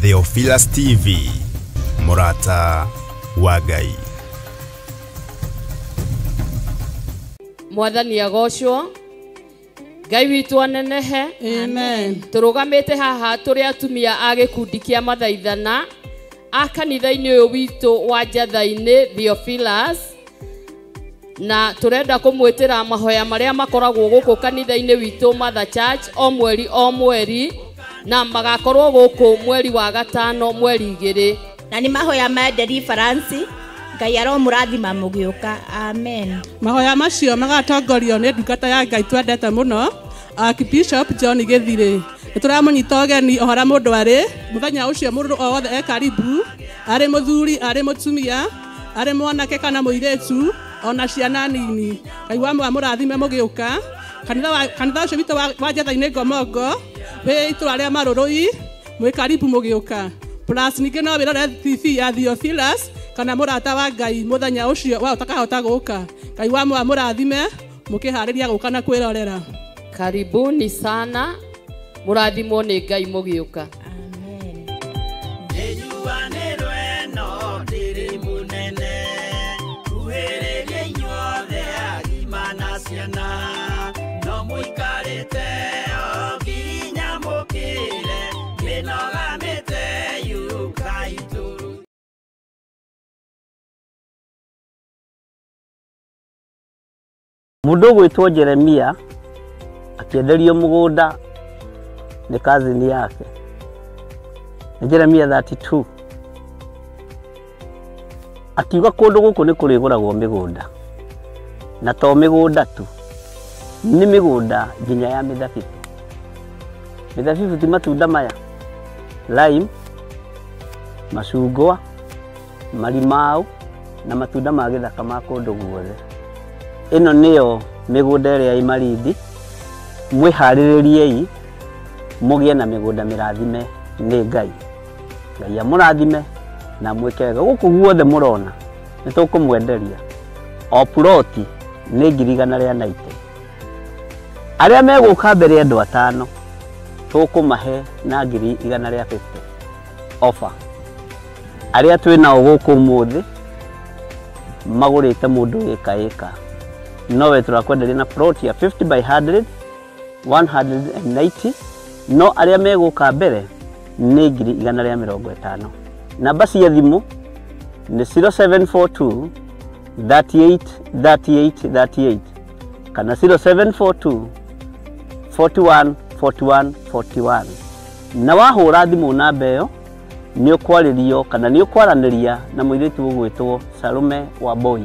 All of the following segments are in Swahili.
Theophilus TV, Murata wa Ngai. Mwathani agocwo, Ngai witũ anenehe. Amen. Turugamite haha turi atumia a gikundi kia mathaithana a kanitha-ini uyu witũ wa Njatha-ini Theophilus, na turenda kumwitira mahoya maria makoragwo guku kanitha-ini witũ Mother Church o mweri na magakorwo guku mweri wa gatano mweri 2, na ni mahoya ma deliverance. Ngai aromurathima mugiuka. Amen. Mahoya macio magatongorio ni ndungata ya Ngai twendete muno Archbishop John Githire. Nituramunyita ũgeni ohara mundu ari muthenya ucio mundu o wothe e karibu, ari muthuri ari mutumia ari mwanake kana muiretu ona ciana nini. Ngai wa murathime mugiuka. Kanitha ucio witu wa Njatha-ini Ngomongo we itura ria Marurui mwi karibu mugiuka. Plus ningĩ no wirore TV ya Theophilus kana Murata wa Ngai muthenya ucio wa utakahota guka. Ngai wa murathime mukihariria guka na kwirorera. Karibuni sana, murathimwo ni Ngai mugiuka. Amen. Mundu gwitwo Jeremia akienderio mugunda ni kazini yake. Jeremia 32 akiuga kundu guku ni kuriguragwo migunda, na to migunda tu, ni migunda nginya ya mithabibu. Mithabibu ti matunda maya, lime, macungwa, marimau na matunda ma githaka ma kundu guothe. Ino niyo migunda iria i Malindi. Mwihaririei mugie na migunda mirathime ni Ngai. Ngai amurathime na mwikega guku guothe murona nitukumwenderia. O ploti ni 190. Aria meguka mbere andu 5 tukumahe na 150 offer. Aria twinao guku muthi magurite mundu eka nowe turakwenderia na plot ya 50 by 100 190. No aria meguka mbere ni 150. Namba cia thimu ni 0742 38 38 38 kana 0742 41 41 41. Na wahura thimu namba iyo ni ukwaririo kana ni ukwaraniria na muiritu ugwitwo Salome Wambui.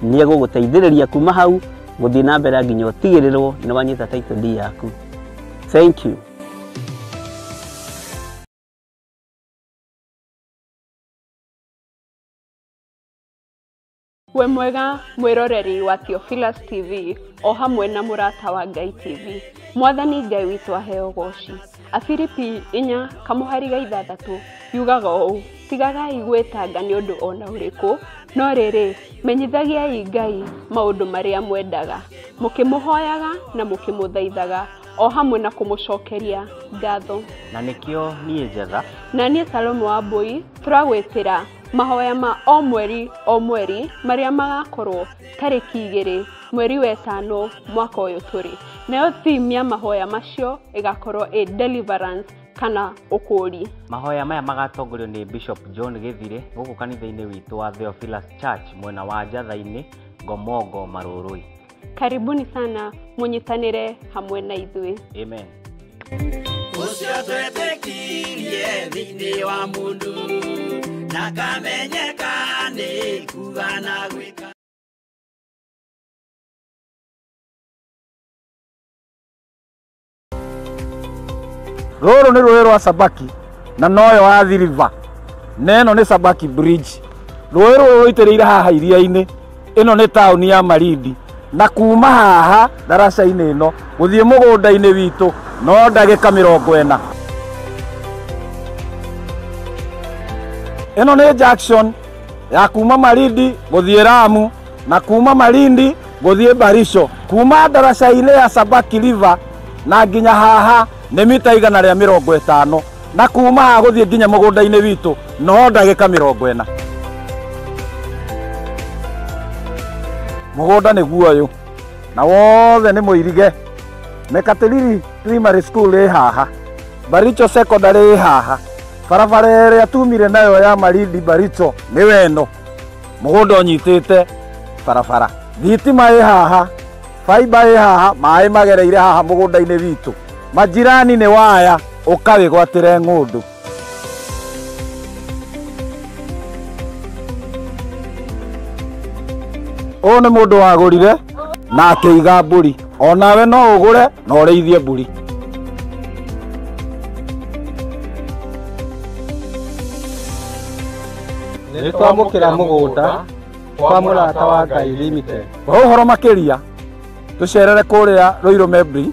Ni eguguteithiriria kuma hau guthii na mbere nginya utigirirwo ni wanyita title deed yaku. Thank you. We mwega mwiroreri wa Theophilus TV o hamwe na Murata wa Ngai TV. Mwathani Ngai witu aheo goci. Afilipi 4:6 yugaga ũũ: tigagai gwĩtanga nĩ ũndũ ona ũrĩkũ, no rĩrĩ menyithagiai Ngai maũndũ marĩa mwendaga, mũkĩmũhoyaga na mũkĩmũthaithaga o hamwe na kũmũcokeria ngatho. Na nikio niĩ Njatha na niĩ Salome Wambui turagwĩtĩra mahoya ma o mweri maria magakorwo tariki 2 mweri wa 5 mwaka ũyũ tũrĩ. Nayo theme ya mahoya macio igakorwo deliverance kana ukuri. Mahoya maya magatongorio ni Bishop John Githire guku kanitha-ini witu wa Theophilus Church mwena wa Njatha-ini Ngomongo Marurui. Karibuni sana munyitanire hamwe na ithui. Amen. Ucio twetekirie thini wa mundu na kamenyeka ni kuga na gwika. Roro ni rũĩ rwa Sabaki na noyo wa River. Neno ni Sabaki Bridge. Rũĩ rũrũ rũitĩrĩire haha iria-inĩ. Ĩno ni tauni ya Malindi. Na kuma haha daraca-inĩ ĩno gũthiĩ mũgũnda-inĩ witũ no ndagĩka 40. Ĩno ni junction ya kuma Malindi gũthiĩ Lamu na kuma Malindi gũthiĩ Barisho. Kuma daraca-inĩ ya Sabaki River na nginya haha ni mita 150. na kuma haha guthie nginya mugunda-ini witu no ndagika 40. Mugunda nĩ guoyu na wothe nĩ muirige. Mekatilili Primary School ĩ haha, Baricho Secondary ĩ haha, barabara ĩrĩa tumire nayo ya Malindi Baricho nĩ weno, mugunda ũnyitĩte barabara. Thitima ĩ haha, fiber ĩ haha, maĩ magereire haha mugunda-inĩ witũ. Majirani nĩ waya ũkawĩgwatĩre ng'ũndũ. Ũyũ nĩ mũndũ wagũrire na akĩiga mbũri. Onawe no ũgũre na ũrĩithie mbũri. Nĩ twamũkĩra mũgũnda kwa mũrata wa Ngai Limited. Kwa ũhoro makĩria tũcerere kũrĩa Ruiru Mebri,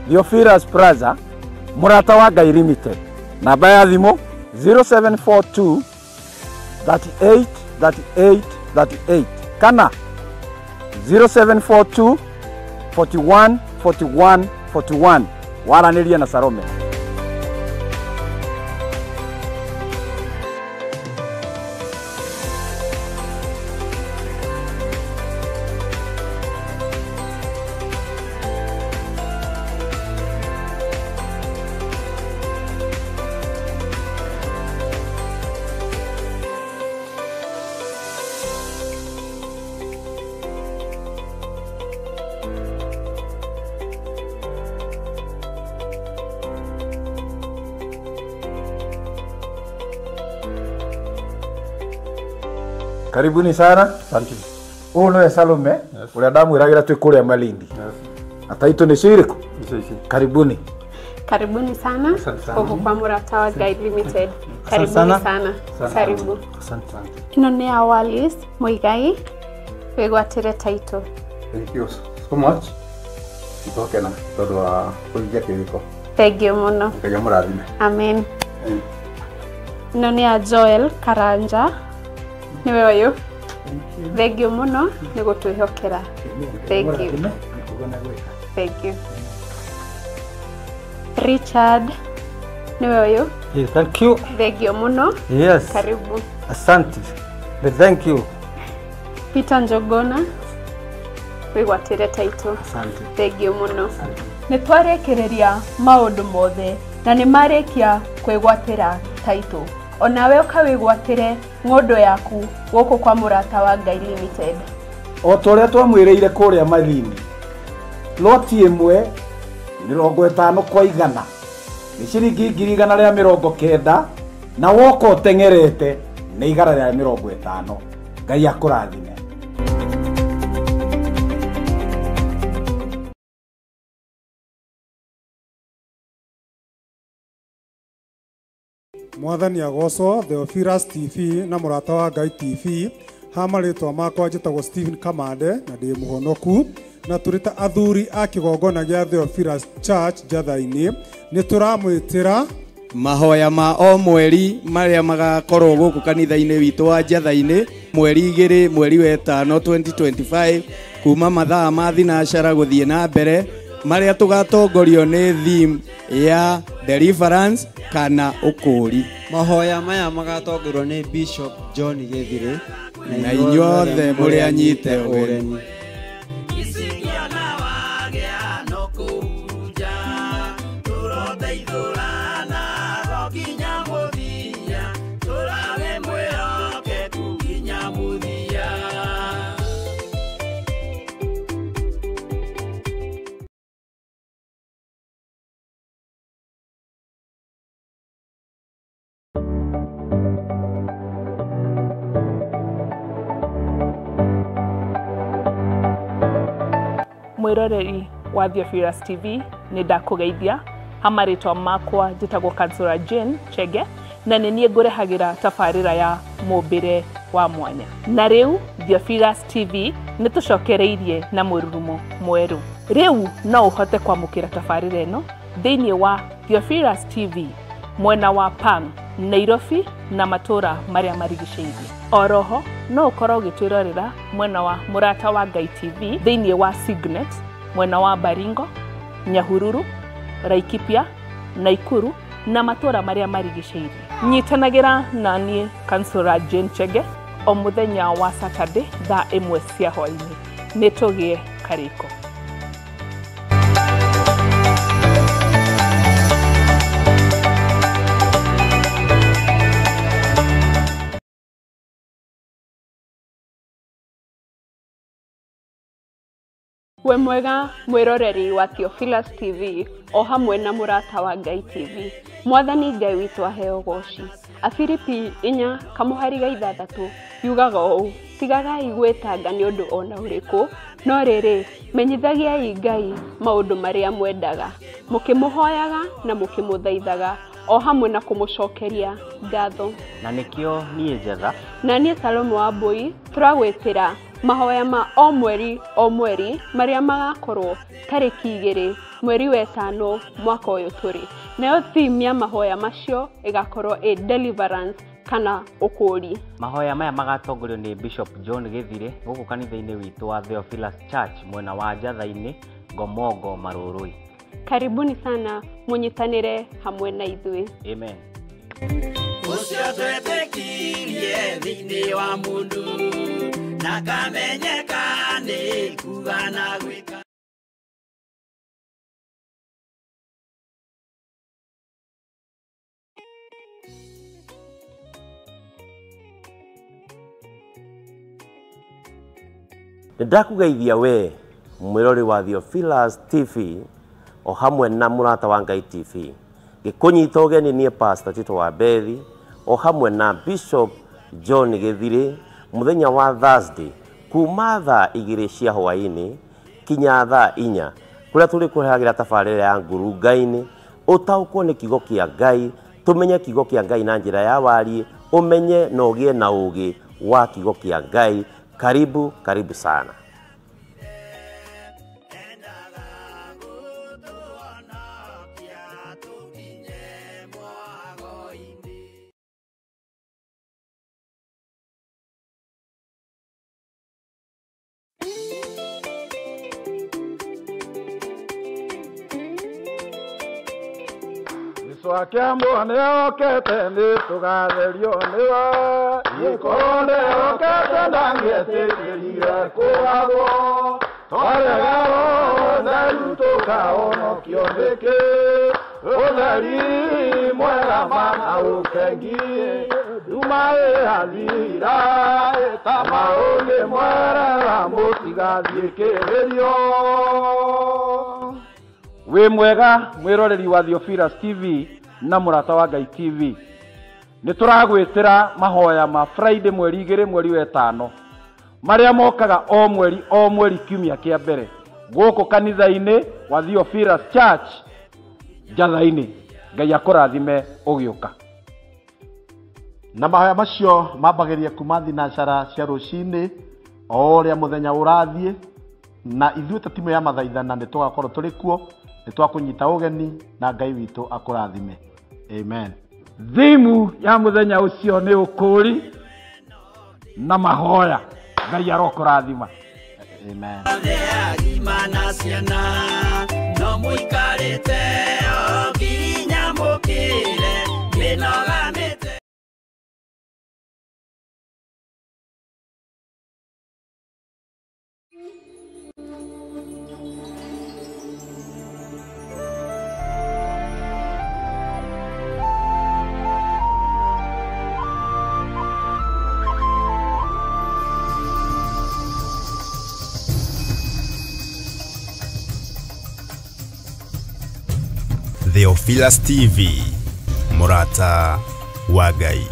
Theophilus Plaza, mũrata wa Ngai Limited. Namba ya thimũ 0742 38 38 38 kana 0742 41 41 41. Waranĩria na Salome. Karibuni sana. Asante. Huyu nĩwe Salome ũrĩa ndamwĩragĩra twĩ kũrĩa Malindi. Ataitũ nĩ cirĩkũ? Karibuni. Karibuni sana huku kwa mũrata wa Ngai Limited. Karibuni sana. Karibu. Asante. Ĩno nĩ Awalis Muigai wĩgwatĩre taitũ. Thank you so much. Itokena tondũ wa kũhingia kĩrĩko. Thank you mũno. Ngai amũrathime. Amen. Ĩno nĩ Joel Karanja. Niwe ũyũ. Thank you mũno nĩ gũtwĩhokera. Thank you. Thank you. Richard niwe ũyũ. Yes, thank you. Thank you mũno. Yes. Karibu. Asante. Thank you. Peter Njogona wĩgwatĩre taitũ. Asante. Thank you mũno. Nĩ twarĩkĩrĩria maũndũ mothe na nĩ marĩkia kwĩgwatĩra taitũ. Onawe ũkawĩgwatĩre ng'ũndũ yaku gũkũ kwa mũrata wa Ngai Limited. O torĩa twamwĩrĩire kũrĩa Malindi, loti ĩmwe 50 kwa 100 nĩ ciringi 190 na woka ũteng'erete nĩ 150. Ngai akũrathime. Mwathani agocwo. Theophilus TV na mũrata wa Ngai TV. Ha marĩtwa makwa njĩtagwo Stephen Kamande na ndĩ mũhonoku na tũrĩ ta athuri a kĩgongona gĩa Theophilus Church Njatha-inĩ nĩ tũramwĩtĩra mahoya ma o mweri marĩa magakorwo gũkũ kanitha-inĩ witũ wa Njatha-inĩ mweri 2 mweri wa 5 2025 kuma mathaa ma thinacara gũthiĩ na mbere marĩa tũgatongorio nĩ theme ya deliverance kana ũkũũri. Mahoya maya magatongorio nĩ Bishop John Gĩthirĩ na inyuothe mũrĩ anyite ũgeni. Mwiroreri wa Theophilus TV nĩ ndakũgeithia hamarĩtwa makwa njĩtagwo Kansura Jane Chege na nĩ niĩ ngũrehagĩra tabarĩra ya mũmbĩre wa mwanya. Na rĩu Theophilus TV nĩ tũcokereirie na mũrurumo mwerũ. Rĩu no ũhote kwamũkĩra tabarĩra ĩno thĩinĩ wa Theophilus TV mwena wa Pang, Nairobi na matũra marĩa marigicĩirie. Oroho no ũkorwo ũgĩtwĩrorera mwena wa mũrata wa Ngai TV thĩinĩ wa Signet mwena wa Baringo, Nyahururu, Laikipia, Naikuru na matũra marĩa marigicĩirie. Nyitanagira nani Councillor Jane Chege o muthenya wa Saturday thaa 1 cia hwainĩ. Nĩtũgĩe kariko. We mwega mwiroreri wa Theophilus TV o hamwe na Murata wa Ngai TV. Mwathani Ngai witũ aheo goci. Afilipi 4 kamuhariga 6 yugaga ũũ: tigagai gwĩtanga nĩ ũndũ ona ũrĩkũ, no rĩrĩ menyithagiai Ngai maũndũ marĩa mwendaga, mũkĩmũhoyaga na mũkĩmũthaithaga o hamwe na kũmũcokeria ngatho. Na nĩkĩo niĩ Jetha na niĩ Salome wa Mbui turagwĩtĩra mahoya ma o mweri marĩa magakorwo tarĩki 2 mweri wa 5 mwaka ũyũ tũrĩ. Nayo theme ya mahoya macio ĩgakorwo deliverance kana ũkũri. Mahoya maya magatongorio nĩ Bishop John Githire gũkũ kanitha-inĩ witũ wa Theophilus Church mwena wa Njatha-inĩ, Ngomongo, Marũrũi. Karibuni sana mũnyitanĩre hamwe na ithuĩ. Amen. Ũcio twetĩkirie thĩinĩ wa mũndũ na kamenyeka nĩ kuga na gwĩka. Ndakugeithia we mwirori wa Theophilus TV o hamwe na Murata wa Ngai TV. Gikunyita ũgeni niĩ Pastor Tito wa Bethi o hamwe na Bishop John Githire muthenya wa Thursday kuma thaa 2 cia hwainĩ kinya thaa 4 kuria tũrĩ kũheagira tabarĩra ya nguru Ngai-inĩ ũtaũkwo nĩ kiugo kĩa Ngai, tumenye kiugo kĩa Ngai na njĩra ya wariĩ, umenye na ũgĩe na ũgĩ wa kiugo kĩa Ngai. Karibu sana. Swakia mwana okete ni tugatherio niwa ikone okete ndangete kirire kuagwo twarega na yutoka ono kiondeke odari mwera mana ukengi dumae hazira tamaone mwera mutigathie kirerio. We mwega mwiroreri wa Theophilus TV na Murata wa Ngai TV. Nituragwitira mahoya ma Friday mweri 2 mweri wa 5 maria mokaga o mweri kiumia kia mbere guku kanitha-ini wa Theophilus Church Njatha-ini. Ngai akũrathime ũgĩũka. Na mahoya macio mambagiria kuma thinacara cia rũcinĩ o ũrĩa mũthenya ũrathiĩ, na ithuĩ ta timu ya mathaithana nĩ tũgakorwo tũrĩ kuo, nĩ twakũnyita ũgeni na Ngai witũ akũrathime. Amen. Thimu ya muthenya ũcio nĩ ũkũri na mahoya. Ngai arokũrathima. Amen. Agimana ciana no mũikarĩte o nginya mũkĩre mĩnogamĩte. Theophilus TV, Murata wa Ngai.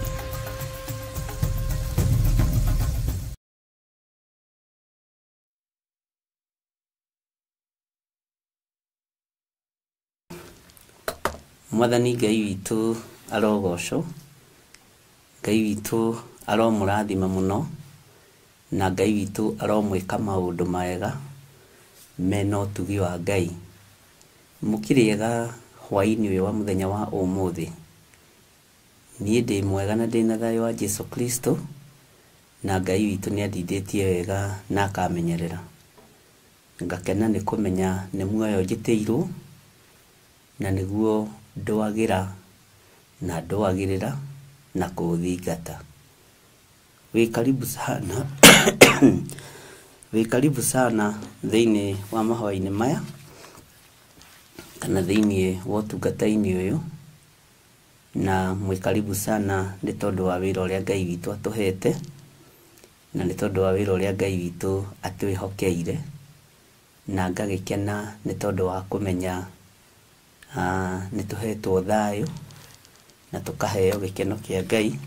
Mwathani Ngai witũ arogocwo, Ngai witũ aromũrathima mũno, na Ngai witũ aromwĩka maũndũ mega mena ũtugi wa Ngai. Mũkĩrĩega hwainĩ ũyũ wa mũthenya wa ũmũthĩ. Niĩ ndĩ mwega na ndĩna thayũ wa Jesu Kristo, na Ngai witũ nĩ andindĩtie wega na akamenyerera. Ngakena nĩ kũmenya nĩ muoyo njĩtĩirwo, na nĩguo ndwagĩra na ndwagĩrĩra na kũũthingata. Wĩ karibu sana thĩinĩ wa mahoya-inĩ maya kana thĩinĩ wa ũtungata-inĩ ũyũ, na mwĩ karibu sana nĩ tondũ wa wĩra ũrĩa Ngai witũ atũhete, na nĩ tondũ wa wĩra ũrĩa Ngai witũ atwĩhokeire, na ngagĩkena nĩ tondũ wa kũmenya nĩ tũhetwo thayũ na tũkaheo gĩkeno kĩa Ngai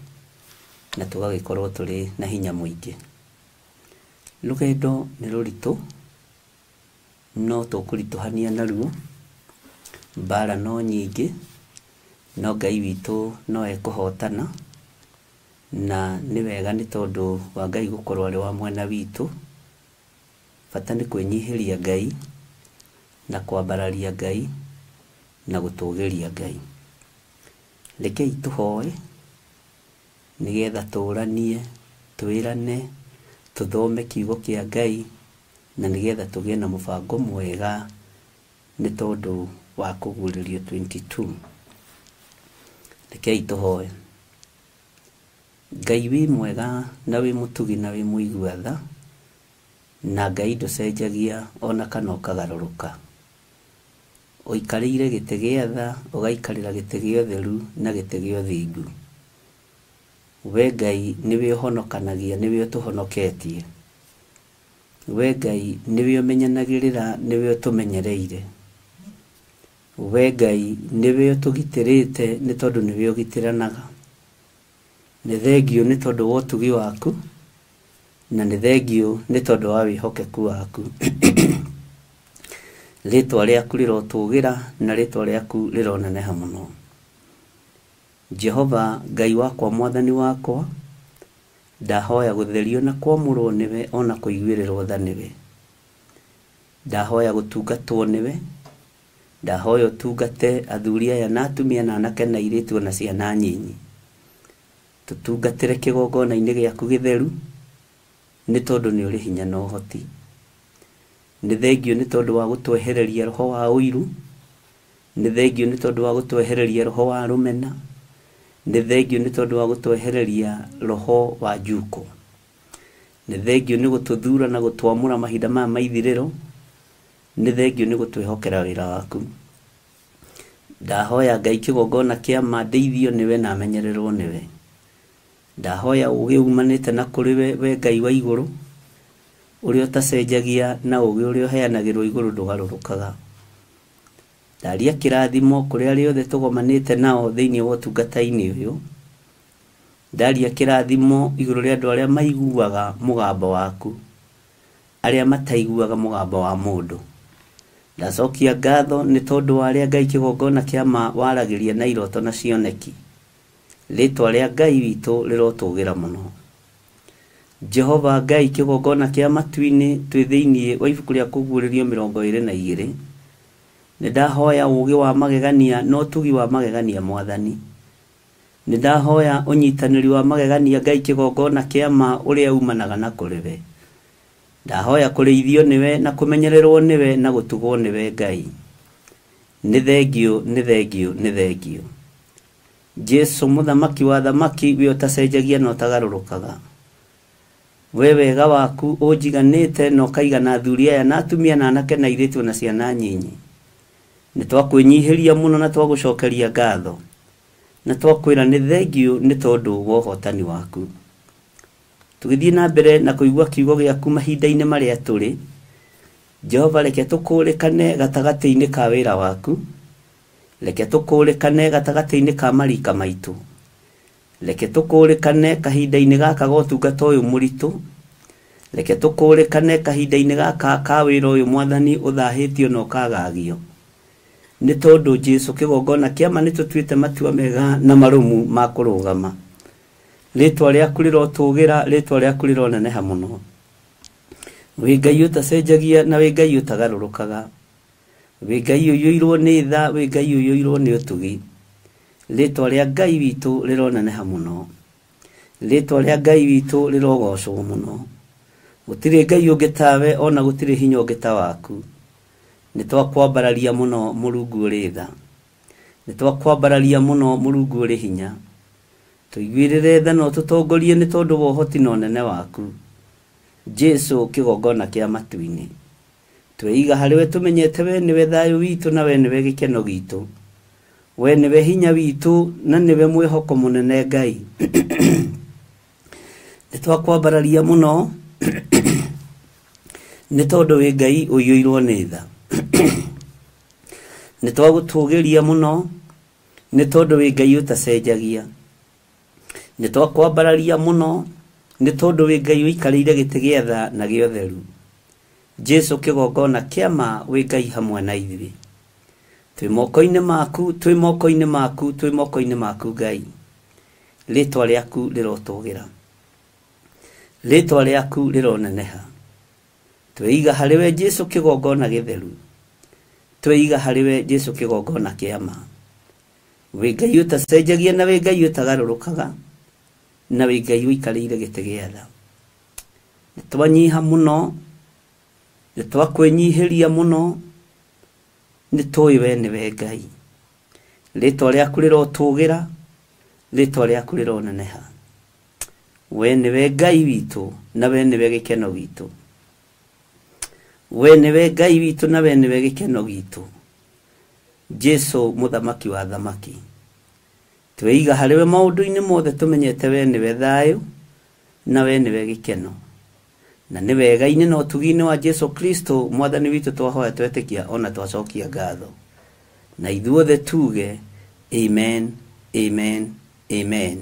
na tũgagĩkorwo tũrĩ na hinya mũingĩ. Rũgendo nĩ rũritũ, no tũkũritũhania naruo, mbara no nyingĩ, no Ngai witũ no ekũhotana, na nĩ wega nĩ tondũ wa Ngai gũkorwo arĩ wa mwena witũ. Bata nĩ kwĩnyihĩria Ngai na kwambararia Ngai na gũtũũgĩria Ngai. Rekei tũhoe nĩgetha tũũranie, twĩrane, tũthome kiugo kĩa Ngai, na nĩgetha tũgĩe na mũbango mwega nĩ tondũ wa kũguũrĩrio 22. Rekei tũhoe. Ngai wĩ mwega na wĩ mũtugi na wĩ mũigua tha, na Ngai ndũcenjagia ona kana ũkagarũrũka. Ũikarĩire gĩtĩ gĩa tha, ũgaikarĩra gĩtĩ gĩa ũtheru na gĩtĩ gĩa ũthingu. We Ngai nĩwe ũhonokanagia, nĩwe ũtũhonoketie. We Ngai nĩwe ũmenyanagĩrĩra, nĩwe ũtũmenyereire. We Ngai nĩwe ũtũgitĩrĩte nĩ tondũ nĩwe ũgitĩranaga. Nĩ thengio nĩ tondũ wa ũtugi waku, na nĩ thengio nĩ tondũ wa wĩhokeku waku. Rĩtwa rĩaku rĩrotũgĩra na rĩtwa rĩaku rĩroneneha mũno. Jehova Ngai wakwa, mwathani wakwa, ndahoya gũtherio na kwamũrwo nĩwe, ona kũiguĩrĩrwo tha nĩwe. Ndahoya gũtungatwo nĩwe, ndahoya ũtungate athuri aya na atumia na anake na airĩtu na ciana nyinyi. Tũtungatĩre kĩgongona-inĩ gĩaku gĩtheru nĩ tondũ nĩ ũrĩ hinya na ũhoti. Nĩ thengio nĩ tondũ wa gũtwehereria roho wa ũiru, nĩ thengio nĩ tondũ wa gũtwehereria roho wa rũmena, nĩ thengio nĩ tondũ wa gũtwehereria roho wa njuko, nĩ thengio nĩ gũtũthura na gũtwamũra mahinda maya maithirĩro, nĩ thengio nĩ gũtwĩhokera wĩra waku. Ndahoya Ngai kĩgongona kĩa ma ndeithio nĩwe na amenyererwo nĩwe. Ndahoya ũgĩ umanĩte na kũrĩ we Ngai wa igũrũ, ũrĩa ũtacenjagia na ũgĩ ũrĩa ũheanagĩrwo igũrũ ndũgarũrũkaga. Ndaria kĩrathimo kũrĩ arĩa othe tũgomanĩte nao thĩinĩ wa ũtungata-inĩ ũyũ. Ndaria kĩrathimo igũrũ rĩa andũ arĩa maiguaga mũgambo waku, arĩa mataiguaga mũgambo wa mũndũ. Ndacokia ngatho nĩ tondũ wa arĩa Ngai kĩgongona kĩa ma waragĩria na iroto na cioneki. Rĩtwa rĩa Ngai witũ rĩrotũgĩra mũno. Jehova Ngai kĩgongona kĩa matu-inĩ twĩ thĩinĩ wa ibuku rĩa kũguũrĩrio 22. Nĩ ndahoya ũgĩ wa magegania na ũtugi wa magegania mwathani. Nĩ ndahoya ũnyitanĩri wa magegania Ngai kĩgongona kĩa ma ũrĩa umanaga na kũrĩ we. Ndahoya kũrĩithio nĩwe na kũmenyererwo nĩwe na gũtugwo nĩwe Ngai. Nĩ thengio, nĩ thengio, nĩ thengio. Jesu mũthamaki wa thamaki, we ũtacenjagia na ũtagarũrũkaga. We wega waku ũnjiganĩte na ũkaigana athuri aya na atumia na anake na airĩtu na ciana nyinyi. Nĩ twakwĩnyihĩria mũno na twagũcokeria ngatho, na twakwĩra nĩ thengio nĩ tondũ wa ũhotani waku. Tũgĩthiĩ na mbere na kũigua kiugo gĩaku mahinda-inĩ marĩa tũrĩ, Jehova reke tũkũrĩkane gatagatĩ-inĩ ka wĩra waku, reke tũkũrĩkane gatagatĩ-inĩ ka marika maitũ, reke tũkũrĩkane kahinda-inĩ gaka ga ũtungata ũyũ mũritũ, reke tũkũrĩkane kahinda-inĩ gaka ka wĩra ũyũ mwathani ũthahĩtio na ũkagagio. Nĩ tondũ Jesu kĩgongona kĩama nĩ tũtuĩte matua mega na marũmu ma kũrũgama. Rĩtwa rĩaku rĩrotũgĩra, rĩtwa rĩaku rĩroneneha mũno. Wĩ Ngai ũtacenjagia na wĩ Ngai ũtagarũrũkaga. Wĩ Ngai ũiyũirwo nĩ tha, wĩ Ngai ũiyũirwo nĩ ũtugi. Rĩtwa rĩa Ngai witũ rĩroneneha mũno. Rĩtwa rĩa Ngai witũ rĩrogocwo mũno. Gũtirĩ Ngai ũngĩ tawe, ona gũtirĩ hinya ũngĩ ta waku. Nĩ twakwambararia mũno Mũrungu ũrĩ tha. nitwakwambararia muno Mulungu uri hinya tuiguirire tha no tutongorie ni tondu wa uhoti na unene waku Jesu kigongona kia matu-ini tweiga hariwe tumenyete we niwe thayu witu na we niwe gikeno gitu we niwe hinya witu na niwe mwihoko munene Ngai nitwakwambararia muno ni tondu wi Ngai uyuirwo ni tha nitwagutugiria muno ni tondu wi Ngai utacenjagia nitwakwambararia muno ni tondu wi Ngai uikarire giti gia tha na giotheru Jesu kigongona kiama wi Ngai hamwe na ithuĩ twi moko-inĩ maku twi moko-inĩ maku twi moko-inĩ maku Ngai ritwa riaku rirotugira ritwa riaku rironeneha tweiga hariwe Jesu kigongona githeru tweiga hariwe Jesu kigongona kiama wi Ngai utacenjagia na wi Ngai utagarũrũkaga na wi Ngai uikarĩire gĩtĩ gĩa tha nitwanyiha muno nitwakwĩnyihĩria muno nitũĩ we nĩwe Ngai ritwa rĩaku rĩrotũgĩra ritwa rĩaku rĩroneneha we nĩwe Ngai witũ na we nĩwe gĩkeno gitũ we nĩwe Ngai witũ na we nĩwe gĩkeno gitũ Jesu muthamaki wa thamaki tweiga hariwe maundu-inĩ mothe tumenyete we nĩwe thayu na we nĩwe gĩkeno na nĩ wega-inĩ na ũtugi-inĩ wa Jesu Kristo mwathani witũ twahoya twetĩkia ona twacokia ngatho na ithuothe tuge amen amen amen.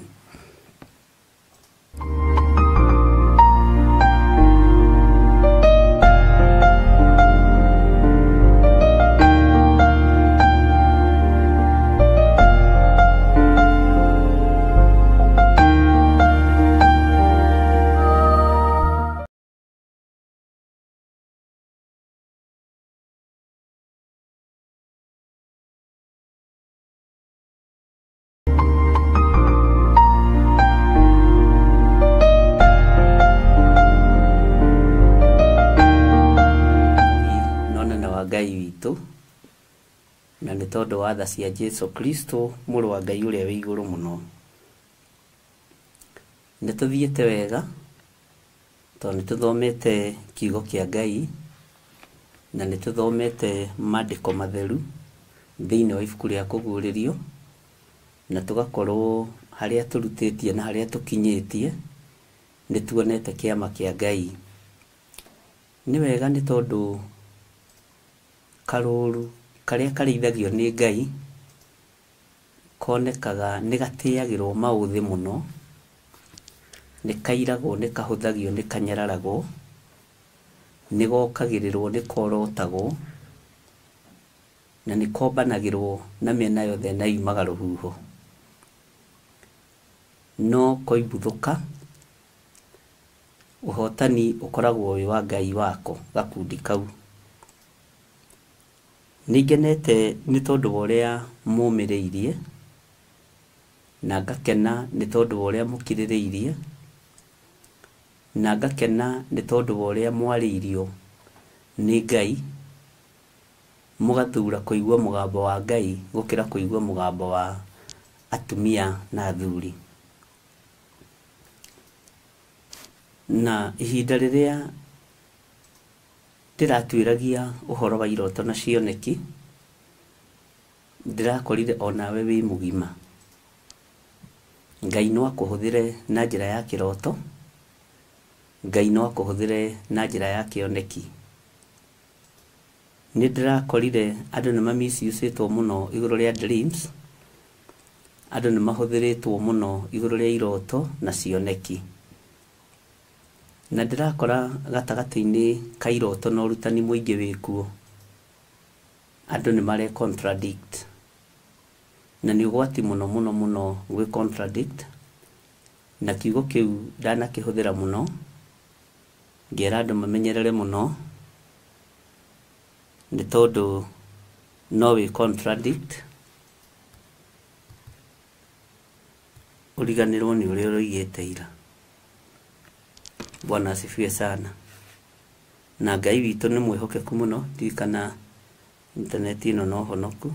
Na nĩ tondũ wa tha cia Jesu Kristo mũrũ wa Ngai ũrĩa wĩ igũrũ mũno nĩ tũthiĩte wega tondũ nĩ tũthomete kiugo kĩa Ngai na nĩ tũthomete maandĩko matheru thĩinĩ wa ibuku rĩa kũguũrĩrio na tũgakorwo harĩa tũrutĩtie na harĩa tũkinyĩtie nĩ tuonete kĩama kĩa Ngai nĩ wega nĩ tondũ karũru karĩa karĩithagio nĩ Ngai konekaga nĩ gatĩagĩrwo maũthĩ mũno nĩ kairagwo nĩ kahũthagio nĩ kanyararagwo nĩ gokagĩrĩrwo nĩ korotagwo na nĩ kombanagĩrwo na mĩena yothe na yumaga rũhuho no koimbũthũka ũhotani ũkoragwo wĩ wa Ngai wako gakundi kau nĩngenete nĩ tondũ wa ũrĩa mũmĩrĩirie na ngakena nĩ tondũ wa ũrĩa mũkirĩrĩirie na ngakena nĩ tondũ wa ũrĩa mwarĩirio nĩ Ngai mũgathura kũigua mũgambo wa Ngai gũkĩra kũigua mũgambo wa atumia na athuri na ihinda rĩrĩa ndĩratuĩragia ũhoro wa iroto na cioneki ndĩrakorire onawe wĩ mũgima Ngai no akũhũthĩre na njĩra ya kĩroto Ngai no akũhũthĩre na njĩra ya kĩoneki nĩ ndĩrakorire andũ nĩ mamiciucĩtwo mũno igũrũ rĩa dreams andũ nĩ mahũthĩrĩtwo mũno igũrũ rĩa iroto na cioneki na ndĩrakora gatagatĩ-inĩ ka iroto na ũrutani mũingĩ wĩkuo andũ nĩ mare contradict na nĩ ũgwati mũno mũno mũno gwĩ contradict na kiugo kĩu ndanakĩhũthĩra mũno ngera andũ mamenyerere mũno nĩ tondũ no wĩ contradict ũriganĩrwo nĩ ũrĩa ũroigĩte ira Bwana asifiwe sana na Ngai witũ nĩ mwĩhokeku mũno ndirikana intaneti ĩno no honoku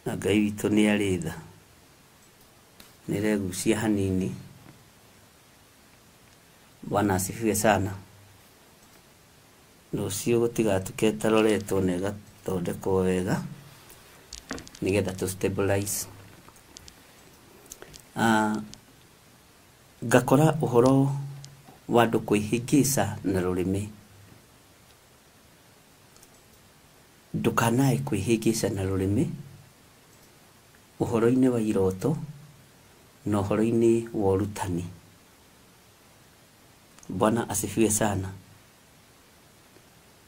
na Ngai witũ nĩ arĩ tha. Nĩregucia hanini. Bwana asifiwe sana. Rũciũ gũtigatuke taroretwo na ĩgathondekwo wega nĩgetha tũ stabilize. Ngakora ũhoro wa andũ kwĩhĩngĩca na rũrĩmĩ. Ndũkanae kwĩhĩngĩca na rũrĩmĩ ũhoro-inĩ wa iroto na ũhoro-inĩ wa ũrutani. Bwana asifiwe sana.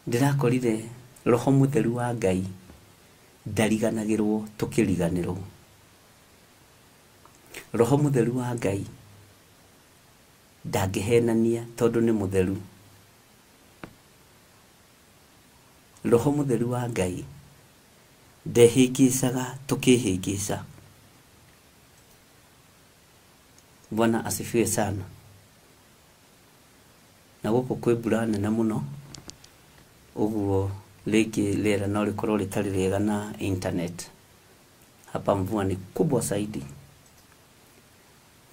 Ndĩrakorire Roho Mũtheru wa Ngai ndariganagĩrwo tũkĩriganĩrwo. Roho Mũtheru wa Ngai ndangĩhenania tondũ nĩ mũtheru. Roho Mũtheru wa Ngai ndehĩngĩcaga tũkĩhĩngĩca. Bwana asifiwe sana. Na gũkũ kwĩ mbura nene mũno, ũguo rĩngĩ rĩera no rĩkorwo rĩtarĩ rĩega na internet. Hapa mvua ni kubwa zaidi.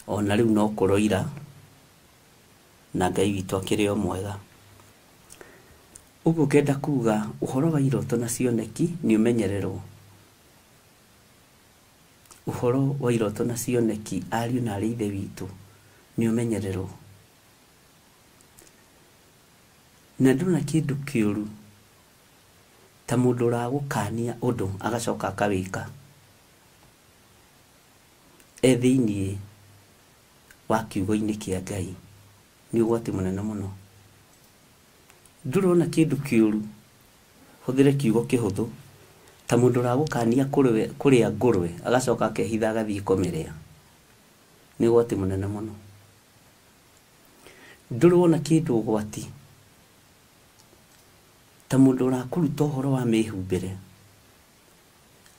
Ona rĩu no kũroira na Ngai witũ akĩrĩ o mwega. Ũguo ngenda kuga ũhoro wa iroto na cioneki nĩ ũmenyererwo. Ũhoro wa iroto na cioneki ariũ na arĩ ithe witũ nĩ ũmenyererwo. Na ndona kĩndũ kĩũru ta mũndũ ũragũkania ũndũ agacoka akawĩka thĩinĩ wa kiugo-inĩ kĩa Ngai nĩ ũgwati mũnene mũno. Ndũrona kĩndũ kĩũru hũthĩre kiugo kĩhũthũ ta mũndũ ũragũkania kũrĩa ngũrwe agacoka akehitha agathiĩ kũmĩrĩa. Nĩ ũgwati mũnene mũno. Ndũrona kĩndũ ũgwati ta mũndũ ũrakũruta ũhoro wa mĩhumbĩre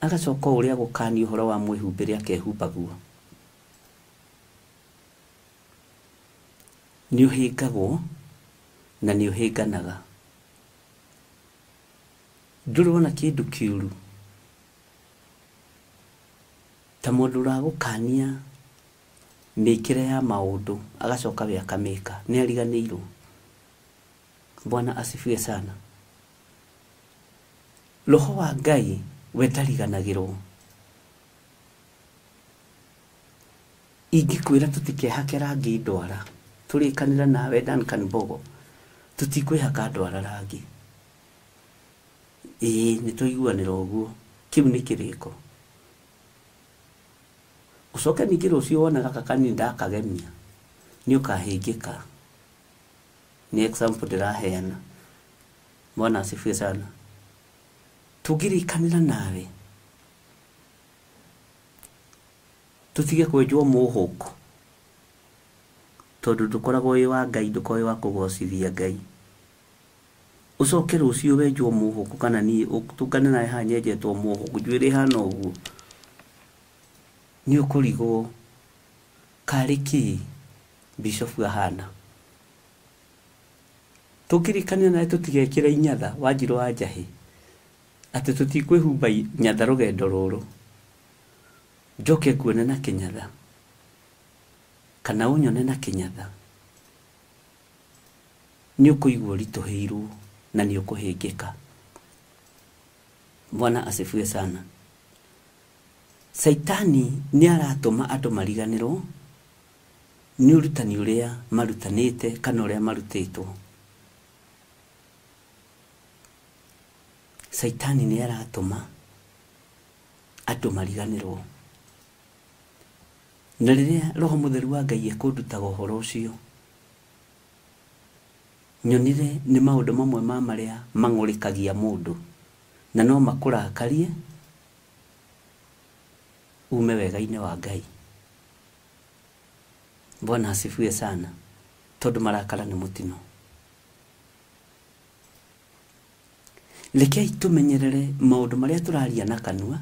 agacoka ũrĩa gũkania ũhoro wa mwĩhumbĩre akehumba guo. Nĩ ũhĩngagwo na nĩ ũhĩnganaga. Ndũrona kĩndũ kĩũru ta mũndũ ũragũkania mĩkĩre ya maũndũ agacoka we akamĩka. Nĩ ariganĩirwo. Bwana asifiwe sana. Roho wa Ngai we ndariganagĩrwo. Ingĩkwĩra tũtikehake rangi ndwara, tũrĩkanĩra nawe Duncan Mbogo, tũtikwĩhaka ndwara rangi. Nĩ tũiguanĩra ũguo. Kĩu nĩ kĩrĩko. Ũcoke ningĩ rũciũ wona gaka kanini ndakagemia nĩ ũkahĩngĩka. Nĩ example ndĩraheana. Bwana asifiwe sana. Tũngĩrĩkanĩra nawe tũtige kwenjwo mũhũko tondũ ndũkoragwo wĩ wa Ngai, ndũkoragwo wĩ wa kũgocithia Ngai. Ũcoke rũciũ wenjwo mũhũko kana niĩ ũtũngane nawe haha nyenjetwo mũhũko njuĩrĩ hana ũguo, nĩ ũkũrigwo karĩ kĩ Bishop ahana. Tũngĩrĩkanĩra nawe tũtigekĩra inyatha Wanjirũ wa Njahĩ atĩ tũtikwĩhumba nyatha rũgendo rũrũ, njoke nguone na kĩnyatha kana ũnyone na kĩnyatha, nĩ ũkũigua ũritũhĩirwo na nĩ ũkũhĩngĩka. Bwana asifiwe sana. Saitani nĩ aratũma andũ mariganĩrwo nĩ ũrutani ũrĩa marutanĩte kana ũrĩa marutĩtwo. Saitani nĩ aratũma andũ mariganĩrwo. Na rĩrĩa Roho Mũtheru wa Ngai ekũndutaga ũhoro ũcio, nyonire nĩ maũndũ mamwe ma marĩa mang'ũrĩkagia mũndũ na no makũrakarie ume wega-inĩ wa Ngai. Bwana asifiwe sana. Tondũ marakara nĩ mũtino. Rekei tũmenyerere maũndũ marĩa tũraria na kanua.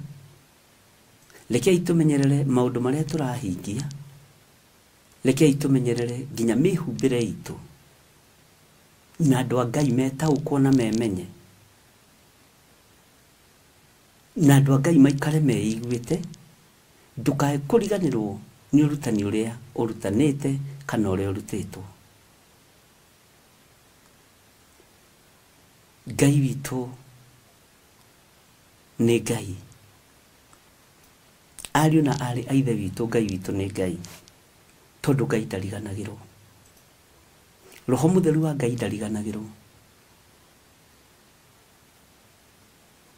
Rekei tũmenyerere maũndũ marĩa tũrahingia. Rekei tũmenyerere nginya mĩhumbĩre itũ. Na andũ a Ngai metaũkwo na memenye na andũ a Ngai maikare meiguĩte, ndũkae kũriganĩrwo nĩ ũrutani ũrĩa ũrutanĩte kana ũrĩa ũrutĩtwo. Ngai witũ nĩ Ngai. Ariũ na arĩ a Ithe witũ, Ngai witũ nĩ Ngai, tondũ Ngai ndariganagĩrwo. Roho Mũtheru wa Ngai ndariganagĩrwo.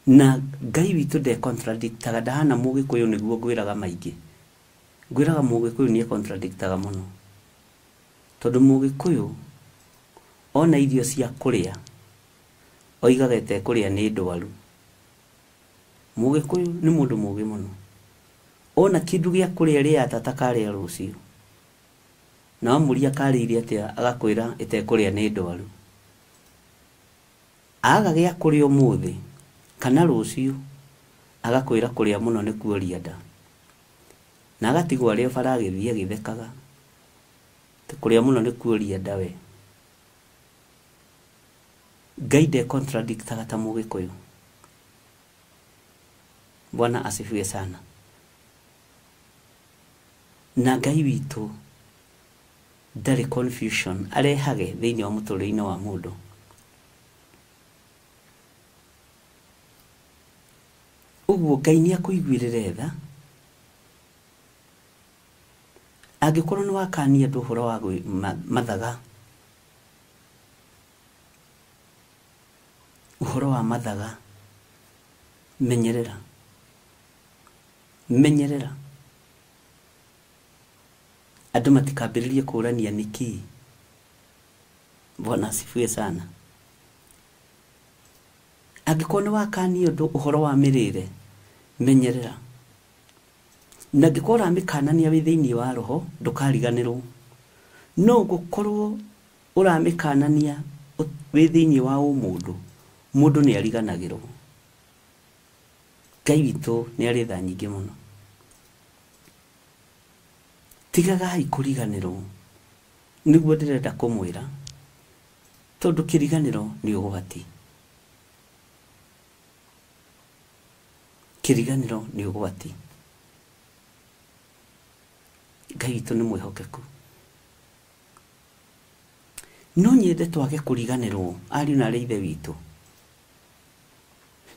Na Ngai witũ nde-contradictaga, ndahana Mũgĩkũyũ nĩguo ngwĩraga maingĩ. Ngwĩraga Mũgĩkũyũ nĩe-contradictaga mũno. Tondũ Mũgĩkũyũ ona irio cia kũrĩa oigaga etekũrĩa nĩ ndwaru. Mũgĩkũyũ nĩ mũndũ mũũgĩ mũno. Ona kĩndũ gĩa kũrĩa rĩa atakarĩa rũciũ, na wamũria karĩire atĩa agakwĩra etekũrĩa nĩ ndwaru. Aga gĩa kũrĩa ũmũthĩ kana rũciũ agakwĩra kũrĩa mũno nĩ kuoria nda, na agatigwo arĩa baragĩthiĩ agĩthekaga kũrĩa mũno nĩ kuoria nda we. Ngai nde-contradictaga ta Mũgĩkũyũ. Bwana asifiwe sana. Na Ngai witũ ndarĩ confusion arehage thĩinĩ wa mũtũrĩre-inĩ wa mũndũ. Ũguo Ngai nĩakũiguĩrĩra tha angĩkorwo nĩ wakania andũ ũhoro wa mathaga, ũhoro wa mathaga, menyerera, menyerera. Andũ matikambĩrĩrie kũrania nĩkĩ. Bwana asifiwe sana. Angĩkorwo nĩ wakania andũ ũhoro wa mĩrĩre, menyerera. Na angĩkorwo ũramĩkanania wĩ thĩinĩ wa roho, ndũkariganĩrwo. No gũkorwo ũramĩkanania wĩ thĩinĩ wa ũmũndũ, mũndũ nĩ ariganagĩrwo. Ngai witũ nĩ arĩ tha nyingĩ mũno. Tigagai kũriganĩrwo, nĩguo ndĩrenda kũmwĩra, tondũ kĩriganĩro nĩ ũgwati. Kĩriganĩro nĩ ũgwati. Ngai witũ nĩ mwĩhokeku. No nyende twage kũriganĩrwo, ariũ na arĩ a Ithe witũ,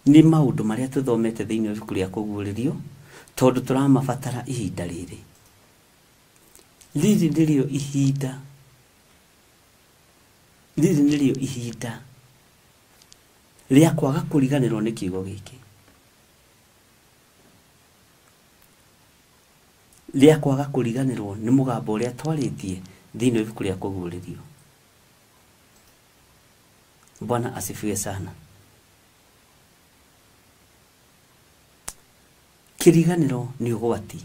nĩ maũndũ marĩa tũthomete thĩinĩ wa ibuku rĩa kũguũrĩrio, tondũ tũramabatara ihinda rĩrĩ. Rĩrĩ nĩrĩo ihinda. Rĩrĩ nĩrĩo ihinda rĩa kwaga kũriganĩrwo nĩ kiugo gĩkĩ. Rĩa kwaga kũriganĩrwo nĩ mũgambo ũrĩa twarĩtie thĩinĩ wa ibuku rĩa kũguũrĩrio. Bwana asifiwe sana. Kĩriganĩro nĩ ũgwati.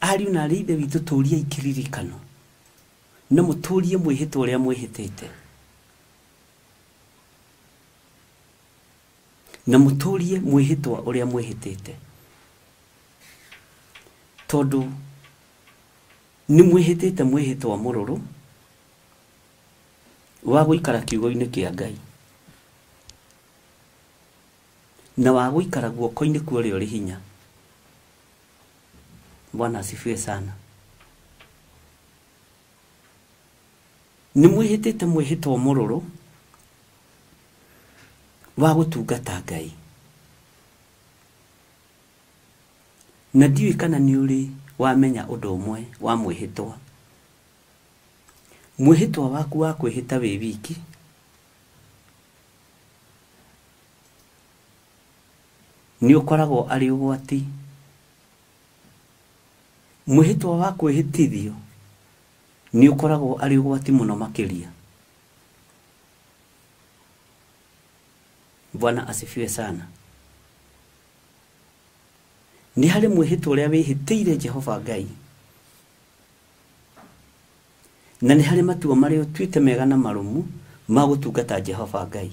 Ariũ na arĩ a Ithe witũ, tũũriai kĩririkano na mũtũũrie mwĩhĩtwa ũrĩa mwĩhĩtĩte, na mũtũũrie mwĩhĩtwa ũrĩa mwĩhĩtĩte, tondũ nĩ mwĩhĩtĩte mwĩhĩtwa mũrũrũ wa gũikara kiugo-inĩ kĩa Ngai na wa gũikara guoko-inĩ kwa ũrĩa ũrĩ hinya. Bwana asifiwe sana. Nĩ mwĩhĩtĩte mwĩhĩtwa mũrũrũ wa gũtungata Ngai. Na ndiũĩ kana nĩ ũrĩ wamenya ũndũ ũmwe wa mwĩhĩtwa. Mwĩhĩtwa waku wa kwĩhĩta wĩ wiki nĩ ũkoragwo arĩ ũgwati. Mwĩhĩtwa wa kwĩhĩtithio nĩ ũkoragwo arĩ ũgwati mũno makĩria. Bwana asifiwe sana. Nĩ harĩ mwĩhĩtwa ũrĩa wĩhĩtĩire Jehova Ngai, na nĩ harĩ matua marĩa ũtuĩte mega na marũmu ma gũtungata Jehova Ngai.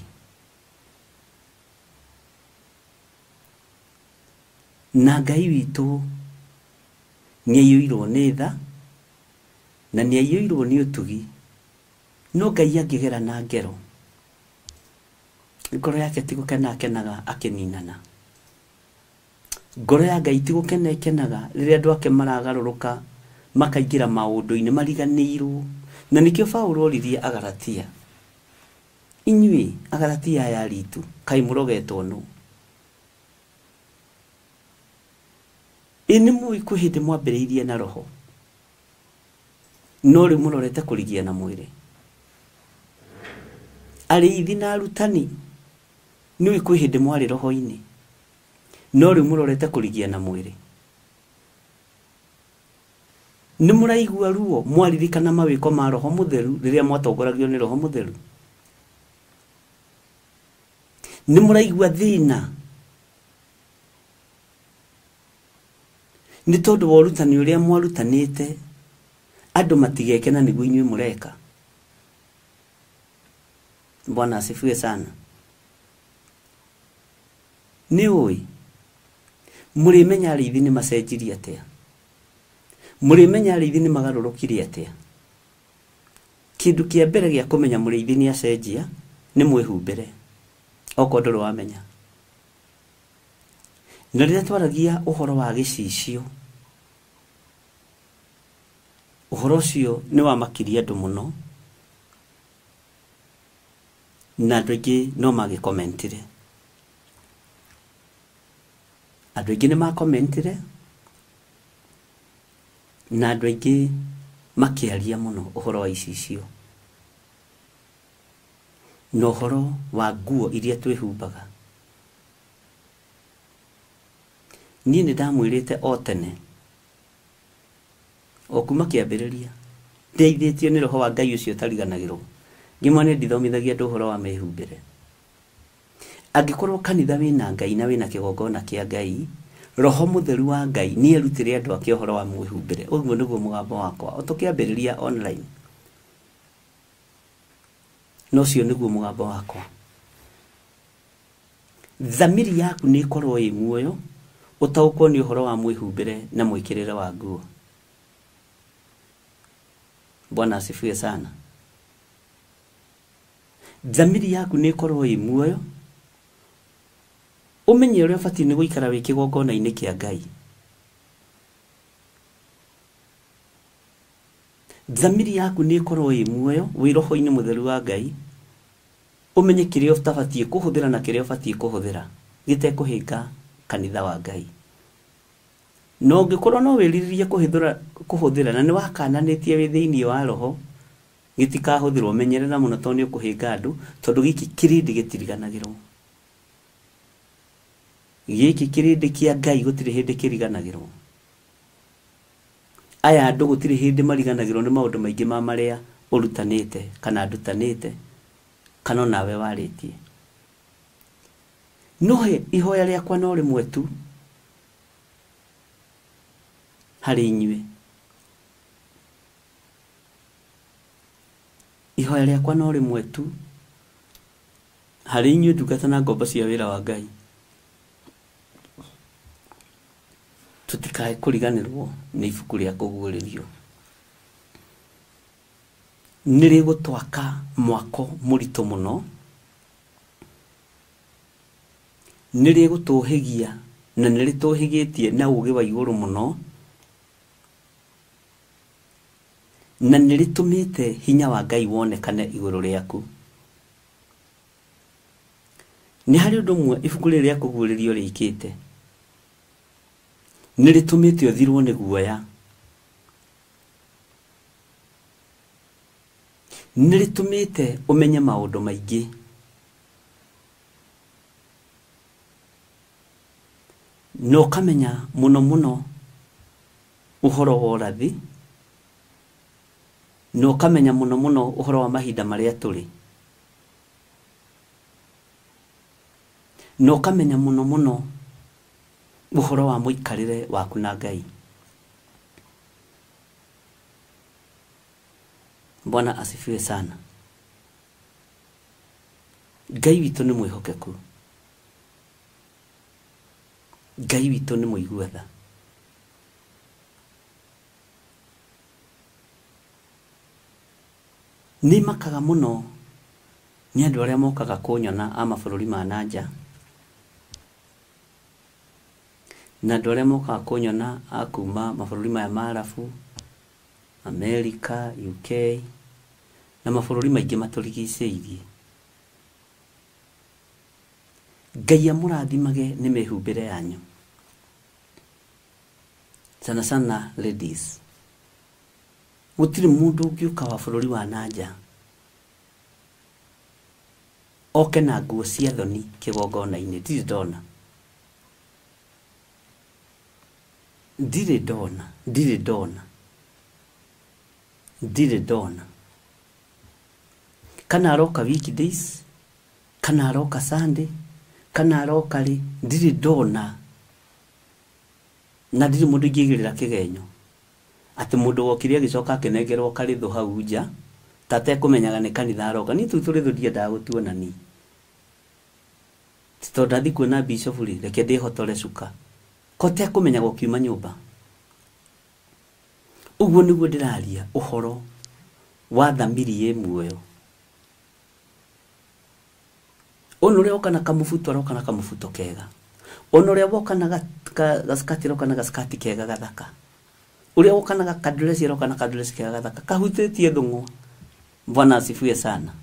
Na Ngai witũ nĩ aiyũirwo nĩ tha na nĩ aiyũirwo nĩ ũtugi, no Ngai angĩgera na ngero, ngoro yake ti gũkena akenaga akĩninana. ngoro ya Ngai ti gukenekenaga riria andu ake maragarũrũka makaingira maundu-ini mariganĩirwo. Na nikio Paulo oririe Agalatia, inyuĩ Agalatia aya ritu kai murogetwo no ini mu ikuhinde mwambĩrĩirie na roho no ri murorete kurigia na mwĩrĩ. Arĩithi na arutani ni ikuhinde mwari roho-ini no ri murorete kurigia na mwĩrĩ. Ni muraigua ruo mwaririkana mawiko ma roho mutheru riria mwatongoragio ni roho mutheru. Ni muraigua thina ni tondu wa urutani uria mwarutanite andu matigekena niguo inyuĩ mureka. Bwana asifiwe sana. Ni oi murimenya ariithi ni macenjirie atia, murimenya ariithi ni magarũrũkire atia. Kindu kia mbere gia kumenya muriithi ni acenjia ni mwihumbire oko ndũrĩ wamenya. Na rĩrĩa twaragia ũhoro wa gĩcicio, ũhoro ũcio nĩ wamakirie andũ mũno na andũ aingĩ no magĩkomentire. Andũ aingĩ nĩ makomentire na andũ aingĩ makĩaria mũno ũhoro wa icicio na ũhoro wa nguo iria twĩhumbaga. Niĩ nĩ ndamwĩrĩte o tene o kuma kĩambĩrĩria ndeithĩtio nĩ roho wa Ngai ũcio ũtariganagĩrwo ngĩmwa nĩ ndithomithagia andũ ũhoro wa mehumbĩre. Angĩkorwo kanitha wĩna Ngai na wĩna kĩgongona kĩa Ngai, roho mutheru wa Ngai nĩ erutĩre andũ ake ũhoro wa mwĩhumbĩre. Ũguo nĩguo mũgambo wakwa o tũkĩambĩrĩria online, no ũcio nĩguo mũgambo wakwa. Thamiri yaku nĩ ĩkorwo ĩ muoyo utaũkwo nĩ ũhoro wa mwĩhumbĩre na mwĩkĩrĩre wa nguo. Bwana asifiwe sana. Thamiri yaku nĩ ĩkorwo ĩ muoyo umenye ũrĩa ũbatiĩ nĩ gũikara wĩ kĩgongona-inĩ kĩa Ngai. Thamiri yaku nĩ ĩkorwo ĩ muoyo wĩ roho-inĩ mutheru wa Ngai, umenye kĩrĩa ũtabatiĩ kũhũthĩra na kĩrĩa ũbatiĩ kũhũthĩra gĩtekũhĩnga kanitha wa Ngai. No ũngĩkorwo no wĩrirĩrie kũhũthĩra na nĩ wakananĩtie wĩ thĩinĩ wa roho, gĩtikahũthĩrwo. Menyerera mũno tondũ nĩ ũkũhĩnga andũ, tondũ gĩkĩ kĩrĩndĩ gĩtiriganagĩrwo. Gĩkĩ kĩrĩndĩ kĩa Ngai gũtirĩ hĩndĩ kĩriganagĩrwo. Aya andũ gũtirĩ hĩndĩ mariganagĩrwo nĩ maũndũ maingĩ ma marĩa ũrutanĩte kana ndutanĩte kana nawe warĩtie. No ihoya rĩakwa no rĩmwe tu harĩ inyuĩ. Ihoya rĩakwa no rĩmwe tu harĩ inyuĩ ndungata na ngombo cia wĩra wa Ngai. Tutikae kũriganĩrwo nĩ ibuku rĩa kũguũrĩrio. Nĩ rĩgũtwaka mwako mũritũ mũno, nĩ rĩgũtũhĩgia na nĩ rĩtũhĩgĩtie na ũũgĩ wa igũrũ mũno, na nĩ rĩtũmĩte hinya wa Ngai wonekane igũrũ rĩaku. Nĩ harĩ ũndũ ũmwe ibuku rĩrĩ rĩa kũguũrĩrio rĩkĩte, nĩ rĩtũmĩte ũthirwo nĩ guoya, nĩ rĩtũmĩte ũmenye maũndũ maingĩ, na ũkamenya mũno mũno ũhoro wa ũrathi, na ũkamenya mũno mũno ũhoro wa mahinda marĩa tũrĩ, na ũkamenya mũno mũno ũhoro wa mũikarĩre waku na Ngai. Bwana asifiwe sana. Ngai witũ nĩ mwĩhokeku. Ngai witũ nĩ mũigua tha. Nĩ makaga mũno nĩ andũ arĩa mokaga kũnyona a mabũrũri ma nanja, na andũ arĩa mokaga kũnyona a kuma mabũrũri maya ma Arabu, America, UK na mabũrũri maingĩ matũrigicĩirie. Ngai amũrathimage nĩ mĩhumbĩre yanyu, sana sana ladies. Gũtirĩ mũndũ ũngĩũka wa bũrũri wa nanja oke na nguo cia thoni kĩgongona-inĩ. Ndirĩ ndona kana aroka weekdays, kana aroka Sunday, kana aroka rĩ, ndirĩ ndona. Na ndirĩ mũndũ ingĩgĩrĩra kĩgenyo atĩ mũndũ wokire agĩcoka akĩnengerwo karĩthũ hau nja tatekũmenyaga nĩ kanitha aroka. Niĩ tũi tũrĩthũ ndiendaga gũtuonani, tondũ ndathi kuona bishop rĩ, reke ndĩhotore cuka ko tekũmenyaga ũkiuma nyũmba. Ũguo nĩguo ndĩraria ũhoro wa thamiri ĩ muoyo. Ona ũrĩa woka na kamũbuto aroka na kamũbuto kega, ona ũrĩa woka na gaskati aroka na gaskati kega gathaka, ũrĩa woka na kadresi aroka na kadresi kega gathaka kahutĩtie thũng'wa. Bwana asifiwe sana.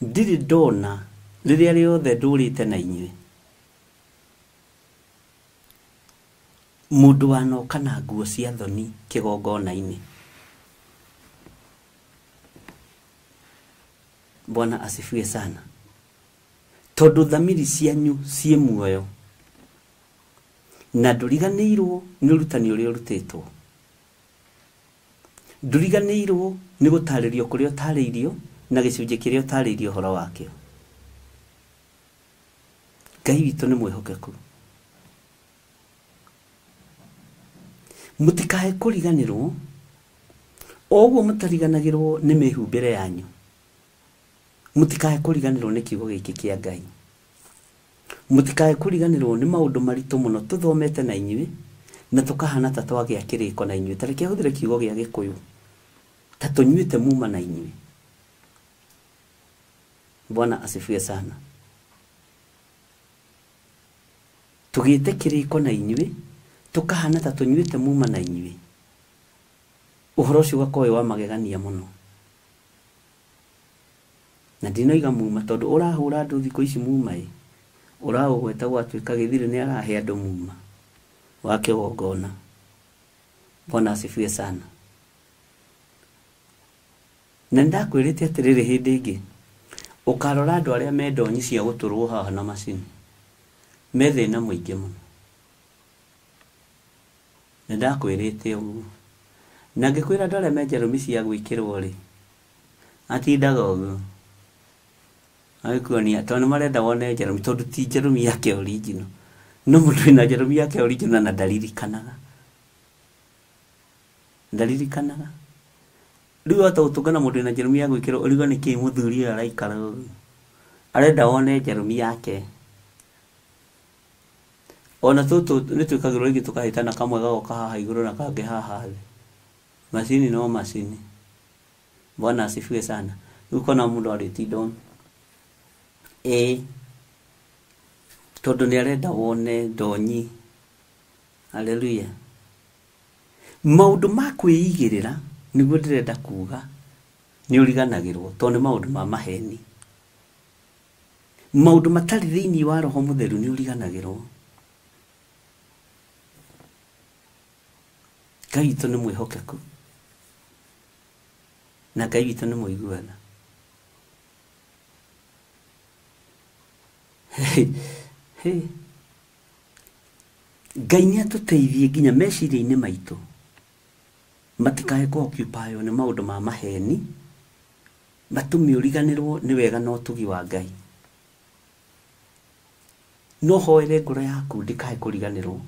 Ndirĩ ndona rĩrĩa rĩothe ndũrĩte na inyuĩ mũndũ wanoka na nguo cia thoni kĩgongona-inĩ. Bwana asifiwe sana. Tondũ thamiri cianyu ciĩ muoyo na ndũriganĩirwo nĩ ũrutani ũrĩa ũrutĩtwo. Ndũriganĩirwo nĩ gũtarĩrio kũrĩa ũtarĩirio na gĩcunjĩ kĩrĩa ũtarĩirio ũhoro wakĩo. Ngai witũ nĩ mwĩhokeku. Mũtikae kũriganĩrwo o ũguo mũtariganagĩrwo nĩ mĩhumbĩre yanyu. Mũtikae kũriganĩrwo nĩ kiugo gĩkĩ kĩa Ngai. Mũtikae kũriganĩrwo nĩ maũndũ maritũ mũno tũthomete na inyuĩ na tũkahana ta twagĩa kĩrĩko na inyuĩ. Tareke hũthĩre kiugo gĩa Gĩkũyũ ta tũnyuĩte muma na inyuĩ. Bwana asifiwe sana. Tũgĩte kĩrĩko na inyuĩ tũkahana ta tũnyuĩte muma na inyuĩ. Ũhoro ũcio ũgakorwo wa magegania mũno. Na ndinoiga muma tondũ ũrahũra andũ thikũ ici muma ĩ, ũraũgweta gwatuĩka gĩthirĩ nĩ arahe andũ muma wa kĩgongona. Bwana asifiwe sana. Na ndakwĩrĩte atĩrĩrĩ hĩndĩ ĩngĩ ũkarora andũ arĩa me ndonyi cia gũtũrwo haha na macini me thĩna mũingĩ mũno. Na ndakwĩrĩte ũguo. Na ngĩkwĩra andũ arĩa me njerũmi cia gwĩkĩrwo rĩ, atindaga ũguo agĩkuonia tondũ nĩ marenda wone njerũmi, tondũ ti njerũmi yake original. No mũndũ wĩna njerũmi yake original na ndaririkanaga. Rĩu hata gũtũngana mũndũ wĩna njerũmi ya gwĩkĩrwo ũrigo nĩkĩĩ mũthuri ũyũ araikara ũguo, arenda wone njerũmi yake. Ona tũtũ nĩ twĩkagĩrwo rĩngĩ tũkahĩtana, kamwe gagoka haha igũrũ na kangĩ haha thĩ. Macini no macini. Bwana asifiwe sana. Rĩu kona mũndũ arĩtinda tondũ nĩ arenda wone ndonyi. Haleluya. Maũndũ ma kwĩigĩrĩra nĩguo ndĩrenda kuga nĩ ũriganagĩrwo tondũ nĩ maũndũ ma maheni. Maũndũ matarĩ thĩinĩ wa Roho Mũtheru nĩ ũriganagĩrwo. Ngai witũ nĩ mwĩhokeku na Ngai witũ nĩ mũiguana. Ngai nĩ atũteithie nginya meciria-inĩ maitũ matikae kũ-occupy nĩ maũndũ ma maheni, matũme ũriganĩrwo nĩ wega na ũtugi wa Ngai. No hoere ngoro yaku ndikae kũriganĩrwo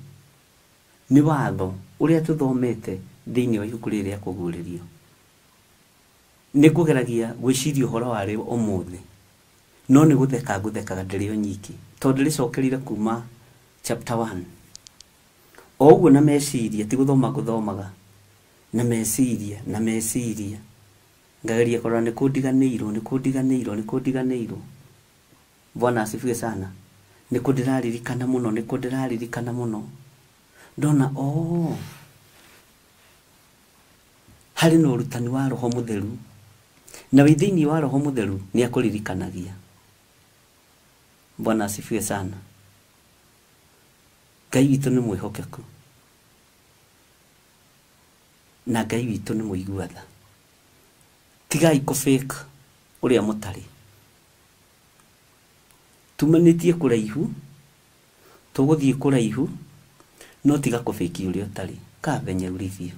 nĩ watho ũrĩa tũthomete thĩinĩ wa ibuku rĩrĩ rĩa kũguũrĩrio. Nĩ kũgeragia gwĩciria ũhoro warĩ ũmũthĩ, no nĩ gũtheka ngũthekaga ndĩrĩ o nyiki tondũ rĩcokerire kuma chapter 1. O ũguo na meciria, ti gũthoma ngũthomaga na meciria ngageria kũrora nĩ kũndiganĩirwo. Bwana asifiwe sana. niko ndiraririkana muno ndona hari no rutani wa Roho Mutheru na withiini wa Roho Mutheru ni akuririkanagia. Bwana asifiwe sana. Ngai witũ nĩ mwĩhokeku na Ngai witũ nĩ mũigua tha. Tigai kũ-fake ũrĩa mũtarĩ. Tumanĩtie kũraihu, tũgũthiĩ kũraihu, no tiga kũ-fake ũrĩa ũtarĩ. Kaa venye ulivyo.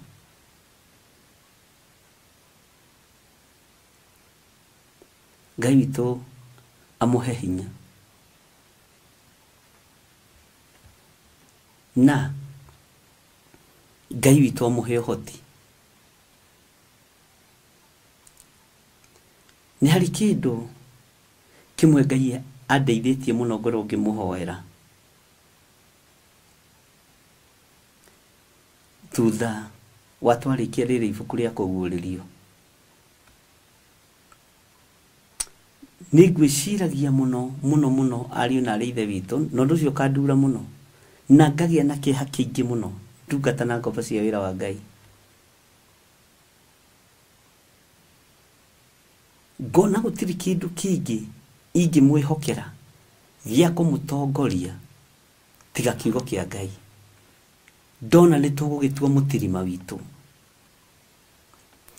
Ngai witũ amũhe hinya. Na Ngai witũ amũhe ũhoti. Nĩ harĩ kĩndũ kĩmwe Ngai andeithĩtie mũno ngorwo ngĩmũhoera. Thutha wa twarĩkia rĩrĩ ibuku rĩa kũguũrĩrio. Nĩ ngwĩciragia mũno ariũ na arĩ ithe witũ, na ũndũ ũcio ũkandura mũno. Na ngagĩa na kĩeha kĩingĩ mũno ndungata na ngombo cia wĩra wa Ngai. Ngona gũtirĩ kĩndũ kĩngĩ ingĩmwĩhokera gĩa kũmũtongoria tiga kiugo kĩa Ngai. Ndona nĩ tũgũgĩtua mũtirima witũ,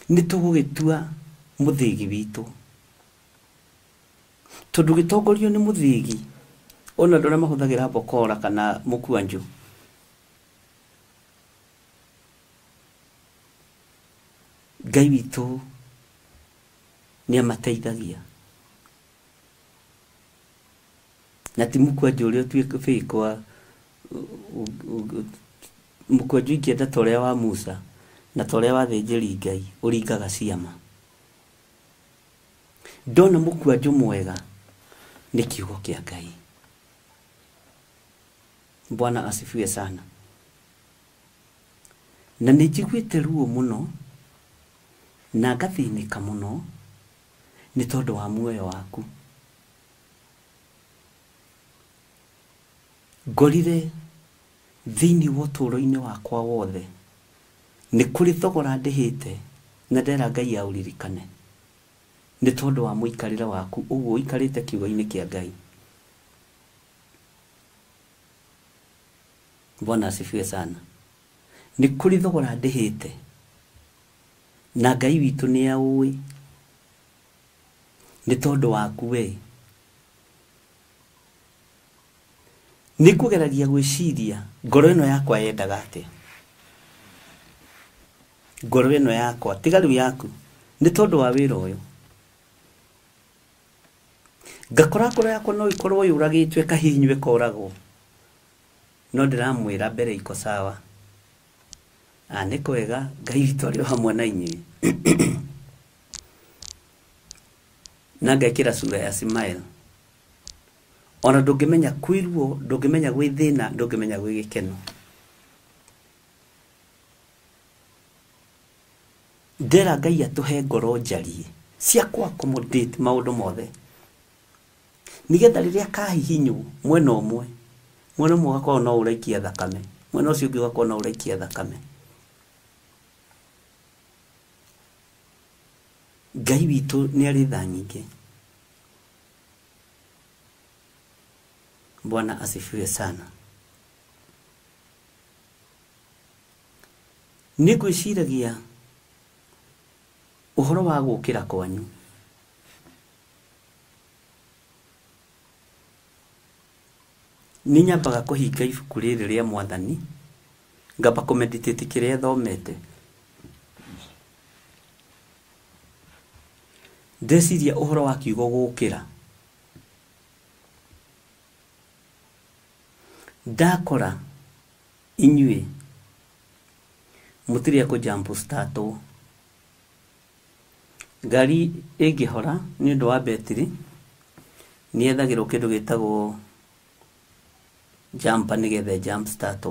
nĩ tũgũgĩtua mũthĩgi witũ, tondũ gĩtongorio nĩ mũthĩgi. Ona ndona mahũthagĩra bokora kana mũkwanjũ. Ngai witũ nĩ amateithagia. Na ti mũkwanjũ ũrĩa ũtuĩkĩkwa mũkwanjũ ingĩenda ta ũrĩa wa Musa na ta ũrĩa wa thĩnjĩri Ngai ũringaga ciama. Ndona mũkwanjũ mwega nĩ kiugo kĩa Ngai. Bwana asifiwe sana. Na nĩ njiguĩte ruo mũno na ngathĩnĩka mũno nĩ tondũ wa muoyo waku. Ngorire thĩinĩ wa ũtũũro-inĩ wakwa wothe nĩ kũrĩ thogora ndĩhĩte na ndera Ngai aũririkane nĩ tondũ wa mũikarĩre waku ũguo ũikarĩte kiugo-inĩ kĩa Ngai. Bwana asifiwe sana. Nĩ kũrĩ thogora ndĩhĩte na Ngai witũ nĩ aũĩ nĩ tondũ waku we. Nĩ kũgeragia gwĩciria ngoro ĩno yakwa yendaga atĩa. Ngoro ĩno yakwa tiga rĩu yaku nĩ tondũ wa wĩra ũyũ. Ngakora ngoro yakwa no ikorwo yũragĩtwo ĩkahihinywo ĩkoragwo. No ndiramwĩra mbere iko sawa. Nĩ kwega Ngai witũ arĩ hamwe na inyuĩ. Na ngekĩra sura ya smile. Ona ndũngĩmenya kwĩruo, ndũngĩmenya gwĩ thĩna, ndũngĩmenya gwĩ gĩkeno. Ndera Ngai atũhe ngoro njarie cia accommodate maũndũ mothe. Nigetha rĩrĩa kahihinywo mwena ũmwe, mwena ũmwe ũgakorwo no ũraikia thakame, mwena ũcio ũngĩ ũgakorwo no ũraikia thakame. Ngai witũ nĩ arĩ tha nyingĩ. Bwana asifiwe sana. Nĩ ngwĩciragia ũhoro wa gũkĩra kwanyu. Nĩ nyambaga kũhinga ibuku rĩrĩ rĩa Mwathani, ngamba kũmeditate kĩrĩa thomete. Ndeciria ũhoro wa kiugo gũkĩra. Ndakora inyuĩ mũtirĩ kũjump start. Ngari ĩngĩhora nĩ ũndũ wa betiri nĩ ethagĩrwo kĩndũ gĩtagwo jumper nĩgetha jump start.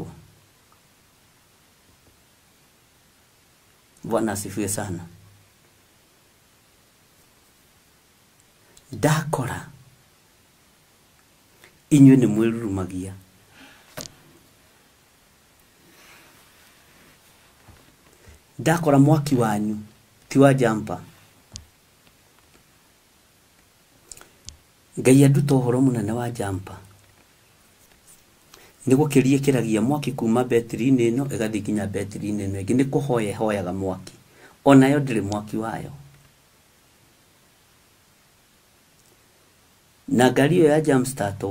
Bwana asifiwe sana. Ndakora inyuĩ nĩ mwĩrurumagia. Ndakora mwaki wanyu ti wa Jumper. Ngai anduta ũhoro mũnene wa Jumper. Nĩ gũkĩria kĩragia mwaki kuma betri-inĩ ĩno ĩgathiĩ nginya betri-inĩ ĩno ĩngĩ. Nĩ kũhoya hoyaga mwaki, onayo ndĩrĩ mwaki wayo. Na ngari ĩyo ya Jumpstart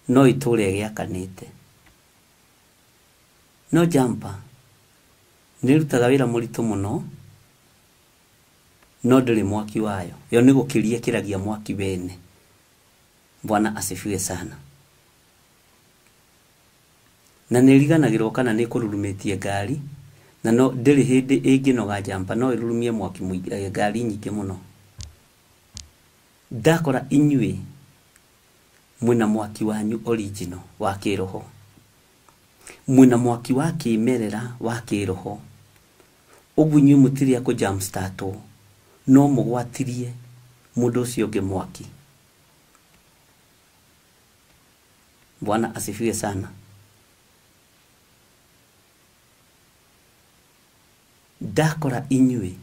no itũre ĩgĩakanĩte. No Jumper nĩ rutaga wĩra mũritũ mũno, no ndĩrĩ mwaki wayo. Yo nĩ gũkĩria kĩragia mwaki wene. Bwana asifiwe sana. Na nĩ riganagĩrwo kana nĩ kũrurumĩtie ngari, na no ndĩrĩ hĩndĩ ĩngĩnoga Jumper, no ĩrurumie mwaki ngari nyingĩ mũno. Ndakora inyuĩ mwĩna mwaki wanyu original wa kĩroho, mwĩna mwaki wa kĩmerera wa kĩroho, ũguo inyuĩ mũtirĩ akũ Jumpstart, no mũgwatirie mũndũ ũcio ũngĩ mwaki. Bwana asifiwe sana. Ndakora inyuĩ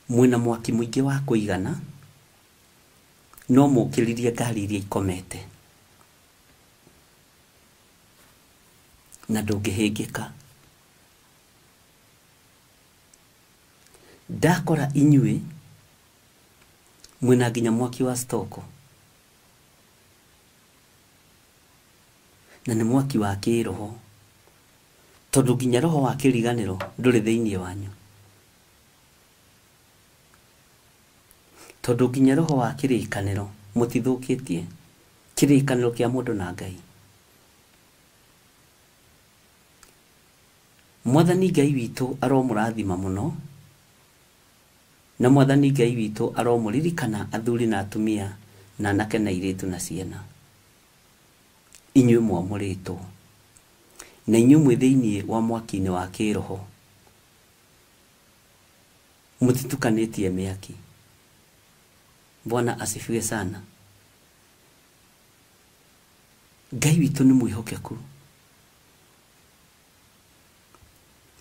mwĩna mwaki mũingĩ wa kũigana, no mũkĩririe ngari iria ikomete na ndũngĩhĩngĩka. Ndakora inyuĩ mwĩna nginya mwaki wa stoko, na nĩ mwaki wa kĩroho, tondũ nginya roho wa kĩriganĩro ndũrĩ thĩinĩ wanyu, tondũ nginya roho wa kĩrĩkanĩro mũtithũkĩtie kĩrĩkanĩro kĩa mũndũ na Ngai. Mwathani Ngai witũ aromũrathima mũno, na Mwathani Ngai witũ aromũririkana athuri na atumia na anake na airĩtu na ciana. Inyuĩ mwamũrĩtwo na inyuĩ mwĩ thĩinĩ wa mwaki-inĩ wa kĩroho, mũtitukanĩtie mĩaki. Bwana asifiwe sana. Ngai witũ nĩ mwĩhokeku,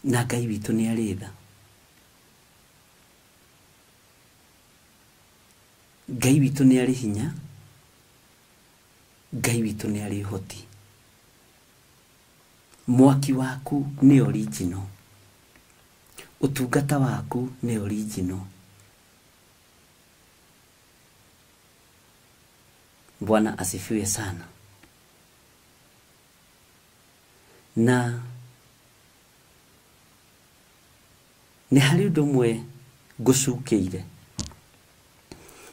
na Ngai witũ nĩ arĩ tha. Ngai witũ nĩ arĩ hinya, Ngai witũ nĩ arĩ ũhoti. Mwaki waku nĩ original, ũtungata waku nĩ original. Bwana asifiwe sana. Na nĩ harĩ ũndũ ũmwe ngũcukĩire,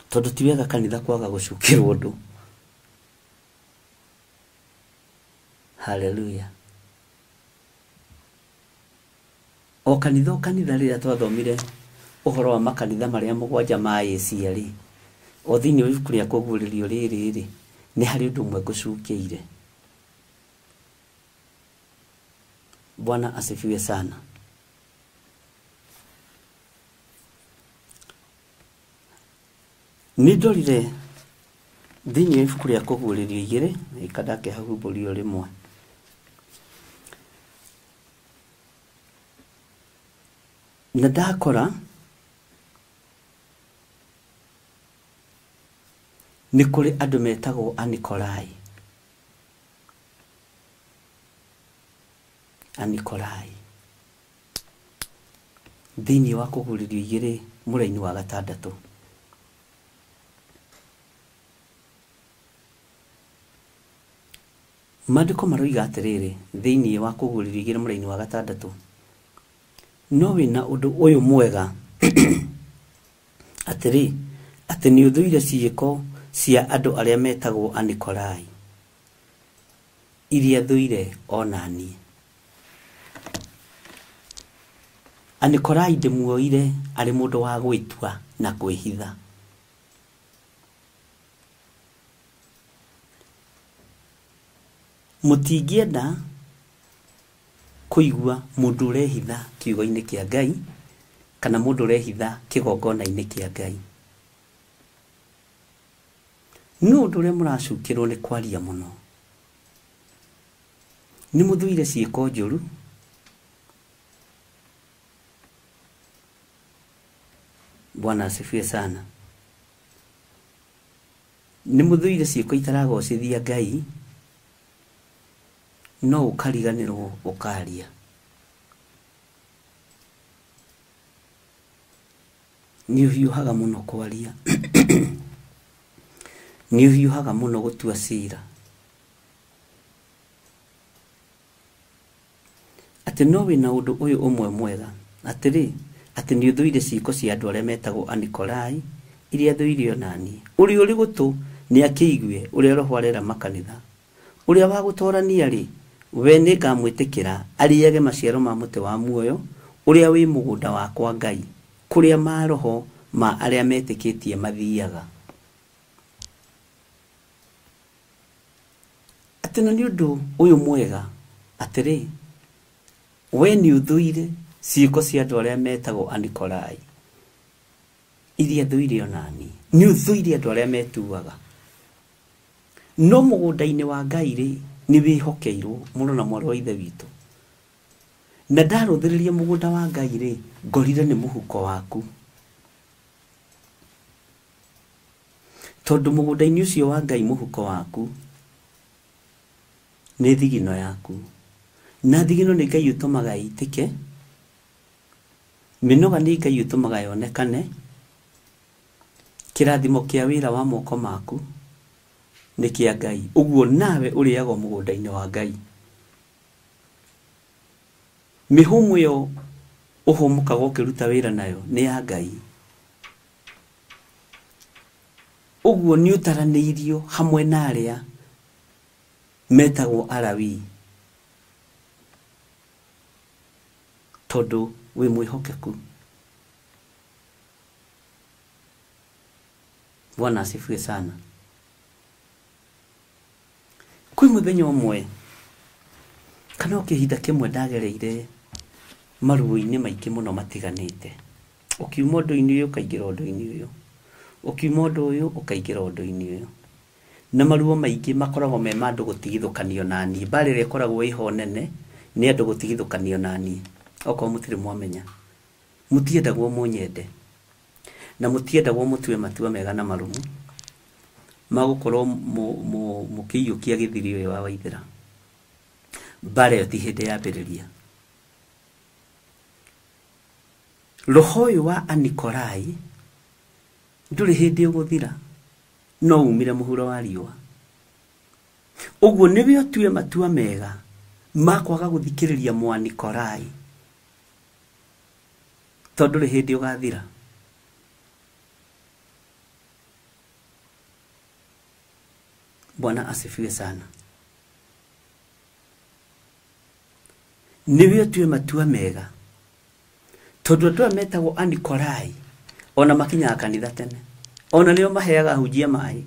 tondũ ti wega kanitha kwaga gũcukĩrwo ũndũ. Hallelujah. O kanitha rĩrĩa twathomire ũhoro wa makanitha marĩa mũgwanja ma Asia rĩ, o thĩinĩ wa ibuku rĩa kũguũrĩrio rĩrĩ rĩ, nĩ harĩ ũndũ ũmwe ngũcukĩire. Bwana asifiwe sana. Nĩ ndorire thĩinĩ wa ibuku rĩa kũguũrĩrio 2 ikandakĩhahumburio rĩmwe, na ndakora nĩ kũrĩ andũ metagwo Anikolai. Anikolai thĩinĩ wa kũguũrĩrio 2 mũraini wa 6. Maandĩko maroiga atĩrĩrĩ thĩinĩ wa kũguũrĩrio 2 mũraini wa 6, no wĩna ũndũ ũyũ mwega atĩrĩ, atĩ nĩ ũthũire ciĩko cia andũ arĩa metagwo Anikolai, iria thũire onaniĩ. Anikolai ndĩmuoire arĩ mũndũ wa gwĩtua na kwĩhitha. Mũtingĩenda kũigua mũndũ ũrehitha kiugo-inĩ kĩa Ngai kana mũndũ ũrehitha kĩgongona-inĩ kĩa Ngai. no ndore muracukirwo ni kwaria muno ni muthuire ciiko njuru Bwana asifiwe sana ni muthuire ciiko itaragocithia Ngai no ukariganirwo ukaria ni uhiuhaga muno kwaria ni uhiuhaga muno gutua cira ati no wina undu uyu umwe mwega atiri ati ni uthuire ciiko cia andu aria metagwo Anikolai iria thuirio nani uri gutu ni akiigwe uria roho arera makanitha uria wa gutorania ri we ni ngamwitikira ariage maciaro ma muti wa muoyo uria wi mugunda wakwa Ngai kuria maroho ma aria metikitie mathiaga atena ni undu uyu mwega atiri we ni uthuire ciiko cia andu aria metagwo Anikolai iria thuirio nani ni uthuire andu aria metuaga no mugunda-ini wa Ngai ri ni wihokeirwo muno na mwarwa ithe witu na ndaruthiririe mugunda wa Ngai ri ngorire ni muhuko waku tondu mugunda-ini ucio wa Ngai muhuko waku ni thigino yaku na thigino ni Ngai utumaga itike minoga ni Ngai utumaga yonekane kirathimo kia wira wa moko maku ni kia Ngai uguo nawe uriago mugunda-ini wa Ngai mihumu yo uhumuka gokiruta wira nayo ni ya Ngai uguo ni utaraniirio hamwe na aria metagwo Alawi tondu wi mwihokeku Bwana asifiwe sana kwi muthenya umwe kana ukihinda kimwe ndagereire maruo-ini maingi muno matiganite ukiuma undu-ini uyu ukaingira undu-ini uyu ukiuma undu uyu ukaingira undu-ini uyu na maruo maingi makoragwo me mandu gutigithukanio nani barire koragwo iho nene ni andu gutigithukanio nani oko mutire mwamenya mutiendagwo munyende na mutiendagwo mutue matua mega na marumu magukorwo mukiyukia githiri wa waithira bare ti hinde ya biriria roho uyu wa Anikolai nduri hindi uguthira no umire muhuro wa riwa uguo niwe otue matua mega makwaga guthikiriria mu Anikolai tondu ri hindi ugathira Bwana asifiwe sana niwe otue matua mega tondu andu metagwo Anikolai ona makinya kanitha tene ona nio maheaga hujia mai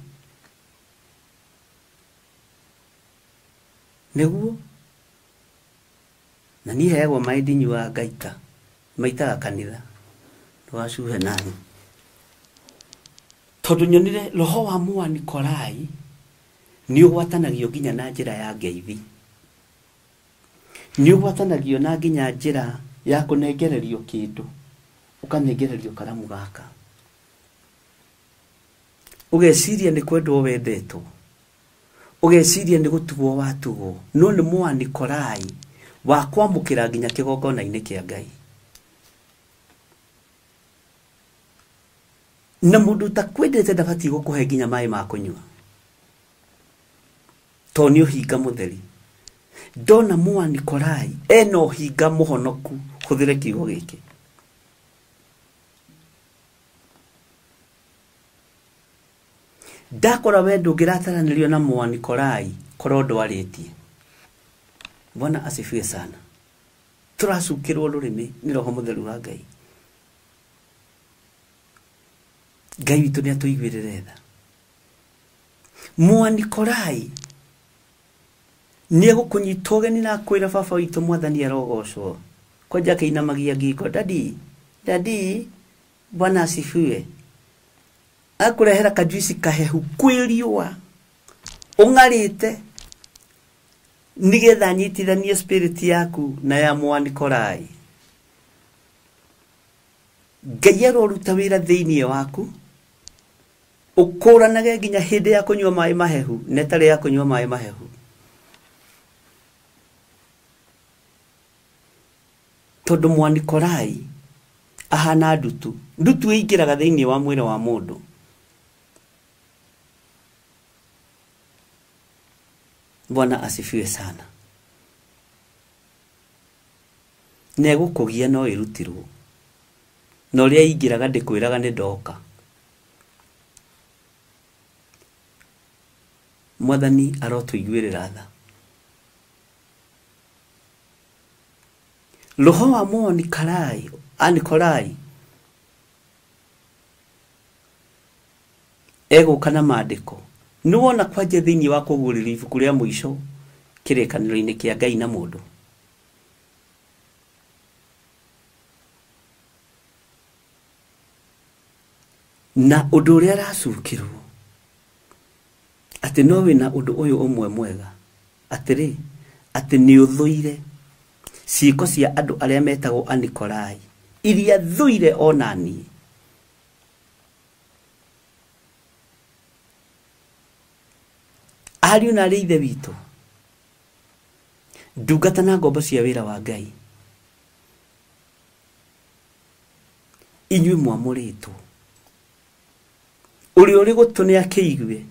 neguo na ni heagwo mai ndinyua ngaita maitaga kanitha twacuhe nani tondu nyonire roho wa mu Anikolai ni ugwatanagio nginya na njira ya ngeithi ni ugwatanagio na nginya njira ya kunengererio kindu ukanengererio karamu gaka ugeciria ni kwendwo wendetwo ugeciria ni gutugwo watugwo no ni mu Anikolai wa kwamukira nginya kigongona-ini kia Ngai na mundu takwendete ndabati gukuhe nginya mai ma kunywa toni uhinga mutheri ndona mu Anikolai eno hinga muhonoku huthire kiugo giki ndakora wendo ngirataranirio na mu Anikolai korwo ndwaritie Bwana asifiwe sana turacukirwo rurimi ni roho mutheru wa Ngai Ngai witu ni atuigwirire tha mu Anikolai ni egukunyita ugeni na kwira baba witu mwathani arogocwo koja kainamagia ngingo dadi Bwana asifiwe akurehera kajuici kahehu kwiriwa ungarite nigetha nyitithanie spirit yaku na ya Mwanikorai. Ngai aroruta wira thiini waku ukuranage nginya hindi ya kunywa mai mahehu netare ya kunywa mai mahehu. Tondu Mwanikorai ahana ndutu ingiraga thiini wa mwiri wa mundu. Bwana asifiwe sana. Nego kugia no irutirwo. No ria ingiraga ndikwiraga ni ndoka. Mwathani arotuiguirira tha. Roho wa Mwanikorai ego kana maandiko nuwona kwaje thiini wa kugurira ibuku ria muico kirekaniro-ini kia Ngai na mundu. Na undu uria aracukirwo ati no wina undu uyu umwe mwega atiri ati ni uthuire ciiko cia andu aria metagwo Anikorai iria thuire onani. Ariu na ithe witu ndungata na ngombo cia wira wa Ngai inyui mwamuritwo uri gutune akiigwe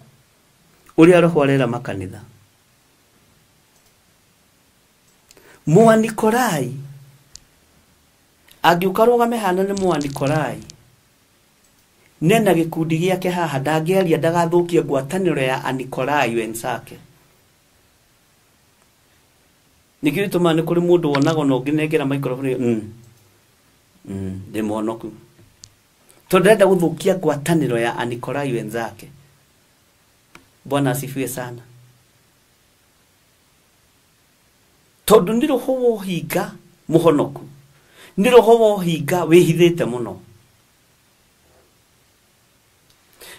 uri Roho arera makanitha. Mwanikorai agiuka rugame hana ni Mwanikorai nena gikundi giake haha ndangeria ndagathukie ngwataniro ya Anikorai wenzake. Nikituma ni kuri mundu wonago no nginengera microphone ndimonoku tondenda guthukia ngwataniro ya Anikorai wenzake. Bwana asifiwe sana. Tondu ni roho wohinga muhonoku ni roho wohinga wihithite muno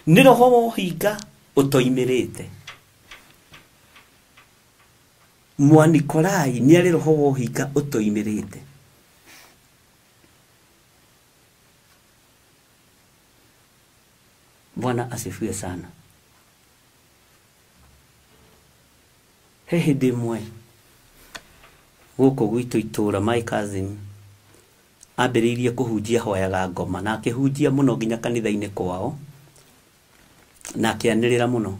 ni roho wohinga utoimirite. Mwanikorai ni ari roho wohinga utoimirite. Bwana asifiwe sana. Hindi mwe guku gwitu itura my cousin ambiriirie kuhunjia hoyaga ngoma na akihunjia muno nginya kanitha-ini kwao na akianirira muno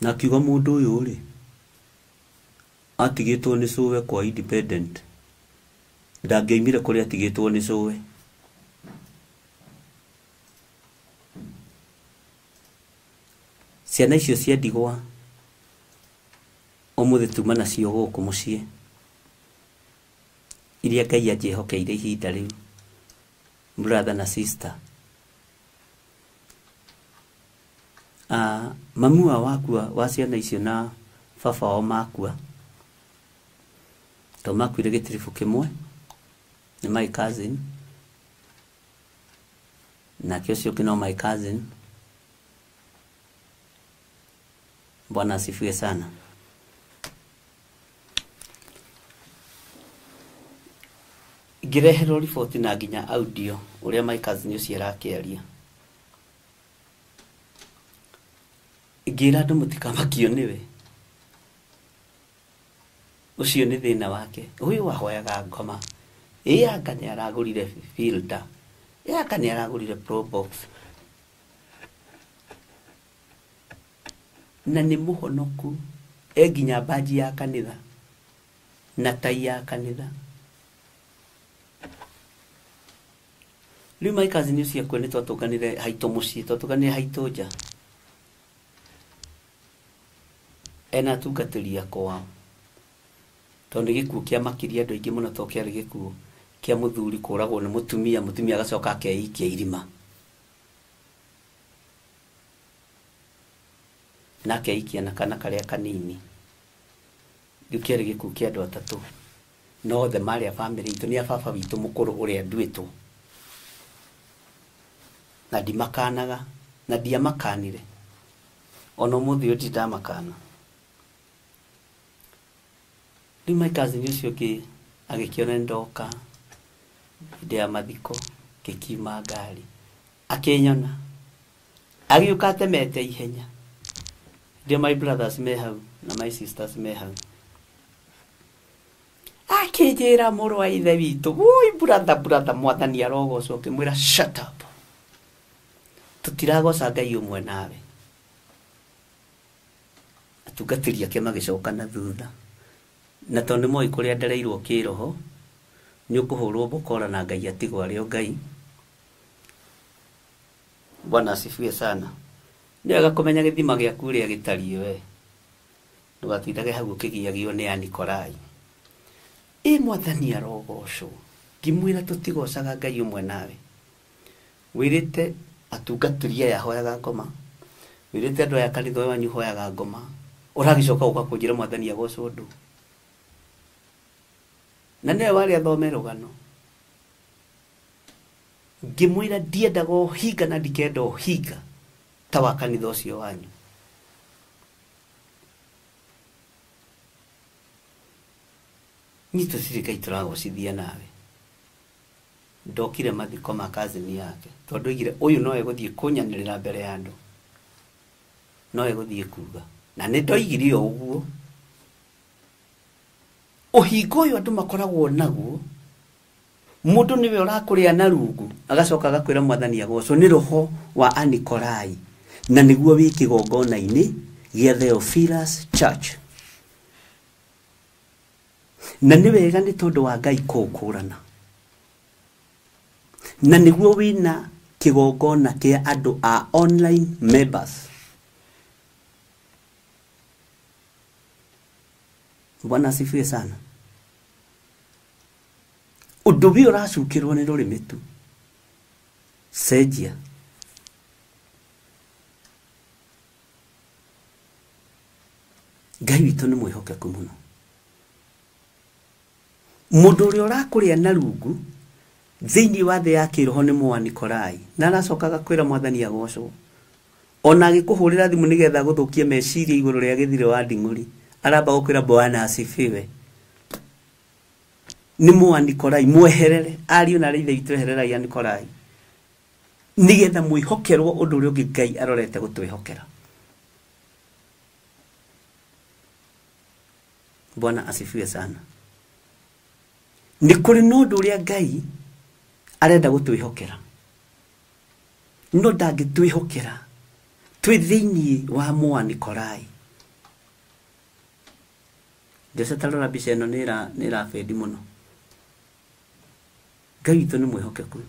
na kiuga mundu uyu ri atigitwo ni suwe kwa independent ndangioimire kuri atigitwo ni suwe. Ciana icio cia ndigwa umuthi tuma nacio guku mucii iria Ngai anjihokeire ihinda riu brother na sister. Mamua wakua wa ciana icio na baba wao makua to makuire gitirifu kimwe ni my cousin na kiocio kino my cousin. Bwana asifiwe sana. Ngirehero riboti na nginya audio uria my cousin ucio arakiaria. Ngira andu mutikamakio niwe ucio ni thina wake. Uyu wahoyaga ngoma anga ni aragurire filter anga ni aragurire pro box na ni muhonoku nginya baji ya kanitha na tai ya kanitha. Riu my cousin ucio kwene twatukanire haito mucii twatukanire haito nja ena tungatiria kwao tondu gikuo kia makiria andu aingi muno to kiari gikuo kia muthuri kuragwo ni mutumia agacoka akeikia irima na akeikia na kana karia kanini. Riu kiari gikuo kia andu atatu no the mari a family itu ni a baba witu mukuru uria nduitwo na ndimakanaga na ndiamakanire ono muthi uti ndamakana ni my cousin ucio ki agikiona ndoka ndia mathiko kikima ngari akinyona agiuka atemete ihenya ndio my brothers me hau na my sisters me hau akijira muru wa ithe witu ui brother mwathani arogocwo kimwira shut up tutiragoca Ngai umwe nawe atugatiria kema gicoka na thutha na tondu moi kuria ndereirwo kiroho ni ukuhurwo bokora na Ngai atigwa rio Ngai. Bwana asifiwe sana. Ni agakumenya githima giaku ria gitarie we ndugatindage hau kigiagio ni Anikolai mwathani arogocwo ngimwira tutigocaga Ngai umwe nawe wirite atungatiria yahoyaga ngoma wirite andu aya kanitha wanyu hoyaga ngoma uragicoka ugakunjira mwathani agocwo ndu na ne wali athome rugano ngimwira ndiendaga uhinga na ndikenda uhinga ta wa kanitha ucio wanyu nito sirika ituragocithia nawe ndokire mathiko ma cousin yake tondu igire uyu no eguthie kunyanirira mbere ya andu no eguthie kuga na ni ndoigire uguo uhingo uyu andu makoragwo naguo mundu niwe urakuria na rungu agacoka agakwira mwathani agocwo ni roho wa Anikolai na niguo wi kigongona-ini gia Theophilus Church na ni wega ni tondu wa Ngai kukurana na niguo wina kigongona kia andu a online members. Bwana asifiwe sana. Udubi uracukirwo ni rurimi tu cenjia Ngai witu ni mwihokeku muno mundu uria urakuria na rungu thiini wa thi ya kiroho ni mwa Anikolai na aracokaga kwira mwathani agocwo ona agikuhurira thimu nigetha guthukia meciria iguru ria githire wa nding'uri aramba gukwira Bwana asifiwe ni mwa Anikolai mweherere ariu na rithe itu herera ya Anikolai nigetha mwihokerwo undu uria ungi Ngai arorete gutwihokera. Bwana asifiwe sana. Ni kuri nundu uria Ngai arenda gutwihokera no ndangitwihokera twi thiini wa mwa Anikolai. Ndese tarora mbica ino nira fendi muno. Ngai witu ni mwihokeku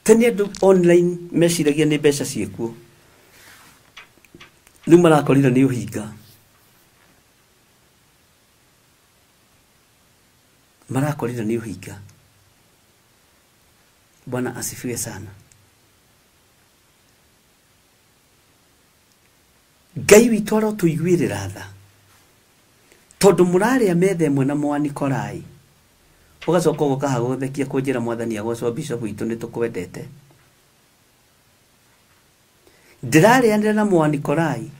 tene andu online meciragia ni mbeca ciekuo riu marakorire ni uhinga marakorire ni uhinga. Bwana asifiwe sana. Ngai witu arotuiguirira tha tondu muraria methe mwe na mwa Anikolai ugacoka gukaha guthekia kunjira mwathani agocwo bishop witu ni tukwendete ndiraria na mwa Anikolai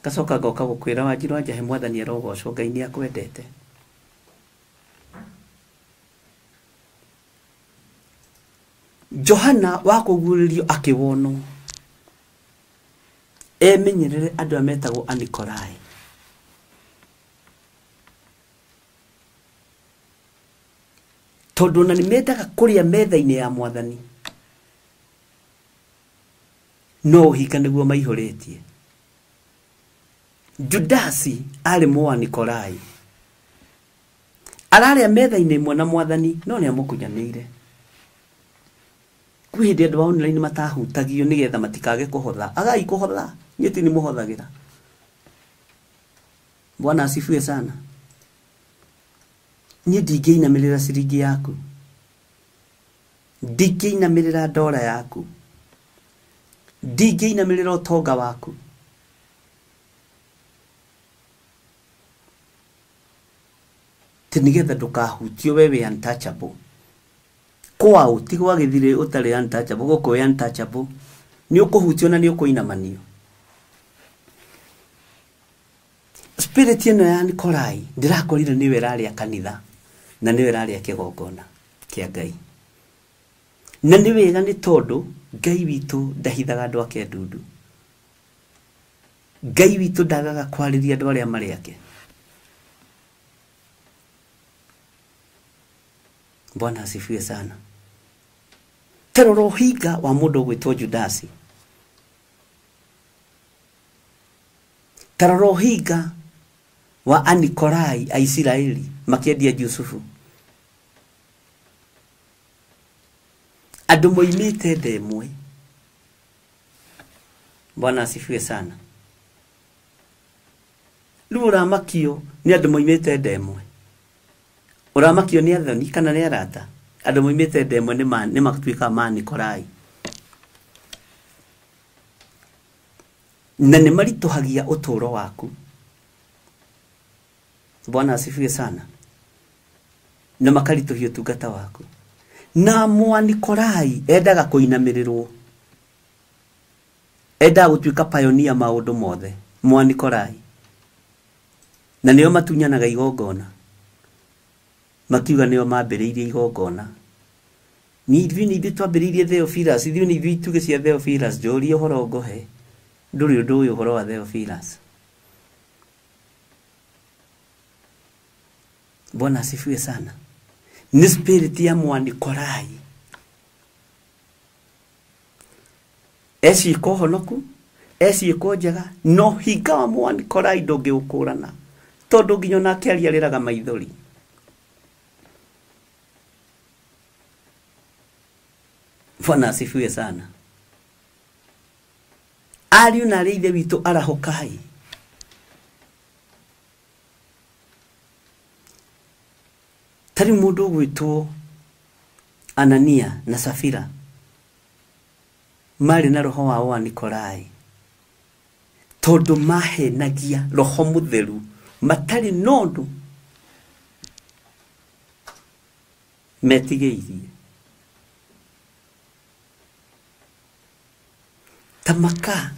gacoka goka gukwira Wanjiru wa Njahe mwathani arogocwo Ngai ni akwendete. Johana wa kuguririo akiwono emenyerere andu ametagwo Anikolai tondu na nimendaga kuria metha-ini ya mwathani no hika niguo maihuritie. Judasi ari mwa Anikolai araria metha-ini imwe na mwathani no ni amukunyanire kwi hindi andu online matahutagio nigetha matikage kuhotha agai kuhotha nyeti ni muhothagira. Bwana asifiwe sana. Ni ndingiinamirira ciringi yaku ndingiinamirira ndora yaku ndingiinamirira utonga waku tinigetha ndukahutio wewe untouchable kwao ti gwa githire utari untouchable goko untouchable ni ukuhutio na ni ukuinamanio. Spirit ino ya Nikolai ndirakorire niwe rari kanitha na niwe rari kigongona kia Ngai. Na ni wega ni tondu Ngai witu ndahithaga andu ake ndundu. Ngai witu ndagaga kwariria andu aria mari ake. Bwana asifiwe sana. Teroro higa wa mundu gwitwo Judasi. Teroro higa wa Anikolai a Israeli makiendia Yusufu. Andu moimite ndemwe. Bwana asifiwe sana. Uramakio ni andu moimite ndemwe. Uramakio ni athoni kana ni arata. Andu moimite ndemwe ni makutwika ma Nikolai. Na ni marituhagia uturo waku. Bwana asifiwe sana. Na makarituhia utungata waku. Na mwa Nikolai endaga kuinamirirwo. Enda gutwika pioneer maundu mothe. Mwa Nikolai. Na nio matunyanaga igongona. Makiuga nio mambiriirie igongona. Ni ithuĩ twambĩrĩirie Theophilus, ithuĩ nĩ ithuĩ ituge cia Theophilus, njũrie ũhoro ngohe. Ndũrĩ ũndũ ũyũ ũhoro wa Theophilus. Bwana asifiwe sana. Ni spirit ya mwa Nikolai. Eci honoku, eci njega, no higa wa mwa Nikolai ndũngĩũkũrana. Tondu nginya nake ariarĩraga maithori. Bwana asifiwe sana. Ariũ na arĩa ithe witũ arahokai. Tari mundu gwitwo Anania na Safira mari na roho wa Nikolai. Tondu mahenagia roho mutheru matari nondu metigeirie. Tamaka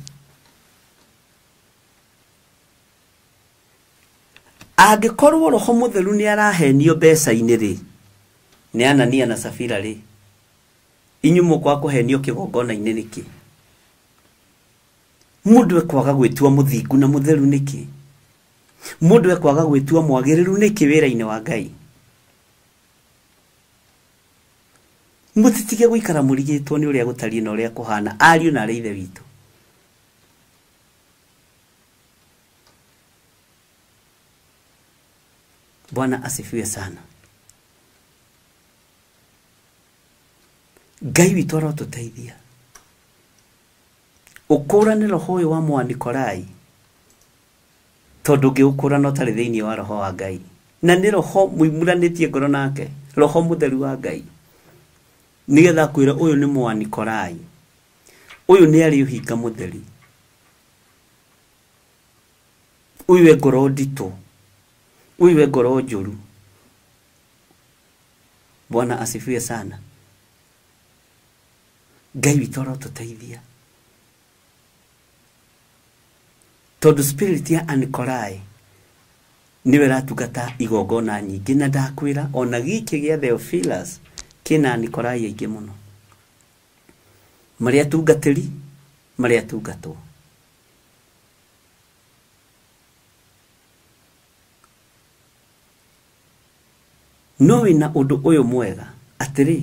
angikorwo roho mutheru ni arahenio mbeca-inĩ ri ni Anania na Safira ri inyumo kwa kuhenio kigongona-inĩ niki mundu ekwaga gwitua muthingu na mutheru niki mundu ekwaga gwitua mwagiriru niki wira-inĩ wa Ngai. Mutitige guikara murigitwo ni uria gutari na uria kuhana ariũ na arĩa ithe witũ. Bwana asifiwe sana. Ngai witũ arotuteithia. Ũkũrane roho ũyũ wa mwa Nikolai. Tondu ngĩũkũrana ũtarĩ thĩinĩ wa roho wa Ngai. Na nĩ roho mũimuranĩtie ngoro nake, roho mutheru wa Ngai. Nigetha kwĩra ũyũ nĩ mwa Nikolai. Ũyũ nĩ arĩ ũhinga mutheri. Ũyũ we ngoro nditũ. Ũyũ we ngoro njũru. Bwana asifiwe sana. Ngai witũ arotuteithia. Tondu spirit ya Nikolai niwe ratungata igongona nyingĩ na ndakwĩra ona gĩkĩ gĩa Theophilus kina Nikolai aingĩ muno. Maria tungatĩri, maria tungatwo. No wina undu ũyũ mwega atĩrĩ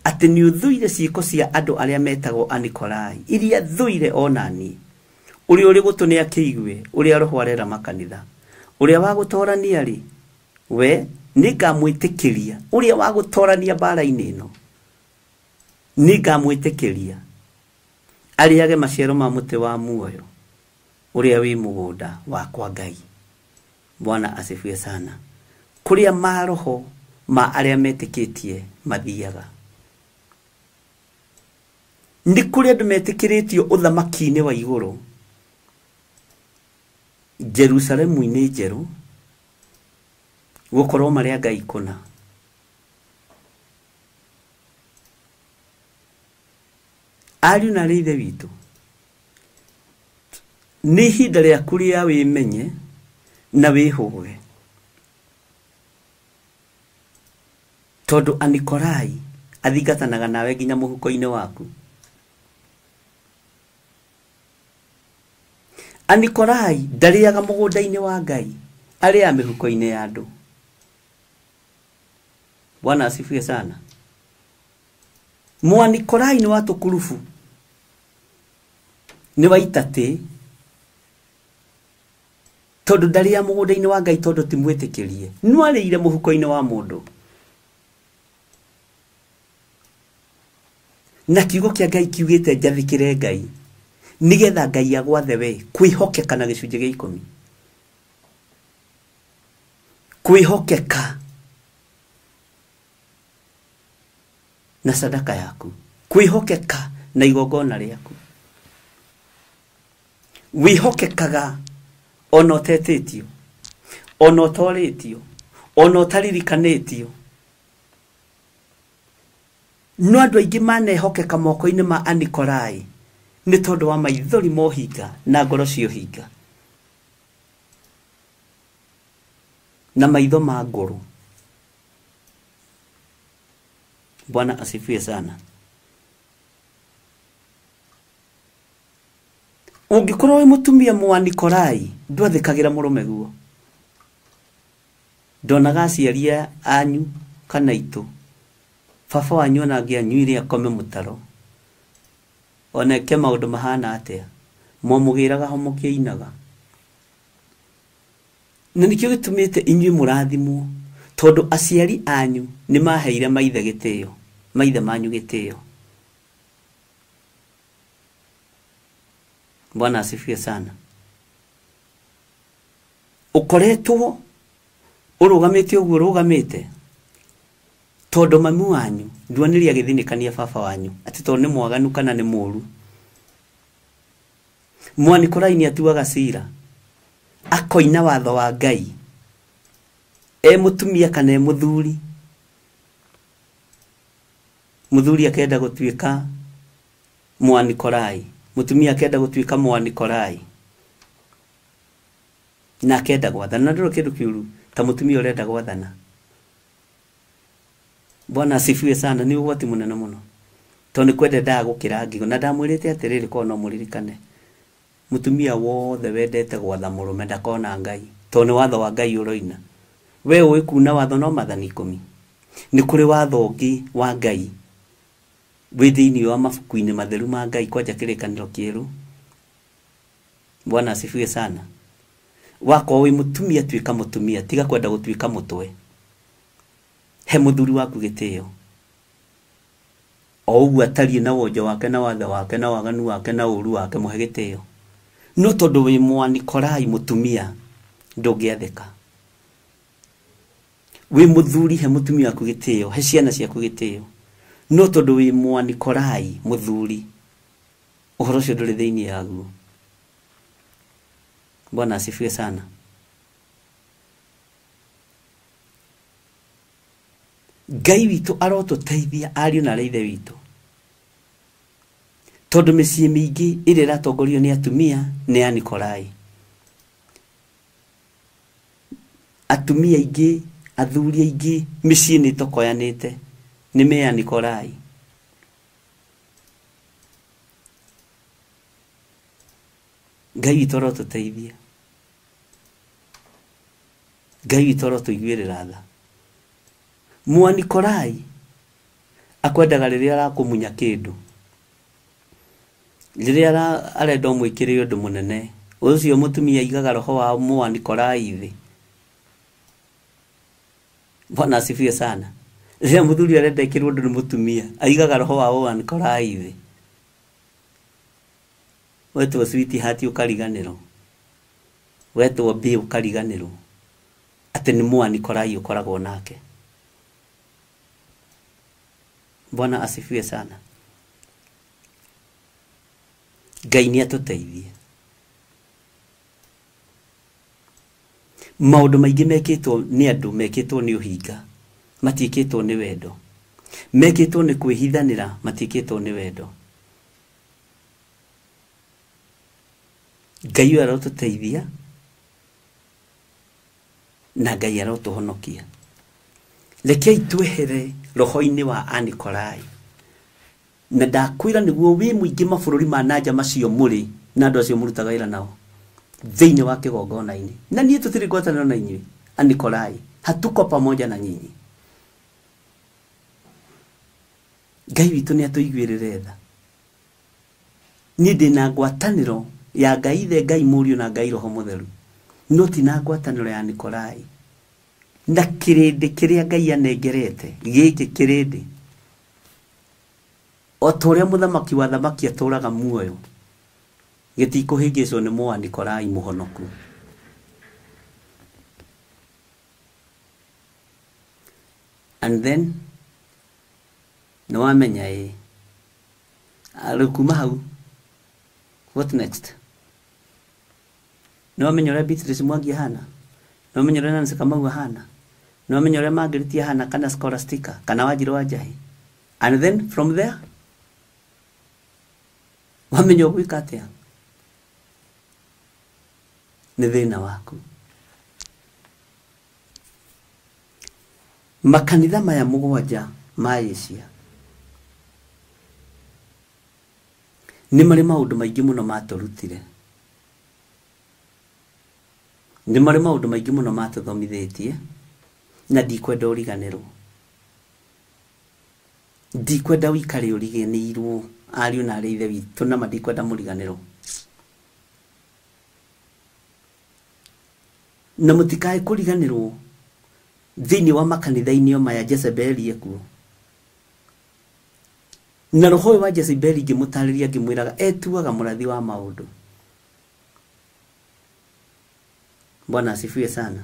atĩ nĩ ũthũire ciĩko cia andũ arĩa metagwo Nikolai iria thũire onani uria uri gutunia kiigwe uria roho arera makanitha uria wa gutorania ri we nigamwitikiria uria wa gutorania bara-inĩ ĩno nigamwitikiria ariage maciaro ma muti wa muoyo uria wi mugunda wa kwa Ngai. Bwana asifiwe sana. Kuria maroho ma aria metikitie mathiaga ndi kuria andu metikiritio uthamaki-inĩ wa iguru. Jerusalemu-inĩ njeru gukorwo maria Ngai kuna ariũ na arĩ ithe witũ nĩ ihinda rĩaku rĩa wĩmenye na wĩhũge, tondũ Anikolai athingatanaga nawe nginya mũhuko-inĩ waku. Anikolai ndarĩaga mũgũnda-inĩ wa Ngai, arĩa mĩhuko-inĩ ya andũ. Bwana asifiwe sana. Anikolai nĩ watũkurubu, nĩ waitatĩ, tondũ ndarĩaga mũgũnda-inĩ wa Ngai tondũ ti mwĩtĩkĩrie, no arĩire mũhuko-inĩ wa mũndũ. Na kiugo kĩa Ngai kiugĩte njathĩkĩre Ngai nigetha Ngai agwathe we, kwĩhokeka na gĩcunjĩ gĩa 10. Kwĩhokeka na sadaka yaku, kwĩhokeka na igongona rĩaku. Wĩhokekaga ona ũtetĩtio, ona ũtorĩtio, ona ũtaririkanĩtio. No andũ aingĩ manehokeka moko-inĩ ma Anikolai nĩ tondũ wa maithori mohinga na ngoro ciohinga na maitho ma ngoro. Bwana asifiwe sana. Ũngĩkorwo wĩ mũtumia mwa Anikolai ndwathĩkagĩra mũrũme guo, ndonaga aciaria anyu kana itũ, baba wanyu ona angĩanyuire akome mũtaro, ona eke maũndũ mahana atĩa, mwamũgĩraga ho mũkĩinaga. Na nĩkĩo gĩtũmĩte inyuĩ mũrathimwo, tondũ aciari anyu nĩ maheire maithe gĩtĩo, maithe manyu gĩtĩo. Bwana asifiwe sana. Ũkoretwo ũrũgamĩte ũguo ũrũgamĩte tondũ mami wanyu nduanĩria gĩthinikania baba wanyu atĩ tondũ nĩ mwaganu kana nĩ mũũru. Anikolai nĩ atuaga cira, akoina watho wa Ngai, mũtumia kana mũthuri. Mũthuri akenda gũtuĩka Anikolai, mũtumia akenda gũtuĩka Anikolai, na akenda gwathana. Ndũrĩ kĩndũ kĩũru ta mũtumia ũrenda gwathana. Bwana asifiwe sana. Nĩ ũgwati mũnene mũno, tondũ nĩ kwendaga gũkĩra ngigo. Na ndamwĩrĩte atĩrĩrĩ, korwo no mũririkane, mũtumia wothe wendete gwatha mũrũme ndakona Ngai, tondũ nĩ watho wa Ngai ũroina. We ũĩ kuna watho no mathani 10. Nĩ kũrĩ watho ũngĩ wa Ngai wĩ thĩinĩ wa mabuku-inĩ matheru ma Ngai, kwanja kĩrĩkanĩro kĩerũ. Bwana asifiwe sana. Wakorwo wĩ mũtumia, tuĩka mũtumia, tiga kwenda gũtuĩka mũtwe. He mũthuri waku gĩtĩo, o ũguo atariĩ na wonjo wake na watho wake na waganu wake na ũru wake, mũhe gĩtĩo. No tondũ wĩ Anikolai mũtumia ndũngĩathĩka. Wĩ mũthuri, he mũtumia waku gĩtĩo, he ciana ciaku gĩtĩo. No tondũ wĩ Anikolai mũthuri, ũhoro ũcio ndũrĩ thĩinĩ yaguo. Bwana asifiwe sana. Ngai witũ arotũteithia ariũ na ithe witũ, tondũ mĩciĩ mĩingĩ ĩrĩa ĩratongorio nĩ atumia nĩ Anikolai. Atumia aingĩ, athuri aingĩ, mĩciĩ nĩ tokoyanĩte, nĩ me Anikolai. Ngai witũ arotũteithia, Ngai witũ arotũiguĩrĩra tha. Anikolai akwendaga rĩrĩa arakũmunya kĩndũ, rĩrĩa arenda ũmwĩkĩrĩre ũndũ mũnene, ũcio mũtumia aigaga roho wa Anikolai thĩ. Bwana asifiwe sana. Rĩrĩa mũthuri arenda ĩkĩrwo ũndũ nĩ mũtumia, aigaga roho wa Anikolai thĩ. Wetwo sweetheart ũkariganĩrwo, wetwo mbĩ ũkariganĩrwo, atĩ nĩ Anikolai ũkoragwo nake. Bwana asifiwe sana. Ngai nĩ atũteithie. Maũndũ maingĩ mekĩtwo nĩ andũ, mekĩtwo nĩ ũhinga, matiĩkĩtwo nĩ wendo. Mekĩtwo nĩ kwĩhithanĩra, matiĩkĩtwo nĩ wendo. Ngai arotuteithia na Ngai arotuhonokia. Rekei twehere roho-inĩ wa Anikolai. Na ndakwĩra nĩguo wĩ mũingĩ mabũrũri ma nanja macio mũrĩ na andũ acio mũrutaga wĩra nao thĩinĩ wa kĩgongona-inĩ. Na niĩ tũtirĩ ngwatanĩro na inyuĩ Anikolai, hatuko pamoja na nyinyi. Ngai witũ nĩ atũiguĩrĩre tha. Niĩ ndĩna ngwatanĩro ya Ngai Ithe, Ngai Mũriũ na Ngai Roho Mũtheru, no ti na ngwatanĩro ya Anikolai na kĩrĩndĩ kĩrĩa Ngai anengerete gĩkĩ kĩrĩndĩ. O ta ũrĩa mũthamaki wa thamaki atũraga muoyo, gĩtikũhĩngĩcwo nĩ Mũanikolai mũhonoku. And then no wamenya rĩu kuma hau, what next? No wamenya ũrĩa Beatrice Mwangi ahana, no wamenya ũrĩa Nancy Kamau ahana, no wamenya ũrĩa Margaret ahana, kana Scholastica, kana Wanjiru wa Njahi. And then from there wamenya ũgwĩka atĩa? Nĩ thĩna waku. Makanitha maya mũgwanja ma Asia nĩ marĩ maũndũ maingĩ mũno matũrutire, nĩ marĩ maũndũ maingĩ mũno matũthomithĩtie, na ndikwenda ũriganĩrwo, ndikwenda ũikare ũriganĩirwo ariũ na arĩ ithe witũ, na ndikwenda mũriganĩrwo. Na mũtikae kũriganĩrwo thĩinĩ wa makanitha-inĩ maya Jezebeli ekuo. Na roho ũyũ wa Jezebeli ngĩmũtarĩria ngĩmwĩraga etuaga mũrathi wa maũndũ. Bwana asifiwe sana.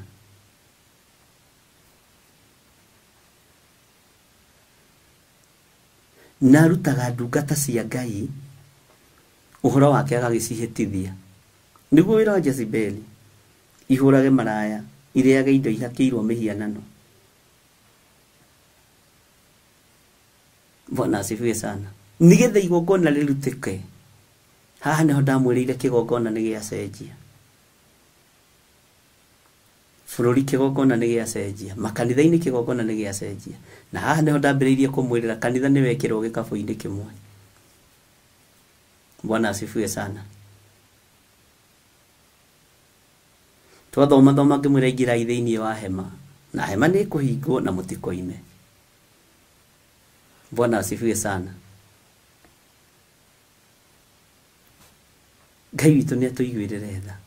Narutaga ndungata cia Ngai ũhoro wake agagĩcihĩtithia. Nĩguo wĩra wa Jezebeli, ihũrage maraya, irĩage indo ihakĩirwo mĩhianano. Bwana asifiwe sana. Nigetha igongona rĩrutĩke, haha nĩho ndamwĩrĩire kĩgongona nĩ gĩacenjia. Bũrũri kĩgongona nĩ gĩacenjia, makanitha-inĩ kĩgongona nĩ gĩacenjia. Na haha nĩho ndambĩrĩirie kũmwĩrĩra kanitha nĩ wekĩrwo gĩkabũ-inĩ kĩmwe. Bwana asifiwe sana. Twathoma ngĩmwĩra ingĩrai thĩinĩ wa hema, na hema nĩ kũhingwo na mũtiko-inĩ. Bwana asifiwe sana. Ngai witũ nĩ atũiguĩrĩre tha.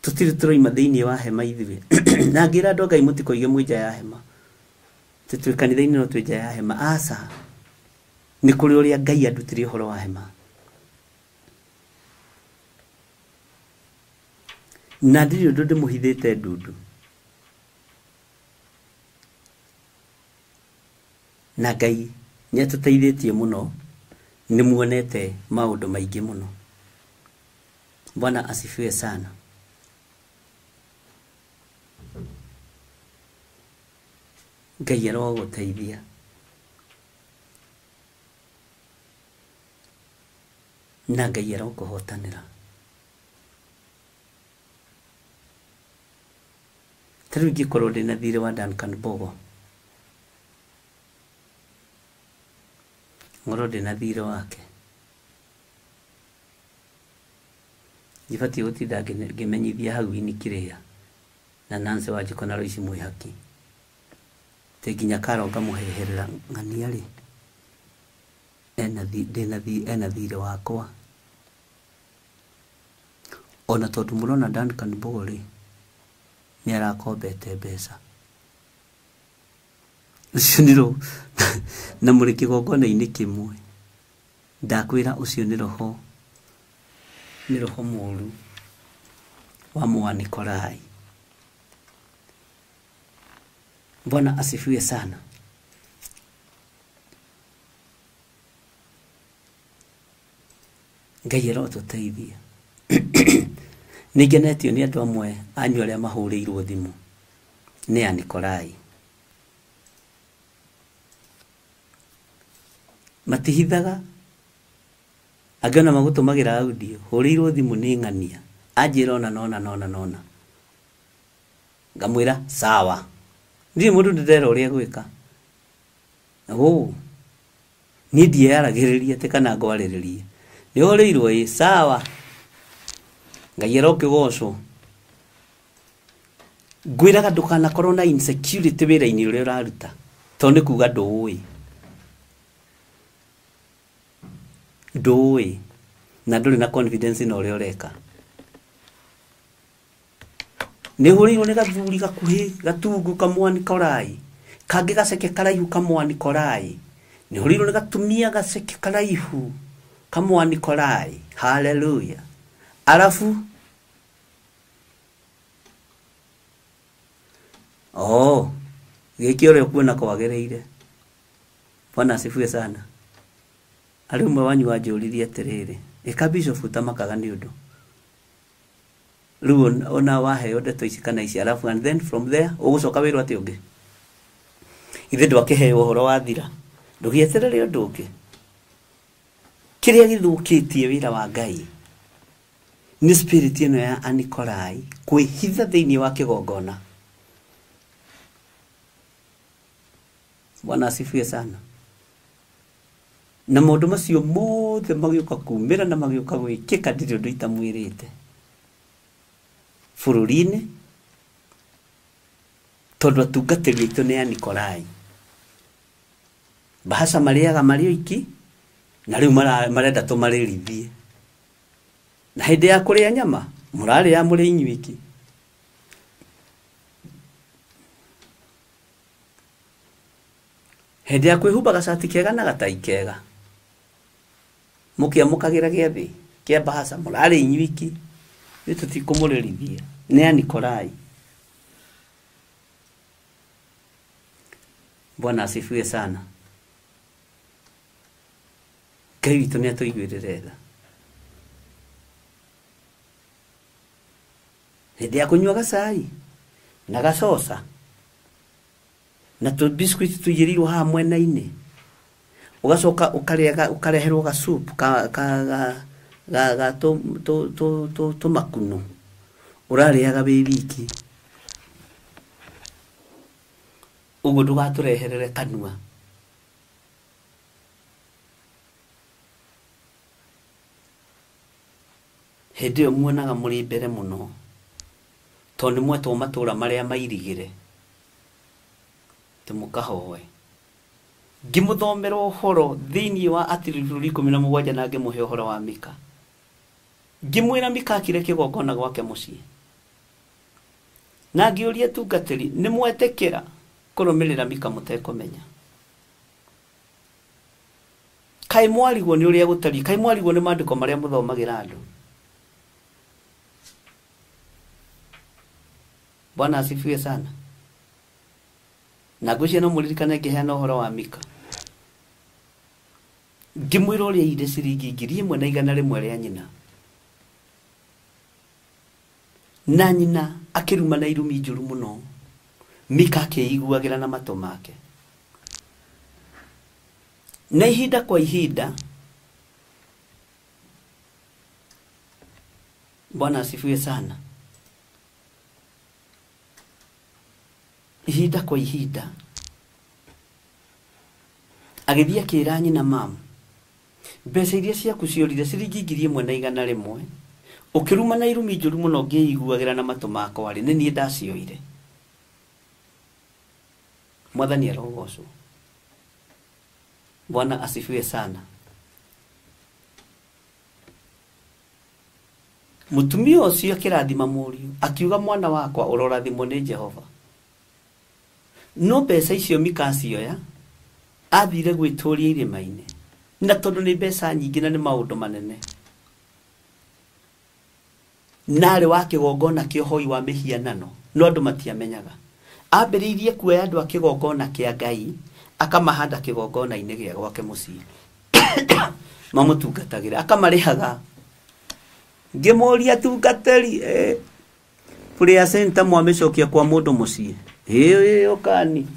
Tũtirĩ tũroima thĩinĩ wa hema ithuĩ. Na ngĩra andũ Ngai mũtikoige mwĩ nja ya hema. Tũtirĩ kanitha-inĩ no twĩ nja ya hema. Aca, nĩ kũrĩ ũrĩa Ngai andutire ũhoro wa hema. Na ndirĩ ũndũ ndĩmũhithĩte ndundu. Na Ngai nĩ atũteithĩtie mũno, nĩ muonete maũndũ maingĩ mũno. Bwana asifiwe sana. Ngai arogũteithia. Na Ngai arokũhotanĩra. Tarĩu ingĩkorwo ndĩna thirĩ wa Duncan Bogo, ngorwo ndĩna thirĩ wake, ngĩbatiĩ gũtinda ngĩmenyithia hau inikĩrĩa na Nancy Wanjikũ na Lois Mwĩhaki, te nginya Karo ngamũheherera ng'ania-rĩ, ena thirĩ wakwa. Ona tondũ mũrona Duncan Bogo-rĩ, nĩ arakombete mbeca. Ũcio nĩ roho, na mũrĩ kĩgongona-inĩ kĩmwe. Ndakwĩra ũcio nĩ roho mũũru wa Mũanikolai. Bwana asifiwe sana. Ngai arotũteithia. Nĩngenetio nĩ andũ amwe anyu arĩa mahũrĩirwo thimũ nĩ Anikolai. Matihithaga Angĩona magũtũmagĩra audio, hũrĩirwo thimũ nĩ ng'ania. Anjĩra nona. Ngamwĩra sawa. Ndiĩ mũndũ ndĩrera ũrĩa gwĩka. Niĩ ndiaragĩrĩria atĩ kana ngwarĩrĩrie. Nĩ hũrĩirwo sawa. Ngai arokĩgocwo. Ngwĩraga ndũkanakorwo na insecurity wĩra-inĩ ũrĩa ũraruta. Tondũ nĩ kuuga ndũĩ. Ndũĩ. Na ndũrĩ na confidence na ũrĩa ũreka. Nĩ hũrĩirwo nĩ gathuri gakuhĩ, gatungu kamwani korai. Kangĩ gaceke karaihu kamwani korai. Nĩ hũrĩirwo nĩ gatumia gaceke karaihu kamwani korai. Hallelujah. Alafu gĩkĩ ũrĩa kuona kwagĩrĩire. Bwana asifiwe sana. Arĩ ũmwe wanyu wanjũririe atĩrĩrĩ, ĩka bishop utamakaga nĩ ũndũ. Rĩu ona waheo ndeto ici kana ici, alafu and then from there ũgũcoka wĩrwo atĩ ũngĩ. Ithe ndwakĩheo ũhoro wa thira. Ndũgĩeterere ũndũ ũngĩ. Kĩrĩa gĩthũkĩtie wĩra wa Ngai nĩ spirit ĩno ya Anikolai kwĩhitha thĩinĩ wa kĩgongona. Bwana asifiwe sana. Na maũndũ macio mothe magĩũka kumĩra na magĩũka gwĩkĩka ndirĩ ũndũ itamwĩrĩte bũrũri-inĩ, tondũ atungatĩri aitũ nĩ Anikolai. Bahasha marĩaga marĩ oiki, na rĩu marenda tũmarĩrithie. Na hĩndĩ ya kũrĩa nyama mũrarĩa mũrĩ inyuiki. Hĩndĩ ya kwĩhumba gacati kega na gatai kega mũkĩamũkagĩra gĩathĩ kĩa bahasha mũrarĩ inyuiki. Nĩ tũtikũmũrĩrithia nĩ Anikolai. Bwana asifiwe sana. Ngai witũ nĩ atũiguĩrĩre tha. Hĩndĩ ya kũnyua gacai na gacoca na tũbiskuiti tũigĩrĩirwo haha mwena-inĩ, ũgacoka ũkareherwo gasupu tũmakunũ ũrarĩaga wĩ wiki. Ũguo ndũgatũreherere kanua. Hĩndĩ ĩyo muonaga mũrĩ mbere mũno, tondũ mwetwo matũũra marĩa mairigĩre tũmũkahoe. Ngĩmũthomera ũhoro thĩinĩ wa Atiriburi 17 na ngĩmũhe ũhoro wa Mika. Ngĩmwĩra Mika akire kĩgongona gwake mũciĩ. Na ngĩũria tungatĩri, nĩ mwetĩkĩra kũrũmĩrĩra Mika mũtekũmenya? Kaĩ mwarigwo nĩ ũrĩa gũtariĩ? Kaĩ mwarigwo nĩ maandĩko marĩa mũthomagĩra andũ? Bwana asifiwe sana. Na ngũcia no mũririkane ngĩheana ũhoro wa Mika. Ngĩmwĩra ũrĩa ire ciringi 1,100 rĩa nyina. Na nyina akĩruma na irumi njũru mũno. Mika akĩiguagĩra na matũ make. Na ihinda kwa ihinda, Bwana asifiwe sana. Ihinda kwa ihinda agĩthiĩ akĩra nyina, mamu, mbeca iria ciaku ciorire ciringi 1,100 ũkĩruma na irumi njũru mũno ngĩiguagĩra na matũ makwa rĩ, nĩ niĩ ndacioire. Mwathani arogocwo. Bwana asifiwe sana. Mũtumia ũcio akĩrathima mũriũ akiuga, mwana wakwa ũrorathimwo nĩ Jehova. No mbeca icio Mika acioya athire gwĩtũria irĩma-inĩ, na tondũ nĩ mbeca nyingĩ na nĩ maũndũ manene, narĩ wa kĩgongona kĩa ũhoi wa mĩhianano, no andũ matiamenyaga. Ambĩrĩirie kuoya andũ a kĩgongona kĩa Ngai akamahanda kĩgongona-inĩ gĩa gwake mũciĩ mamũtungatagĩra, akamarĩhaga. Ngĩmũria tungatĩri, prayer center mwamĩcokia kwa mũndũ mũciĩ? Ũkani.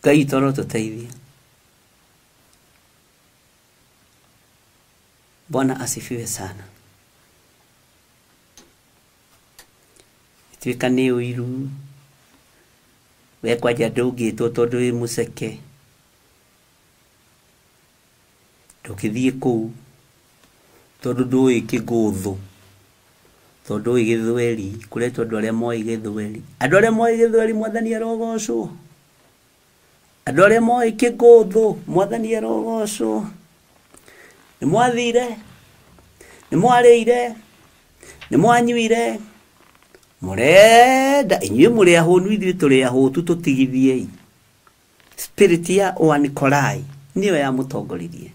Ngai toro tũteithie. Bwana asifiwe sana. Tuika nĩ ũiru wekwaja ndũngĩtwo tondũ wĩ mũceke, ndũkĩthiĩ kũu tondũ ndũĩ kĩgũthũ, tondũ ndũĩ gĩthweri, kũretwo andũ arĩa moĩ gĩthweri. Andũ arĩa moĩ gĩthweri Mwathani arogocwo. Andũ arĩa moĩ kĩgũthũ Mwathani arogocwo. Nĩ mwathire, nĩ mwarĩire, nĩ mwanyuire, mũrenda inyuĩ mũrĩ ahũnu, ithuĩ tũrĩ ahũtu, tũtigithiei. Spirit ya wa Nikolai niyo yamũtongoririe.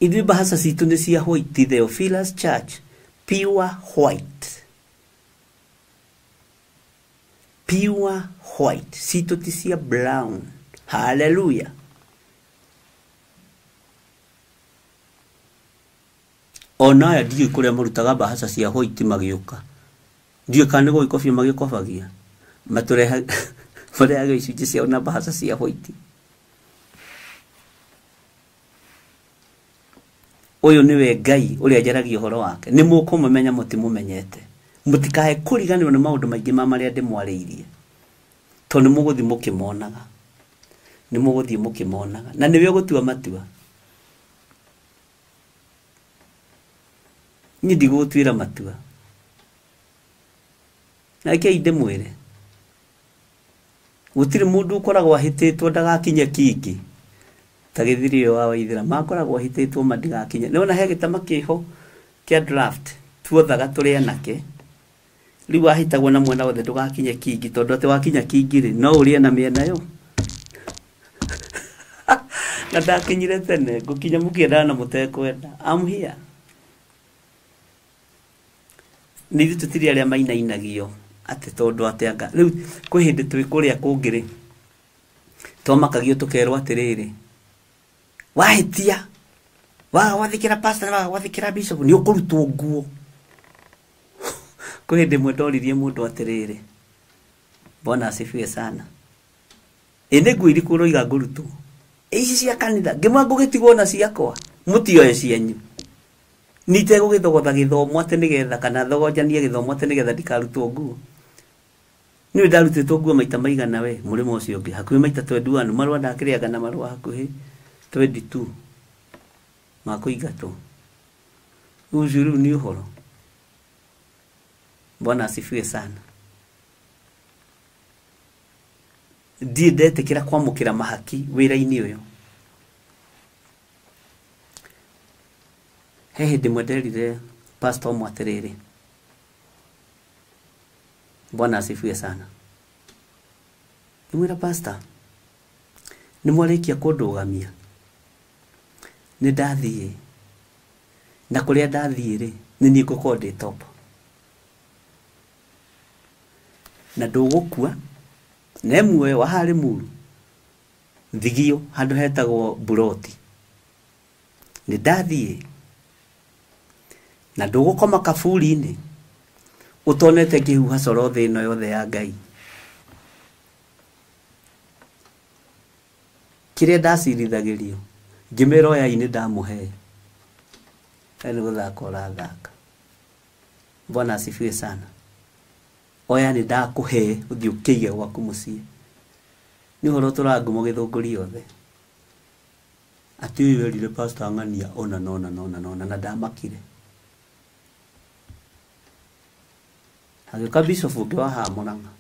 Ithuĩ bahasa citũ nĩ cia white, Theophilus Church, pure white. Pure white, citũ ti cia brown. Hallelujah. Ona ya ndiyo kũrĩa marutaga bahasa cia white magĩũka. Ndiyo kana nĩguo ikobia magĩkobagia. Matũreha marehaga icunjĩ ciao na bahasa cia white. Ũyũ nĩwe Ngai ũrĩa njaragia ũhoro wake. Nĩ mũkũmũmenya mũtimũmenyete. Mũtikae kũriganĩrwo nĩ maũndũ maingĩ marĩa ndĩmwarĩirie. Tondũ nĩ mũgũthiĩ mũkĩmonaga. Nĩ mũgũthiĩ mũkĩmonaga. Na nĩwe ũgũtua matua. Niĩ ndigũtuĩra matua. Na rekei ndĩmwĩre. Gũtirĩ mũndũ ũkoragwo ahĩtĩtwo ndagakinye kingi. Ta gĩthiri ũyũ wa Waithĩra makoragwo ahĩtĩtwo mandigakinye. Nĩwona he gĩtama kĩho kĩa draft tuothaga tũrĩ anake. Rĩu wahĩtagwo na mwena wothe ndũgakinye kingi, tondũ atĩ wakinya kingi rĩ no ũrĩe na mĩena yo. Na ndakinyire tene ngũkinya mũkĩendaga na mũtekwenda. I'm here. Nĩ ithuĩ tũtirĩ arĩa mainainagio atĩ tondũ atĩ rĩu kwĩ hĩndĩ twĩ kũrĩa kũngĩ rĩ twamakagio tũkerwo atĩrĩrĩ, wahĩtia wathikĩra pastor na wathikĩra bishop nĩ ũkũrutwo nguo. Kwĩ hĩndĩ ĩmwe ndoririe mũndũ atĩrĩrĩ, Bwana asifiwe sana, ĩnĩ nguo irĩkũ ũroiga ngũrutwo? Ici cia kanitha ngĩmwa ngũgĩtigwo na ciakwa, mũtioe cianyu. Nitegũgĩthogotha gĩthomo atĩ nĩgetha kana thogonjanie gĩthomo atĩ nĩgetha ndikarutwo nguo. Niĩ ndarutĩtwo nguo maita maigana we mũrĩmo ũcio ũngĩ, hakuhĩ maita 21, marũa ndakĩrĩaga na marũa hakuhĩ 22 ma kũingatwo. Ũcio rĩu nĩ ũhoro. Bwana asifiwe sana. Ndiĩ ndetĩkĩra kwamũkĩra mahaki wĩra-inĩ ũyũ. He hĩndĩ ĩmwe nderire pastor ũmwe atĩrĩrĩ, Bwana asifiwe sana. Ngĩmwĩra pastor, nĩ mwarĩkia kũndũgamia. Nĩ ndathiĩ. Na kũrĩa ndathiĩ rĩ, nĩ niĩ ngũkorwo ndĩ top. Na ndũgũkua, na muoyo wa harĩ muru. Thigio handũ hetagwo Buroti. Nĩ ndathiĩ. Na ndũgũkoma kaburi-inĩ ũtonete ngĩhuha coro thĩ ĩno yothe ya Ngai. Kĩrĩa ndacirithagĩrio ngĩmera oya-inĩ ndamũhe, nĩ gũthaka ũrathaka. Bwana asifiwe sana. Oya nĩ ndakũhe ũthiĩ ũkĩige gwaku mũciĩ. Nĩ ũhoro tũrangũmo gĩthũngũri yothe atĩ ũyũ werire pastor ng'ania ona na ndamakire. Agĩũka bishop ũngĩ wa haha Mũrang'a,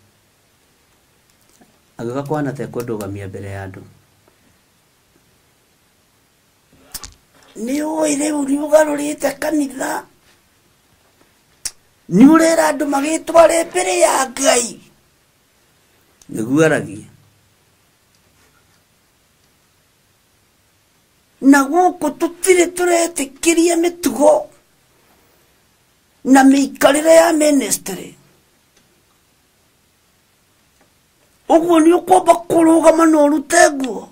agĩũka kwana tekũndũgamia mbere ya andũ. Nĩ ũĩ rĩu nĩ ũgarũrĩte kanitha, nĩ ũrera andũ magĩtware mbere ya Ngai. Nĩguo aragia. Na gũkũ tũtirĩ tũretĩkĩria mĩtugo na mĩikarĩre ya ministry. Ũguo nĩ ũkwamba kũrũgama na ũrute nguo.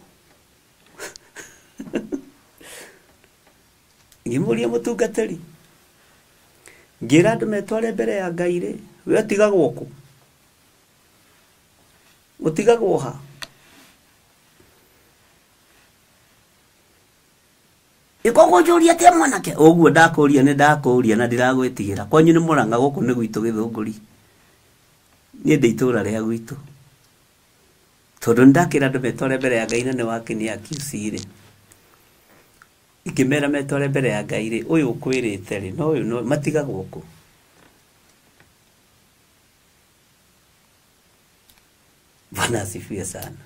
Ngĩmũria mũtungatĩri, ngĩra andũ metware mbere ya Ngai rĩ, we atigagwo kũ? Ũtigagwo ha? Ikogo joria te mwanake. Oguo ndakuria ne ndakuria na ndiragwitigira. Kwanyu ni Murang'a guku ni gwitu Githunguri. Ni ndeitura ria gwitu. Tondu ndakira andu metware mbere ya Ngai na ne wake ni akiusire. Ikimera metware mbere ya Ngai ri uyu ukwirite ri no uyu no matiga guku. Bwana asifiwe sana.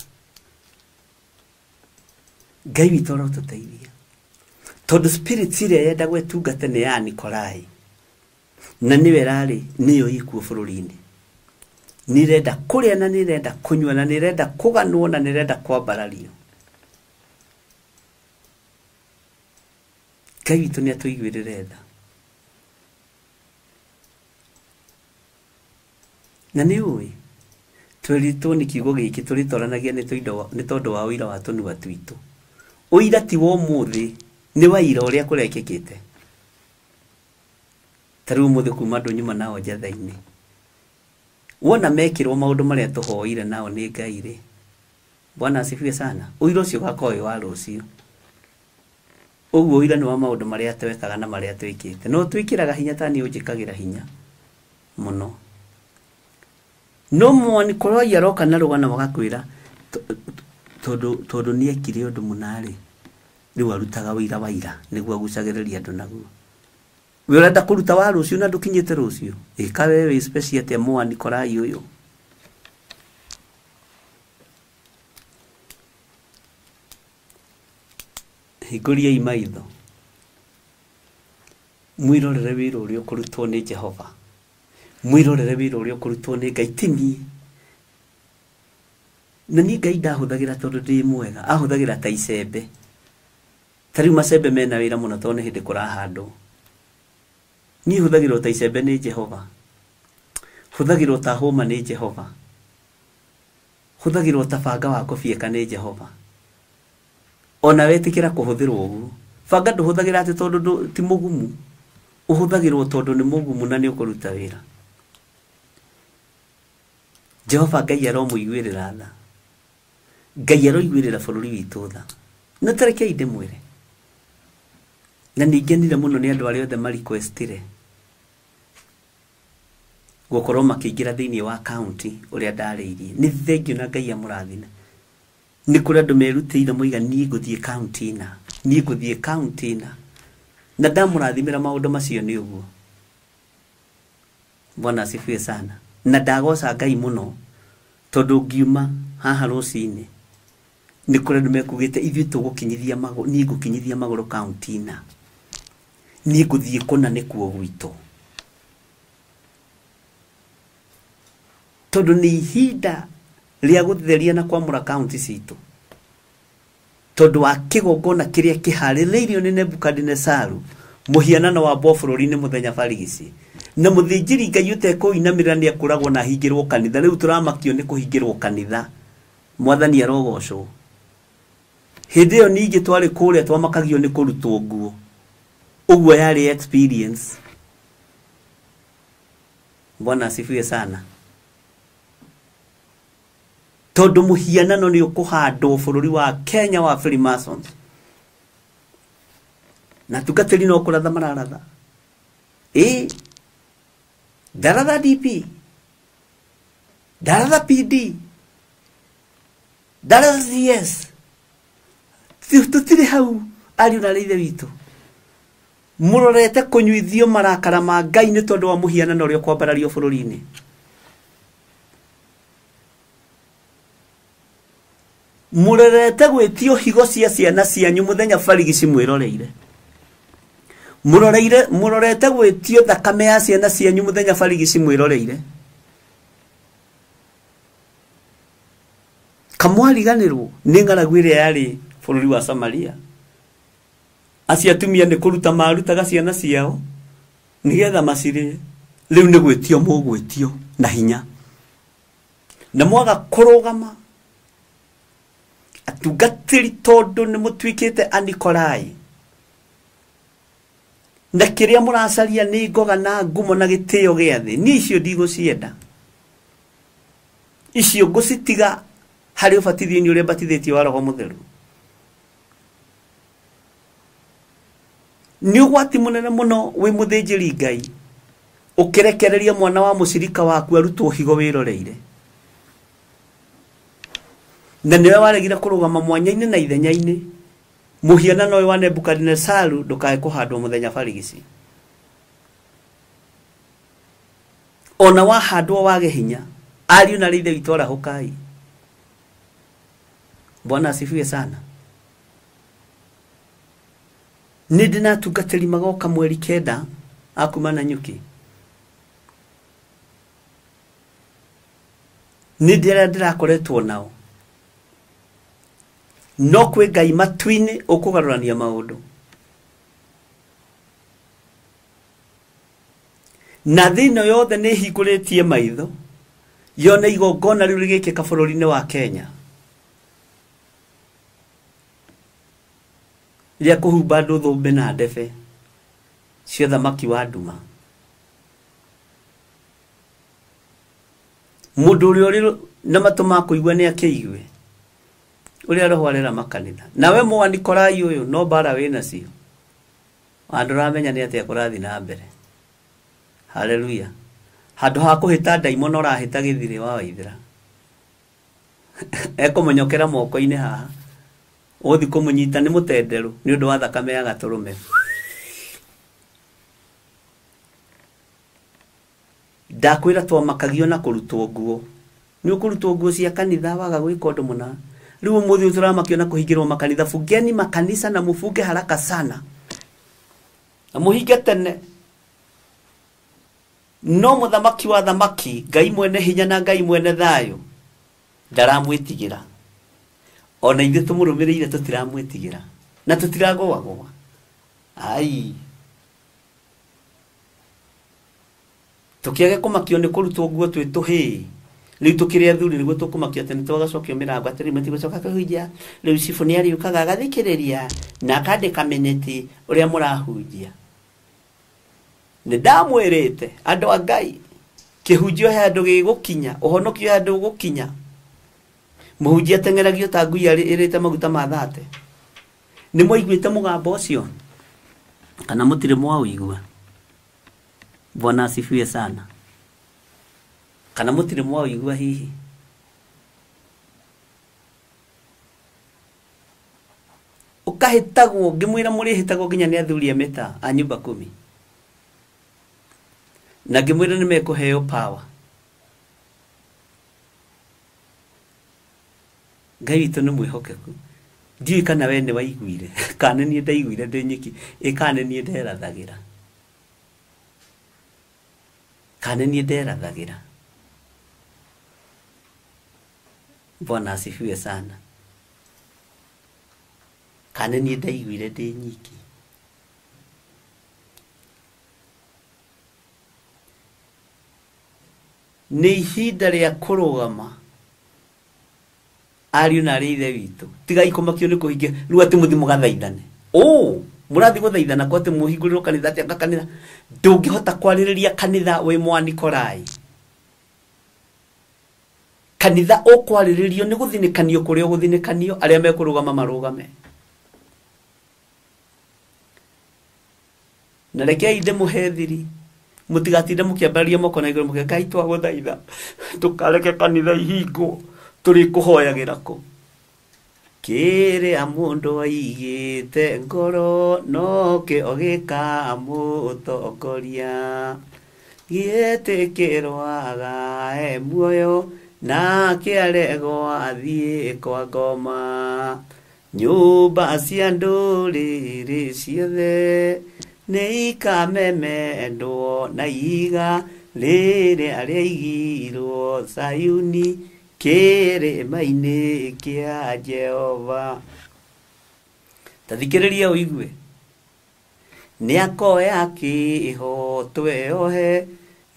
Ngai witũ arotũteithia. Tondu spirit iria yenda gwetungata nĩ ya Nikolai. Na niwe rari niyo ikuo bũrũri-inĩ. Nirenda kũrĩa na nirenda kũnyua na nirenda kũganwo na nirenda kwambarario. Ngai witũ nĩ atũiguĩrĩre tha. Na nĩ ũĩ tweritwo nĩ kiugo gĩkĩ tũrĩtwaranagia nĩ tondũ wa ũira wa tũnua twitũ. Ũira ti wa ũmũthĩ, nĩ wa ira ũrĩa kũrekĩkĩte. Ta rĩu ũmũthĩ kuma andũ nyuma nao njatha-inĩ. Wona mekĩrwo maũndũ marĩa tũhoire nao nĩ Ngai rĩ. Bwana asifiwe sana. Ũira ũcio ũgakorwo wĩ wa rũciũ. Ũguo ũira nĩ wa maũndũ marĩa twekaga na marĩa twĩkĩte. No twĩkĩraga hinya ta niĩ ũnjĩkagĩra hinya mũno. No mwani korwo yaroka na rugana wagakwira tondu ni ekire undu munari riu arutaga waira niguo agucagiriria andu naguo we urenda kuruta wa rucio na ndukinyite rucio ika wewe special te mwani korai uyu higuria imaitho mwirorere wira uria kurutwo ni Jehova mwirorere wira uria kurutwo ni Ngai tini na ni Ngai ndahuthagira tondu ndi mwega ahuthagira ta icembe tari macembe mena wira muno tondu hindi kurahandwo ni huthagirwo ta icembe ni Jehova huthagirwo ta homa ni Jehova huthagirwo ta banga wa kubieka ni Jehova ona wetikira kuhuthirwo uguo banga nduhuthagira ati tondu ti mugumu uhuthagirwo tondu ni mugumu na ni ukuruta wira Jehova Ngai aromuiguĩrĩra tha Ngai aroiguĩrĩra bũrũri witũ tha na tarekei ndĩmwĩre na nĩngenire mũno nĩ andũ arĩa othe marequestire gũkorwo makĩingĩra thĩinĩ wa county ũrĩa ndarĩirie nĩ thengiũ na Ngai amũrathime nĩ kũrĩ andũ merutĩire moiga niĩ ngũthiĩ county na ndamũrathimĩra maũndũ macio nĩ ũguo Bwana asifiwe sana na ndagoca Ngai muno tondu ngiuma haha rucinĩ nĩ kũrĩ andũ mekugĩte ithuĩ tũgũkinyithia magũrũ niĩ ngũkinyithia magũrũ county niĩ ngũthiĩ kũna nĩkuo gwitũ tondu nĩ ihinda rĩa gũtheria na kwamũra county citũ tondu wa kĩgongona kĩrĩa kĩharĩrĩirio nĩ Nebukadinezaru mũhianano wa bũrũri-inĩ mũthenya barigici na mũthĩnjĩri Ngai ũtekũinamĩrĩra nĩ akoragwo na hingĩrwo kanitha rĩu tũramakio nĩ kũhingĩrwo kanitha mwathani arogocwo hĩndĩ ĩyo ningĩ twarĩ kũrĩa twamakagio nĩ kũrutwo nguo ũguo yarĩ experience Bwana asifiwe sana tondu mũhianano nĩ ũkũhandwo bũrũri wa Kenya wa Freemasons na tungatĩri no kũratha mararatha ndaratha DP ndaratha PD ndaratha CS tutire hau ariũ na ithe witũ mũrorete kũnyuithio marakara ma Ngai nĩ tondu wa mũhianano ũrĩa kwambarario bũrũri-inĩ mũrorete gwĩtio higo cia ciana cianyu mũthenya barigici mwĩroreire mũrorete gwĩtio thakame ya ciana cianyu mũthenya barigici mwĩroreire kamwariganĩrwo nĩ ng'aragu ĩrĩa yarĩ bũrũri wa Samaria acio atumia nĩ kũruta marutaga ciana ciao nĩgetha macirĩe rĩu nĩ gwĩtio mũgwĩtio na hinya na mwaga kũrũgama atungatĩri tondu nĩ mũtuĩkĩte anikolai na kĩrĩa mũracaria nĩ ngoga na ngumo na gĩtĩo gĩa thĩ niĩ icio ndigũcienda icio ngũcitiga harĩ ũbatithio-inĩ ũrĩa mbatithĩtio wa Roho Mũtheru Nĩ ũgwati mũnene mũno wĩ mũthĩnjĩri Ngai ũkĩrekereria mwana wa mũcirika waku arutwo higo wĩroreire. Na nĩwe waregire kũrũgama mwanya-inĩ na ithenya-inĩ. Mũhianano ũyũ wa Nebukadnezaru ndũkae kũhandwo mũthenya barigici. Ona wahandwo wage hinya, ariũ na ithe witũ arahũkai. Bwana asifiwe sana. Nĩndĩ na atungatĩri magoka mweri 9 akuma Nanyuki. Nĩndĩ arĩa ndĩrakoretwo nao. No kwĩ Ngai matu-inĩ ũkũgarũrania maũndũ. Na thĩno yothe nĩ hingũrĩtie maitho yone igongona rĩu rĩgĩkĩka bũrũri-inĩ wa Kenya rĩa kũhumba andũ thũmbĩ na ndebe cia thamaki wa nduma. Mũndũ ũrĩa ũrĩ na matũ ma kũigua nĩ akĩigue ũrĩa roho arera makanitha. Nawe Mũanikolai ũyũ no mbara wĩna cio, andũ ramenya nĩ atĩa kũrathiĩ na mbere. Haleluya. Handũ ha kũhĩta ndaimono ũrahĩta gĩthirĩ wa Waithĩra. Ekũmũnyokera moko-inĩ haha, ũthi kũmũnyita nĩ mũtenderũ nĩ ũndũ wa thakame ya gatũrũme. Ndakwĩra twamakagio na kũrutwo nguo. Nĩ ũkũrutwo nguo cia kanitha waga gwĩka ũndũ mũna. Rĩu ũmũthĩ tũramakio na kũhingĩrwo makanitha. Fungeni makanisa na mũfunge haraka sana. Na mũhinge tene. No mũthamaki wa thamaki, Ngai mwene hinya na Ngai mwene thayũ ndaramwĩtigĩra. Ona ithuĩ tũmũrũmĩrĩire tũtiramwĩtigĩra na tũtiragũagũa. Ai, tũkĩage kũmakio nĩ kũrutwo nguo twĩ tũhĩ. Rĩu tũkĩrĩ athuri nĩguo tũkũmakio atĩ nĩtwagacokio mĩrango atĩ rĩu matigũcoka kũhunjia. Rĩu cibũ nĩ arĩũkaga agathikĩrĩria na akandĩka minĩti ũrĩa mũrahunjia. Nĩndamwĩrĩte andũ a Ngai, kĩhunjio he andũ gĩgũkinya, ũhonokio he andũ gũkinya. Mũhunjia ateng'eragio ta ngui ĩrĩte maguta ma thate. Nĩ mwaiguĩte mũgambo ũcio kana mũtirĩ mwaũigua? Bwana asifiwe sana. Kana mũtirĩ mwaũigua hihi? Ũkahĩtagwo, ngĩmwĩra mũrĩhĩtagwo nginya nĩ athuri a mĩta a nyumba 10. Na ngĩmwĩra nĩ mekũheo power. Ngai witũ nĩ mwĩhokeku. Ndiũĩ kana we nĩ waiguire kana niĩ ndaiguire ndĩ nyiki, kana niĩ nderathagĩra. Kana niĩ nderathagĩra. Bwana asifiwe sana. Kana niĩ ndaiguire ndĩ nyiki. Nĩ ihinda rĩa kũrũgama ariũ na arĩa ithe witũ. Tigai kũmakio nĩ kũhingia rĩu atĩ mũthi mũgathaithane. Mũrathiĩ gũthaithana kwa atĩ mũhingũrĩrwo kanitha atĩ kanitha. Ndũngĩhota kwarĩrĩria kanitha wĩ Mũanikolai. Kanitha ũkwarĩrĩrio nĩ gũthinĩkanio kũrĩa ũgũthinĩkanio, arĩa mekũrũgama marũgame. Na rekei ndĩmũhe thiri. Mũtigatinde mũkĩambararia moko na igũrũ mũkĩaga Ngai twagũthaitha tũkareke kanitha ihingwo, tũrĩkũhoyagĩra kũ? Kĩrĩa mũndũ aigĩte ngoro nokĩo gĩkamũtongoria. Gĩetĩkĩrwaga he muoyo nake aregwo athiĩ kwa ngoma. Nyũmba cia ndũrĩrĩ ciothe nĩ ikamemendwo na iga rĩrĩa rĩaigirwo Sayuni kĩrĩma-inĩ kĩa Jehova. Tathikĩrĩria ũigue. Nĩakoya kĩho tweohe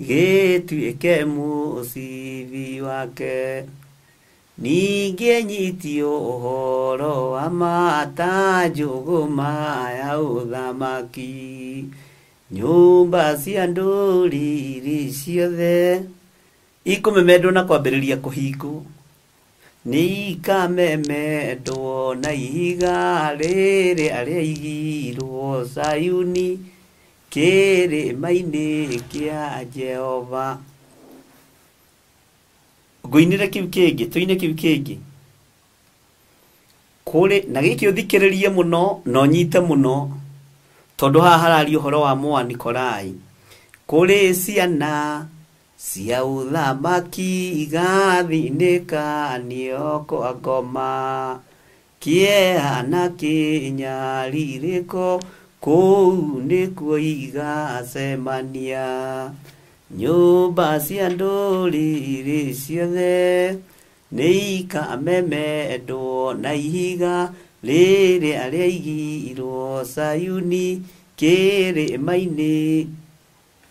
gĩtuĩke mũcibi wake. Ningĩ nyitio ũhoro wa mata njũgũma ya ũthamaki. Nyũmba cia ndũrĩrĩ ciothe ikũmemendwo na kwambĩrĩria kũhingwo. ni kamemendwo na ihiga rĩrĩ arĩa igirwo Sayuni kĩrĩma-inĩ kĩa Jehova. Ngũinĩre kĩu kĩngĩ, tũine kĩu kĩngĩ. Kũrĩ na gĩkĩ ũthikĩrĩrie mũno na ũnyite mũno, tondũ haha hararia ũhoro wa Mũanikolai. Kũrĩ ciana cia ũthamaki igathinĩka nĩoko ngoma, kĩeha na kĩnyarirĩko kũu nĩkuo igacemania. Nyũmba cia ndũrĩrĩ ciothe nĩikamemendwo na ihiga rĩrĩa rĩaigirwo Sayuni kĩrĩma-inĩ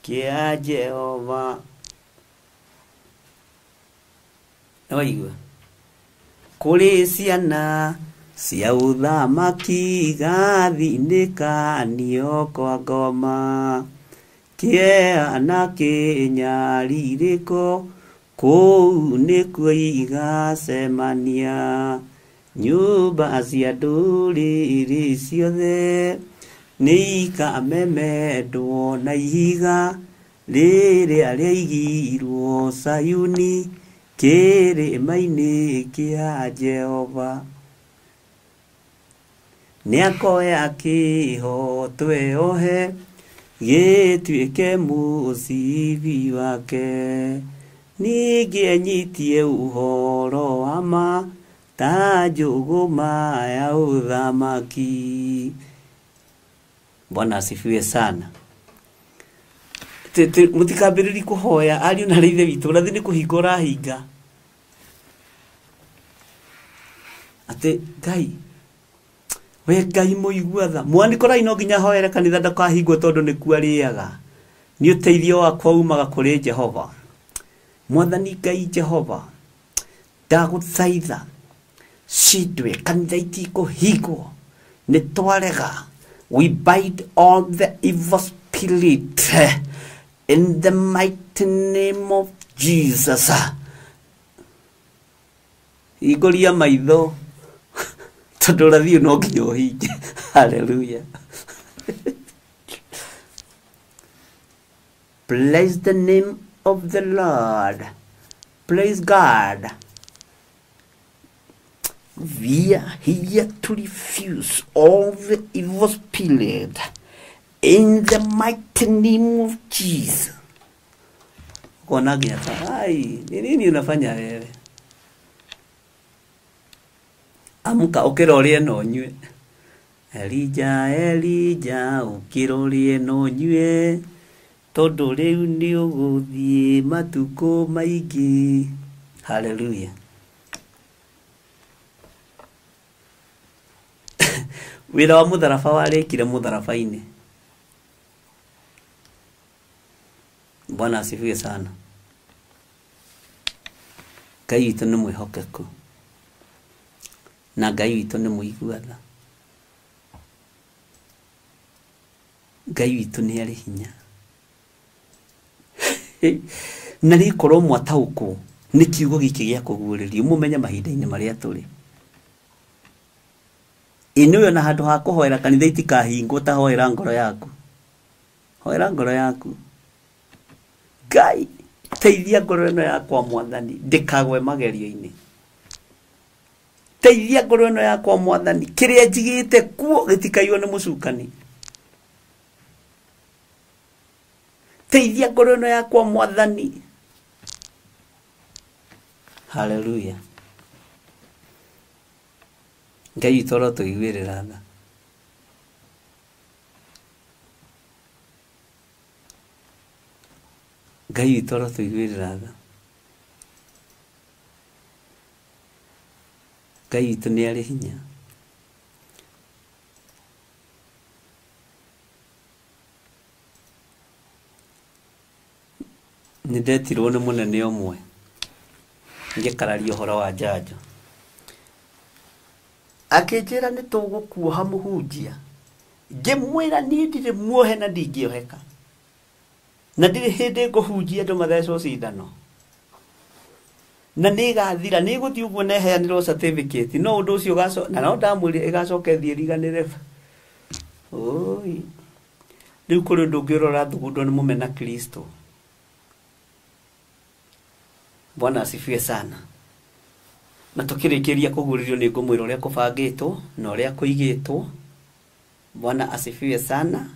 kĩa Jehova. Nĩwaigua? Kũrĩ ciana cia ũthamaki igathinĩka nĩoko ngoma, kĩeha na kĩnyarirĩko kũu nĩkuo igacemania. Nyũmba cia ndũrĩrĩ ciothe nĩikamemendwo na ihiga rĩrĩa rĩaigirwo Sayuni kĩrĩma-inĩ kĩa Jehova. Nĩakoya kĩho tweohe gĩtuĩke mũcibi wake, ningĩ enyitie ũhoro wa ma ta njũgũma ya ũthamaki. Bwana asifiwe sana. Mũtikambĩrĩri kũhoya ariũ na ithe witũ, ũrathi nĩ kũhinga ũrahinga. Atĩ Ngai, we Ngai mũigua tha. Mũanikolai no nginya hoere kanitha ndakahingwo tondũ nĩkuo arĩaga. Nĩ ũteithio wakwa umaga kũrĩ Jehova. Mwathani Ngai Jehova, ndagũthaitha cindwe kanitha itikũhingwo, nĩ twarega. We bind all the evil spirit in the mighty name of Jesus. Igoria maitho tondũ ũrathiĩ no nginya ũhinge. Hallelujah. Praise the name of the Lord. Praise God. We are here to refuse all the evil spirit in the mighty name of Jesus. Kona geta, ai, nini unafanya wewe? Amka ukirorie no nyue. Elija ukirorie no nyue. Todo rĩu nĩ ũgũthiĩ matukũ maingĩ. Hallelujah. Wĩra wa mũtharaba warĩkire mũtharaba-inĩ. Bwana asifiwe sana. Ngai witũ nĩ mwĩhokeku. Na Ngai witũ nĩ mũigua tha. Ngai witũ nĩ arĩ hinya. Na rĩkorwo mwataũkwo nĩ kiugo gĩkĩ gĩa kũguũrĩrio, mũmenye mahinda-inĩ marĩa tũrĩ. Inuyo na handũ ha kũhoera kanitha itikahingwo, ta hoera ngoro yaku. Hoera ngoro yaku. Ngai, teithia ngoro ĩno yakwa Mwathani ndĩkagwe magerio-inĩ. Teithia ngoro ĩno yakwa Mwathani, kĩrĩa njigĩte kuo gĩtikaiywo nĩ mũcukani. Teithia ngoro ĩno yakwa Mwathani. Hallelujah. Ngai witũ arotũiguĩrĩra tha. Ngai witũ arotũiguĩrĩra tha. Ngai witũ nĩ arĩ hinya. Nĩndetirwo nĩ mũnene ũmwe ngĩkararia ũhoro wa njanjo. Akĩnjĩra nĩ tũgũkuoha mũhunjia. Ngĩmwĩra niĩ ndirĩ muohe na ndingĩoheka. Na ndirĩ hĩndĩ ngũhunjia andũ mathecwo cindano. na nä gathira nä gå thiä å guo neheanä certificate no å ndå å cio na no ndamwä ä gacoke thiä riganä re rä u kå rä å ndå å ngä å rora thugundwo nä må mena Kristo. Bwana asifiwe sana. Na tå kä rä kä ria kå guå rä rio nä ngå mwä ra å rä a kå bangä two na å rä a kå igä two. Bwana asifiwe sana.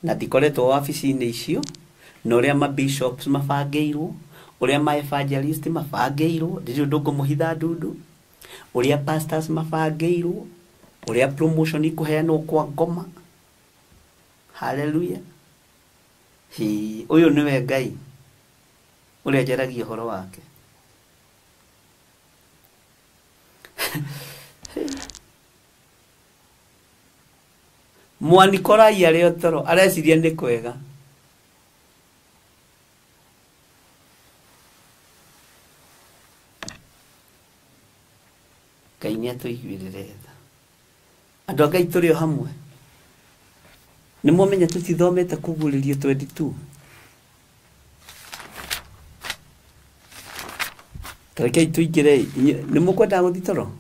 Na ndikoretwo wabici-inä icio na å rä a mabishops mabangä irwo å rä a maevangelist mabangä irwo ndä å ndå ngå må hitha ndundu å rä a pastors mabangä irwo å rä a promotion ikå heanwo kwa ngoma. Haleluya. Å yå nä we Ngai å rä a njaragia å horo wake. Mwanikorai arä o toro areciria nä kwega. Ngai nä atå iguä rä re tha. Andå a Ngai tå rä o hamwe nä mwamenya tå tithomete kå guå rä rio 22. Tarekei tå ingä re nä må kwendaga gå thi toro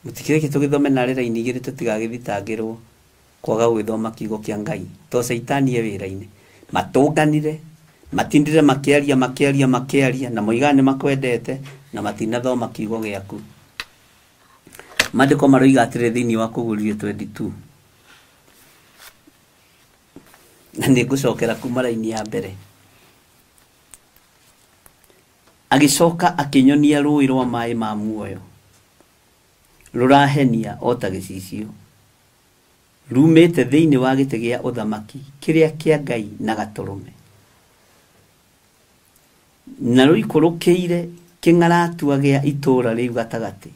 må tikä reke tå gä thome narä raini igä rä tå tigagä thitangä rwo kwaga gå gä thoma kiugo kä a Ngai to caitani e wä ra-inä matå nganire matindire makä na moigaga nä makwendete na matinathoma kiugo gä aku. Mandĩko maroiga atĩrĩ thĩinĩ wa Kũguũrio 22 na nĩ ngũcokera kuma raini ya mbere. Agĩcoka akĩnyonia rũĩ rwa maĩ ma muoyo rũrahenia o ta gĩcicio rumĩte thĩinĩ wa gĩtĩ gĩa ũthamaki kĩrĩa kĩa Ngai na Gatũrũme, na rũikũrũkĩire kĩng'aratua gĩa itũũra rĩu gatagatĩ,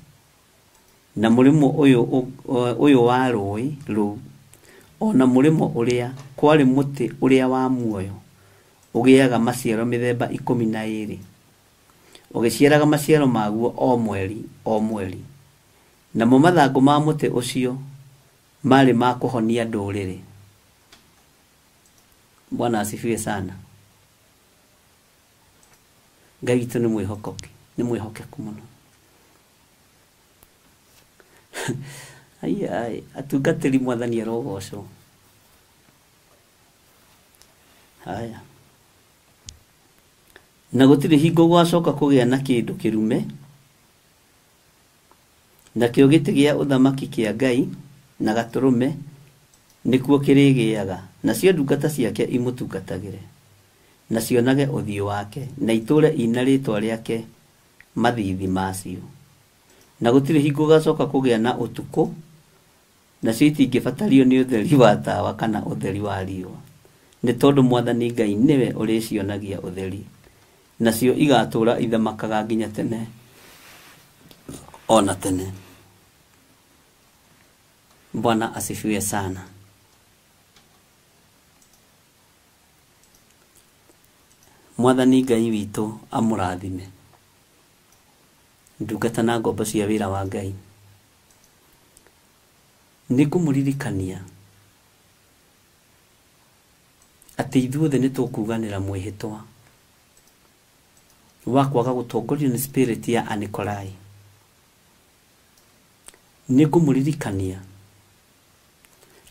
na mũrĩmo ũyũ wa rũĩ rũu ona mũrĩmo ũrĩa kwarĩ mũtĩ ũrĩa wa muoyo ũgĩaga maciaro mĩthemba 12 ũgĩciaraga maciaro maguo o mweri, namo mathangũ ma mũtĩ ũcio marĩ ma kũhonia ndũrĩrĩ. Bwana asifiwe sana. Ngai witũ nĩ mwĩhokeku mũno. Ai atungatĩri Mwathani arogocwo. Haya, na gũtirĩ hingo gwacoka kũgĩa na kĩndũ kĩrume, nakĩo gĩtĩ gĩa ũthamaki kĩa Ngai na Gatũrũme nĩkuo kĩrĩgĩaga, nacio ndungata ciake imũtungatagĩre, na cionage ũthiũ wake, na itũũre ina rĩĩtwa rĩake mathiithi macio. Na gũtirĩ hingo gũgacoka kũgĩa na ũtukũ, nacio itingĩbatario nĩ ũtheri wa tawa kana ũtheri wa riũa, nĩ tondũ Mwathani Ngai nĩwe ũrĩcionagia ũtheri, nacio igatũũra ithamakaga nginya tene ona tene. Bwana asifiwe sana. Mwathani Ngai witũ amũrathime. Ndungata na ngombo cia wĩra wa Ngai, nĩ ngũmũririkania atĩ ithuothe nĩ tũkuganĩra mwĩhĩtwa wa kwaga gũtongorio nĩ spirit ya Anikolai. Nĩ ngũmũririkania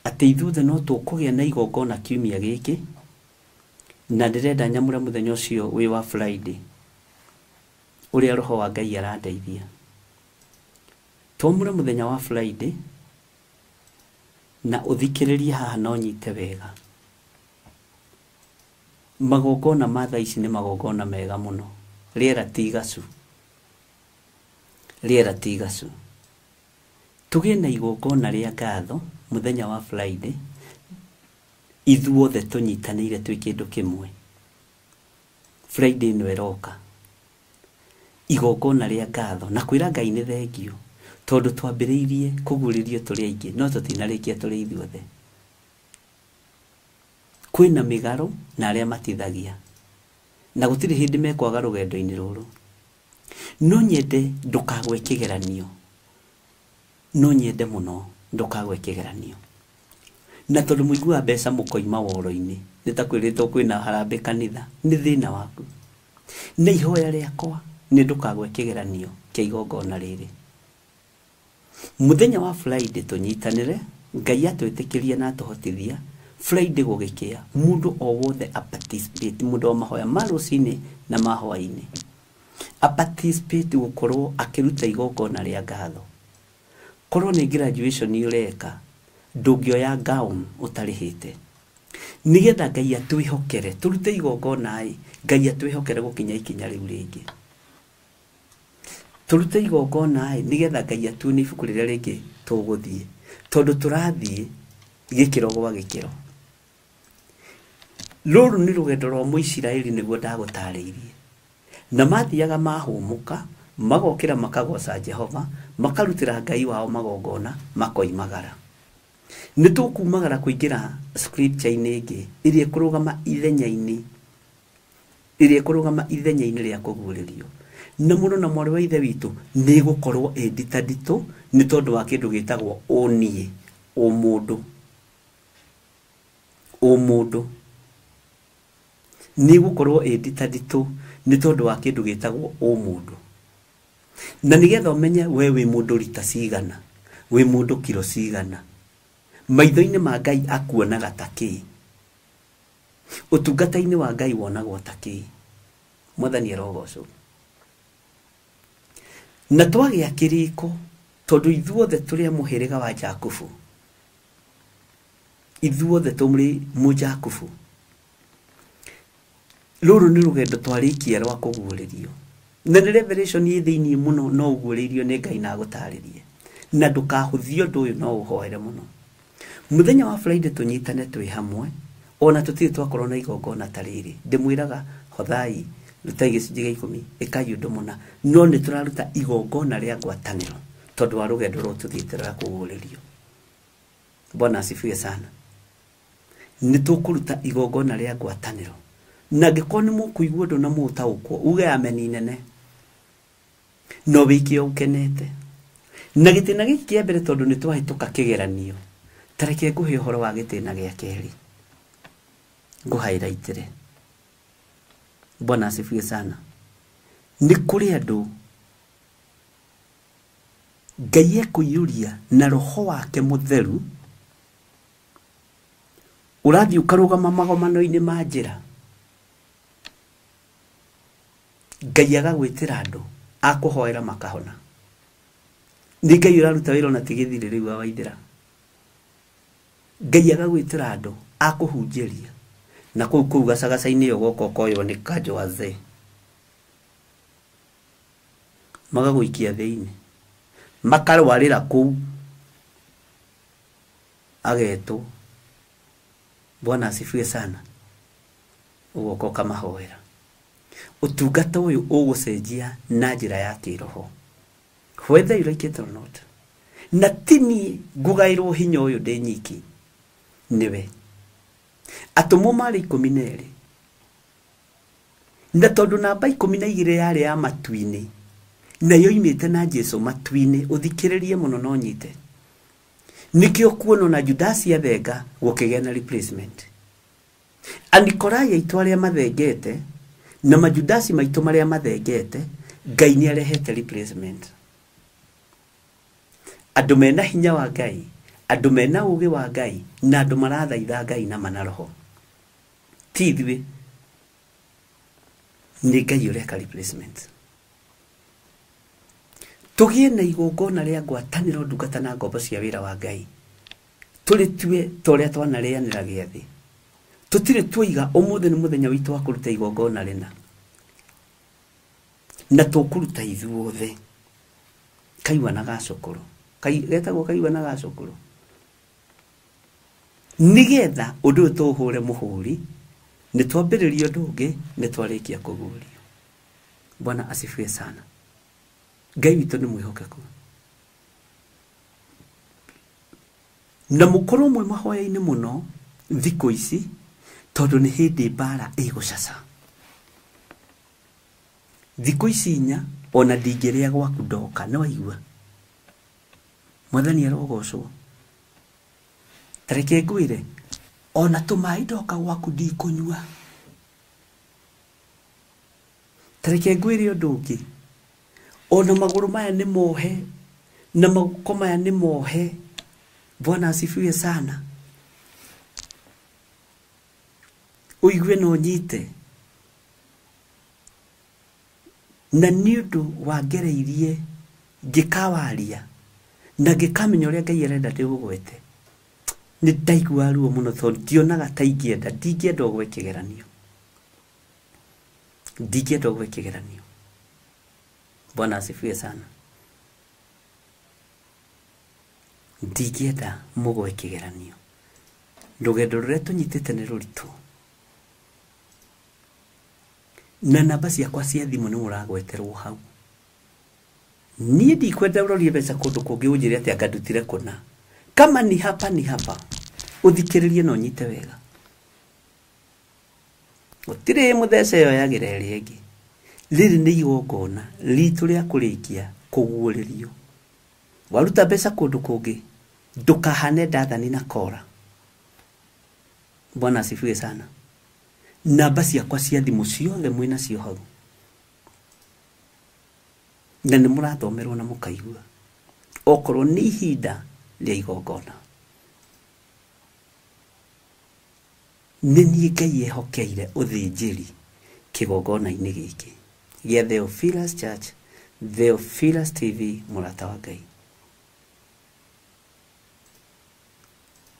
atĩ ithuothe no tũkũgĩa na igongona kiumia gĩkĩ, na ndĩrenda nyamũre mũthenya ũcio wĩ wa Friday ũrĩa Roho wa Ngai arandeithia. Twamũre mũthenya wa Friday na ũthikĩrĩrie haha no nyite wega. Magongona ma thaa ici nĩ magongona mega mũno, rĩera ti gacu. Tũgĩe na igongona rĩa ngatho mũthenya wa Friday, ithuothe tũnyitanĩire twĩ kĩndũ kĩmwe. Friday ĩno ĩroka, igongona rĩa ngatho na kwĩra Ngai nĩ thengio tondũ twambĩrĩirie kũguũrĩrio tũrĩ aingĩ no tũtinarĩkia tũrĩ ithuothe. Kwĩna mĩgarũ na arĩa matithagia, na gũtirĩ hĩndĩ mekwaga rũgendo-inĩ rũrũ, no nyende ndũkagwe kĩgeranio, no nyende mũno ndũkagwe kĩgeranio. Na tondũ mũigua mbeca mũkoima woro-inĩ nitakwĩrĩtwo kwĩna harambĩ kanitha nĩ thĩna waku nĩ ihoya rĩakwa nĩ ndũkagwe kĩgeranio kĩa igongona rĩrĩ mũthenya wa Friday tũnyitanĩre Ngai atwĩtĩkĩria na atũhotithia Friday gũgĩkĩa mũndũ o wothe a participate mũndũ wa mahoya ma rũcinĩ na mahwainĩ a participate gũkorwo akĩruta igongona rĩa ngatho korwo nĩ graduation ũreka ndũngĩoya gown ũtarĩhĩte nigetha Ngai atwĩhokere tũrute igongona Ngai atwĩhokere gũkinya ikinya rĩu rĩngĩ tũrute igongona nigetha Ngai atune ibuku rĩrĩa rĩngĩ tũgũthiĩ tondũ tũrathiĩ gĩkĩro gwa gĩkĩro rũrũ nĩ rũgendo rwa Mũisiraeli nĩguo ndagũtarĩirie na mathiaga mahũmũka magokĩra makagoca Jehova makarutĩra Ngai wao magongona makoimagara nĩ tũkumagara kũingĩra scripture-inĩ ĩngĩ ĩrĩa kũrũgama ithenya-inĩ rĩa kũguũrĩrio na mũno na mwarĩ wa ithe witũ nĩ gũkorwo nditũ nĩ tondũ wa kĩndũ gĩtagwo ũniĩ ũmũndũ nĩ gũkorwo nditũ nĩ tondũ wa kĩndũ gĩtagwo ũmũndũ na nĩgetha ũmenye we wĩ mũndũ rita cigana wĩ mũndũ kilo cigana maitho-inĩ ma Ngai akuonaga ta kĩ ũtungata-inĩ wa Ngai wonagwo ta kĩ Mwathani arogocwo na twagĩa kĩrĩko tondũ ithuothe tũrĩ mũhĩrĩga wa Jakubu ithuothe tũmũrĩ mũjakubu rũrũ nĩ rũgendo twarĩkia rwa kũguũrĩrio na nĩ revelation ĩ thĩinĩ mũno no ũguũrĩrio nĩ Ngai na gũtarĩrie na ndũkahũthie ũndũ ũyũ no ũhoere mũno mũthenya wa Friday tũnyitane twĩ hamwe ona tũtirĩ twakorwo na igongona ta rĩrĩ ndĩmwĩraga hothai ruta gĩcunjĩ gĩa 10 ĩkai ũndũ mũna no nĩ tũraruta igongona rĩa ngwatanĩro tondũ wa rũgendo rũrũ tũthiĩte rwa kũguũrĩrio Bwana asifiwe sana nĩ tũkũruta igongona rĩa ngwatanĩro na ngĩkorwo nĩ mũkũigua ũndũ na mũtaũkwo uge ameni nene no wĩike ũkenete na gĩtĩna gĩkĩ kĩa mbere tondũ nĩ twahĩtũka kĩgeranio tareke ngũhe ũhoro wa gĩtĩna gĩa kerĩ ngũhighlightire Bwana asifiwe sana nĩ kũrĩ andũ Ngai ekũiyũria na roho wake mũtheru ũrathiĩ ũkarũgama magomano-inĩ ma njĩra Ngai agagwĩtĩra andũ akũhoera makahona nĩ Ngai ũraruta wĩra na tigithire rĩu wa Waithĩra Ngai agagwĩtĩra andũ akũhunjĩria na kũu gacagaca-inĩ ũgoka koyo nĩ kanjũ wazee magagũikia thĩinĩ makarwarĩra kũu agetwo Bwana asifiwe sana ũgoka kamahoera ũtungata ũyũ ũgũcenjia na njĩra ya kĩroho whether you like it or not na tini ngugaĩrwo hinya ũyũ ndĩ nyiki nĩwe atũmwo marĩ 12 na tondũ namba 12 yarĩ ya matu-inĩ na yoimĩte na Jesũ matu-inĩ ũthikĩrĩrie mũno no nyite nikĩo kuono na Judasi athenga gũkĩgĩa na replacement Anikolai aitũ arĩa mathengete na majudasi maitũ marĩa mathengete Ngai nĩ arehete replacement andũ mena hinya wa Ngai andũ mena ũũgĩ wa Ngai na andũ marathaitha Ngai na manaroho ti ithuĩ nĩ Ngai ũreka replacement tũgĩe na igongona rĩa ngwatanĩro ndungata na ngombo cia wĩra wa Ngai tũrĩtue torĩa twanarĩanĩra gĩathĩ tũtirĩ tuiga ũmũthĩ nĩ mũthenya witũ wa kũruta igongona rĩna na tũkũruta ithuothe kaigua na gacũkũrũ getagwo kaigua na gacũkũrũ nigetha ũndũ ũyũ tũhũre mũhũri nĩ twambĩrĩria ũndũ ũngĩ nĩ twarĩkia kũguũrio Bwana asifiwe sana Ngai witũ nĩ mwĩhokeku na mũkorwo mwe mahoya-inĩ mũno thikũ ici tondũ nĩ hĩndĩ mbara ĩgũcaca thikũ ici 4 ona ndingĩrĩa gwaku ndoka nĩ waigua Mwathani arogocwo tareke ngwĩre ona tumai ndoka gwaku ndikunyua. Tareke ngwire undu ungi, ona maguru maya ni mohe na maguko maya ni mohe. Bwana asifiwe sana. Uigue no nyite na nĩ ũndũ wangereirie ngĩkawaria na ngĩkamenya ũrĩa Ngai arenda ndĩgũgwete. Nĩ ndaigua ruo mũno tondũ ndionaga ta ingĩenda, ndingĩenda ũgwe kĩgeranio, ndingĩenda ũgwe kĩgeranio. Bwana asifiwe sana. Ndingĩenda mũgwe kĩgeranio. Rũgendo rũrĩa tũnyitĩte nĩ rũritũ. Na namba ciakwa cia thimũ nĩ mũragweterwo hau. Niĩ ndikwenda ũrorie mbeca kũndũ kũngĩ ũnjĩre atĩ anga ndutire kũna. Kama ni hapa ni hapa. Ũthikĩrĩrie na ũnyite wega. Gũtirĩ mũthece yoyagĩra ĩrĩa ĩngĩ. Rĩrĩ nĩ igongona ritũ rĩa kũrĩkia kũguũrĩrio. Waruta mbeca kũndũ kũngĩ ndũkahane ndathani na kora. Bwana asifiwe sana. Namba ciakwa cia thimũ ciothe mwĩna cio hau. Na nĩ mũrathomerwo na mũkaigua. Okorwo nĩ ihinda rĩa igongona. Nĩ niĩ Ngai ehokeire ũthĩnjĩri kĩgongona-inĩ gĩkĩ gĩa Theophilus Church, Theophilus TV, mũrata wa Ngai.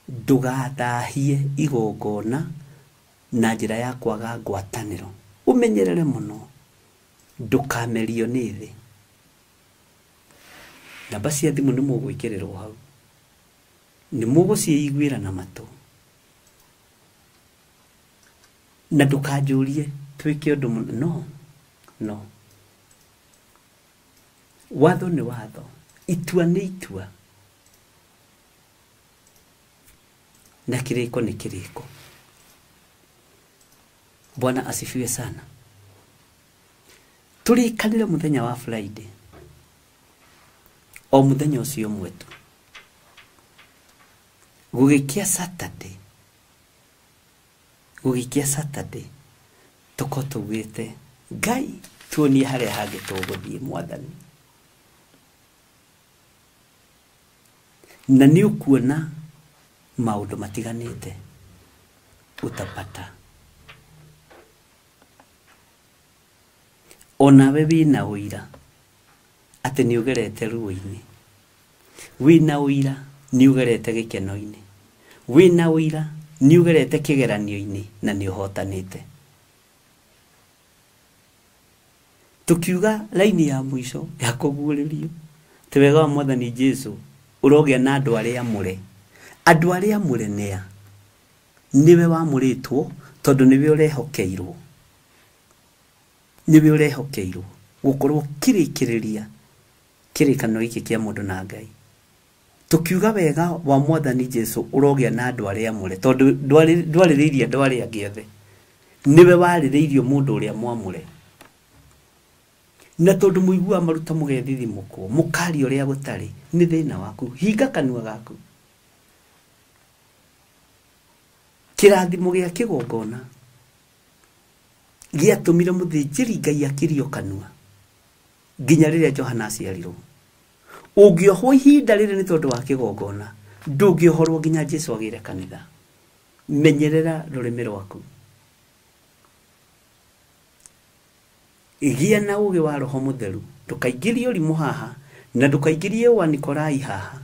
Ndũgathahie igongona na njĩra ya kwaga ngwatanĩro. Ũmenyerere mũno, ndũkamerio nĩ thĩ. Namba cia thimũ nĩ mũgwĩkĩrĩrwo hau, nĩ mũgũciĩiguĩra na matũ. Na ndũkanjũrie twĩke ũndũ mũno. No, watho nĩ watho, itua nĩ itua, na kĩrĩko nĩ kĩrĩko. Bwana asifiwe sana. Tũrĩkanĩre mũthenya wa Friday, o mũthenya ũcio mwetu, gũgĩkia Saturday, tũko tũgwĩte Ngai tuonie harĩa hangĩ tũgũthiĩ Mwathani. Na nĩ ũkuona maũndũ matiganĩte utapata. Onawe wĩna ũira atĩ nĩ ũgerete ruo-inĩ, wĩna ũira nĩ ũgerete gĩkeno-inĩ, wĩna ũira nĩ ũgerete kĩgeranio-inĩ na nĩ ũhotanĩte. Tukiuga laini ya mũico ya kũguũrĩrio, ti wega wa Mwathani Jesu ũrogĩa na andũ arĩa amũre. Andũ arĩa amũre nĩa? Niwe wamũrĩtwo tondũ niwe ũrehokeirwo. Niwe ũrehokeirwo gũkorwo kĩrĩkĩrĩria kĩrĩkanĩro gĩkĩ kĩa mũndũ na Ngai. Tukiuga wega wa Mwathani Jesu ũrogĩa na andũ arĩa amũre tondũ ndwarĩrĩirie andũ arĩa angĩ othe. Niwe warĩrĩirio mũndũ ũrĩa mwamũre. Na tondũ mũiguaga maruta mũgethithimũkwo, mũkari ũrĩa gũtarĩ, nĩ thĩna waku. Hinga kanua gaku. Kĩrathimo gĩa kĩgongona gĩatũmire mũthĩnjĩri Ngai akĩrio kanua nginya rĩrĩa Johana aciarirwo. Ũngĩohwo ihinda rĩrĩ nĩ tondũ wa kĩgongona, ndũngĩohorwo nginya Jesu agĩre kanitha. Menyerera rũrĩmĩ rwaku. Gĩa na ũgĩ wa Roho Mũtheru, ndũkaingĩrie ũrimũ haha na ndũkaingĩrie wa Nikolai haha,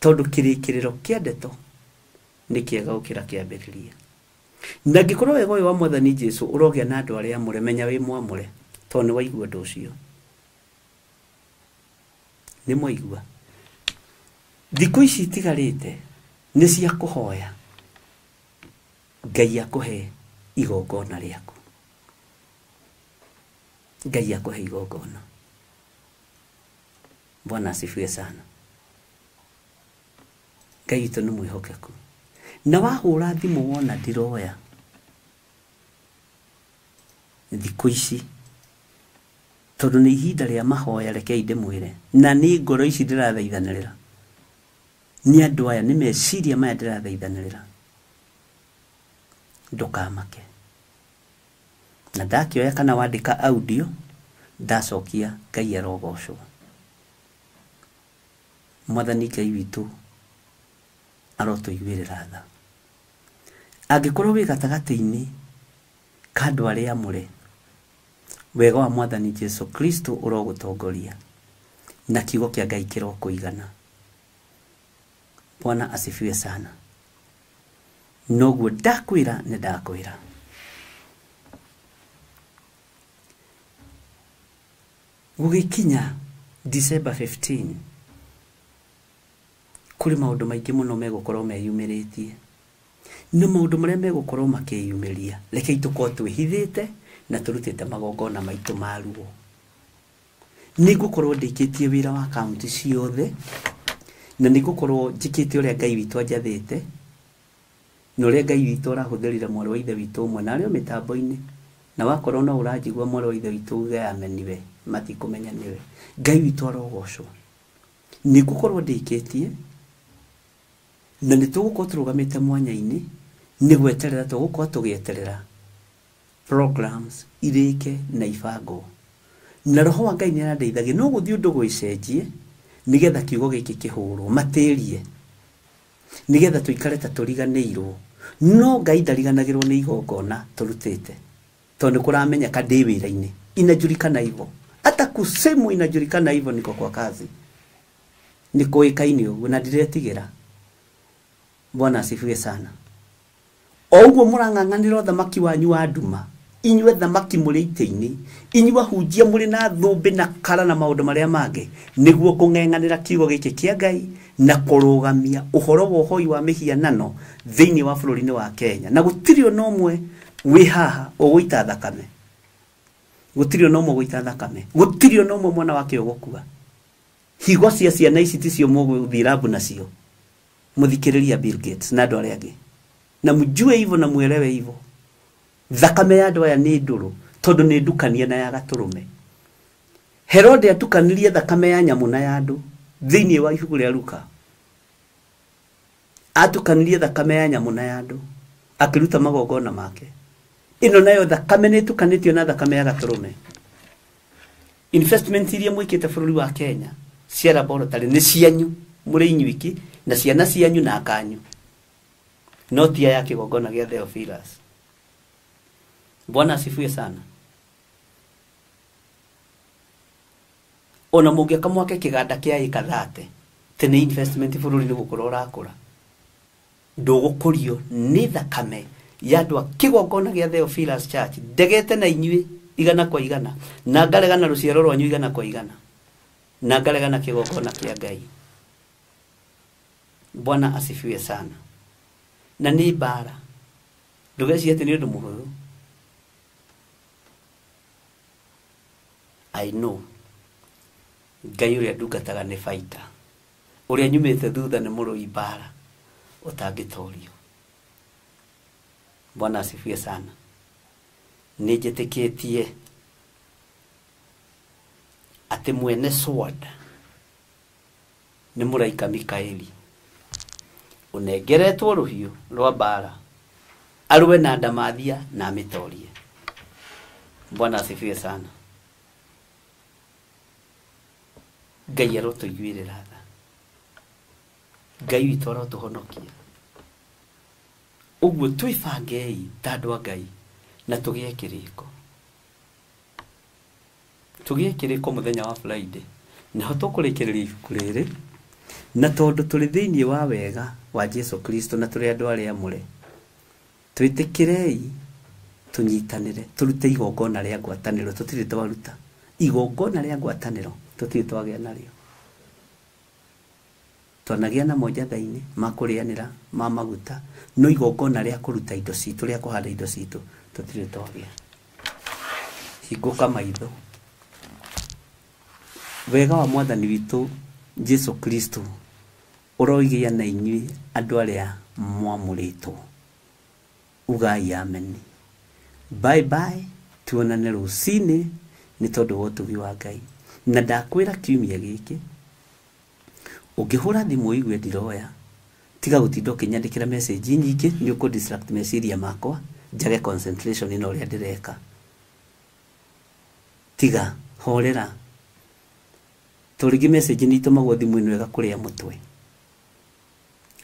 tondũ kĩrĩkĩrĩro kĩa ndeto nĩ kĩega gũkĩra kĩambĩrĩria. Na ngĩkorwo wega ũyũ wa Mwathani Jesu ũrogĩa na andũ arĩa amũre, menya wĩ mwamũre tondũ nĩ waigua ũndũ ũcio. Nĩ mwaigua. Thikũ ici itigarĩte nĩ cia kũhoya Ngai akũhe igongona rĩaku. Ngai akũhe igongona. Bwana asifiwe sana. Ngai witũ nĩ mwĩhokeku. Na wahũra thimũ wona ndiroya thikũ ici, tondũ nĩ ihinda rĩa mahoya, rekei ndĩmwĩre, na nĩ ngoro ici ndĩrathaithanĩrĩra, ni andu aya ni meciria maya ndirathaithanirira ndukamake na ndakioya kana wandika audio ndacokia Ngai arogocwo Mwathani Ngai witu arotuiguirira tha angikorwo wi gatagati-ini kandu aria amure wega wa Mwathani Jesu Kristo urogutongoria na kiugo kia Ngai kirokuigana. Bwana asifiwe sana. Noguo ndakwira ni ndakwira gugikinya December 15 kuri maundu maingi muno megukorwo meyumiritie no maundu maria megukorwo makiyumiria rekei tukorwo twihithite na turutite magongona maitu maruo nigukorwo ndikitie wira wa kaunti ciothe na nigukorwo njikite uria Ngai witu anjathite no uria Ngai witu arahuthirira mwari wa ithe witu umwe na ario mitambo-ini na wakorwo no urajigwa mwari wa ithe witu uge ameniwe matikumenya niwe Ngai witu arogocwo nigukorwo ndikitie na nitugukorwo turugamite mwanya-ini nigweterera tugukorwo tugieterera programs irike na ibango na roho wa Ngai niarandeithagia no guthii undu gwicenjie nigetha kiugo giki kihurwo matirie nigetha tuikare ta turiganirwo no Ngai ndariganagirwo ni igongona turutite tondu kuramenya ka ndi wira-ini inajulikana hivyo hata kusemu inajulikana hivyo niko kwa kazi niko ikaini uguo na ndiretigira. Bwana asifiwe sana. Ouguo murang'ang'anira thamaki wanyu wa nduma inywe thamaki muri ite-ini inywe hunjia muri na thumbi na kara na maundu maria mangi niguo kung'eng'anira kiugo giki kia Ngai na kurugamia uhoro wa uhoi wa mihianano thiini wa bururi-ini wa Kenya na gutirio no mwe wi haha uguita thakame gutirio no mwe guita thakame gutirio no mwe mwana wake ugukua higo cia ciana ici ticio muguthirabu nacio muthikiriria Bill Gates na andu aria angi na mjue hivyo na muelewe hivyo thakame ya andu aya ni nduru tondu ni ndukania na ya gaturume. Herode atukanirie thakame ya nyamu na ya andu thiini wa ibuku ria Luka atukanirie thakame ya nyamu na ya andu akiruta magongona make ino nayo thakame ni tukanitio na thakame ya gaturume. Investment iria mwikite bururi wa Kenya cia laboratory ni cianyu muri inyuiki na ciana cianyu na akanyu no tia ya kigongona gia Theophilus. Bwana asifiwe sana. Ona mugia kamwake kiganda kia ikathate tene investment bururi ni gukorwo rakura ndugukurio ni thakame ya andu kigongona gia Theophilus Church ndegete na inyui igana kwa igana na ngaregana ruciaro rwanyu igana kwa igana na ngaregana kigongona kia Ngai. Bwana asifiwe sana. Na ni bara ndugeci ati ni undu muhuru. I know Ngai uria ndungataga ni fighter uria nyumite thutha ni murui bara utangitorio. Bwana asifiwe sana. Nijetikitie ati mwene sword ni muraika Mikaeli unengeretwo ruhiu rwa bara aruwe na ndamathia na mitorie. Bwana asifiwe sana. Ngai arotuiguirira tha Ngai witu arotuhonokia uguo twibangei ta andu a Ngai na tugie kiriko muthenya wa Friday na tukurikiriria ibuku riri na tondu turi thiini wa wega wa Jesu Kristo na turi andu aria amure twitikirei tunyitanire turute igongona ria ngwataniro tutiri twaruta igongona ria ngwataniro tutiri twagia nario twanagia na moja thaini makurianira ma maguta no igongona ria kuruta indo citu ria kuhanda indo citu tutiri twagia. Hinguka maitho wega wa Mwathani witu Jesu Kristo uroigia na inyui andu aria mwamuritwo ugai amen. Bye bye tuonane rucini ni tondu wa utugi wa Ngai na ndakwira kiumia giki Ũngĩhũra thimũ igue ndiroya, tiga gũtinda ũkĩnyandĩkĩra message nyingĩ, nĩ ũkũ distract meciria makwa, njage concentration ĩno ũrĩa ndĩreka. Tiga, horera. Tũrĩngĩ message nĩ itũmagwo thimũ-inĩ ĩgakũrĩa mũtwe.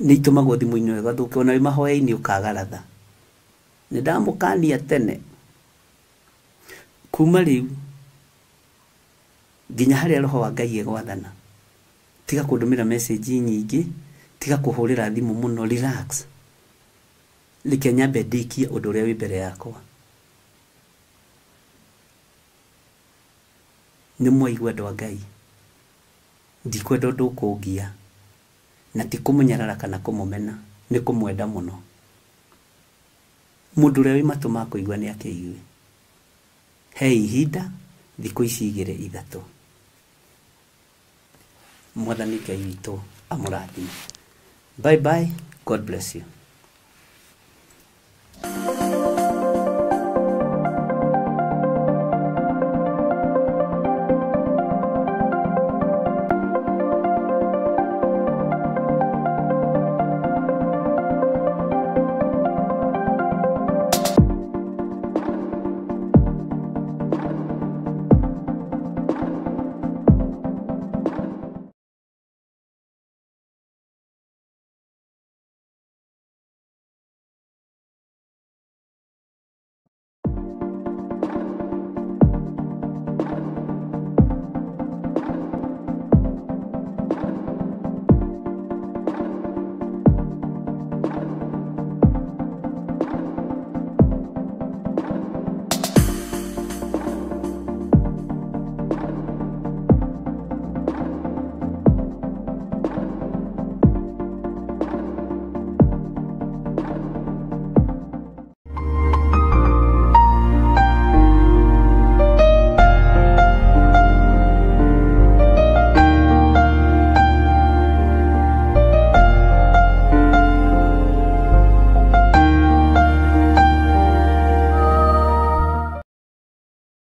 Nĩ itũmagwo thimũ-inĩ ĩgathũkia, ona wĩ mahoya-inĩ ũkagaratha. Nĩ ndamũkania tene. Kuma rĩu, nginya harĩa roho wa Ngai egwathana. Tiga kũndũmĩra message nyingĩ, tiga kũhũrĩra thimũ mũno, relax. Reke nyambe ndĩkie ũndũ ũrĩa wĩ mbere yakwa. Nĩ mwaigua andũ a Ngai. Ndikwenda ũndũ ũkũngia. Na ti kũmũnyarara kana kũmũmena, nĩ kũmwenda mũno. Mũndũ ũrĩa wĩ matũ ma kũigua nĩ akĩigue. He ihinda, thikũ ici 2-3. Mwathani Ngai witũ amũrathime. Bye bye. God bless you.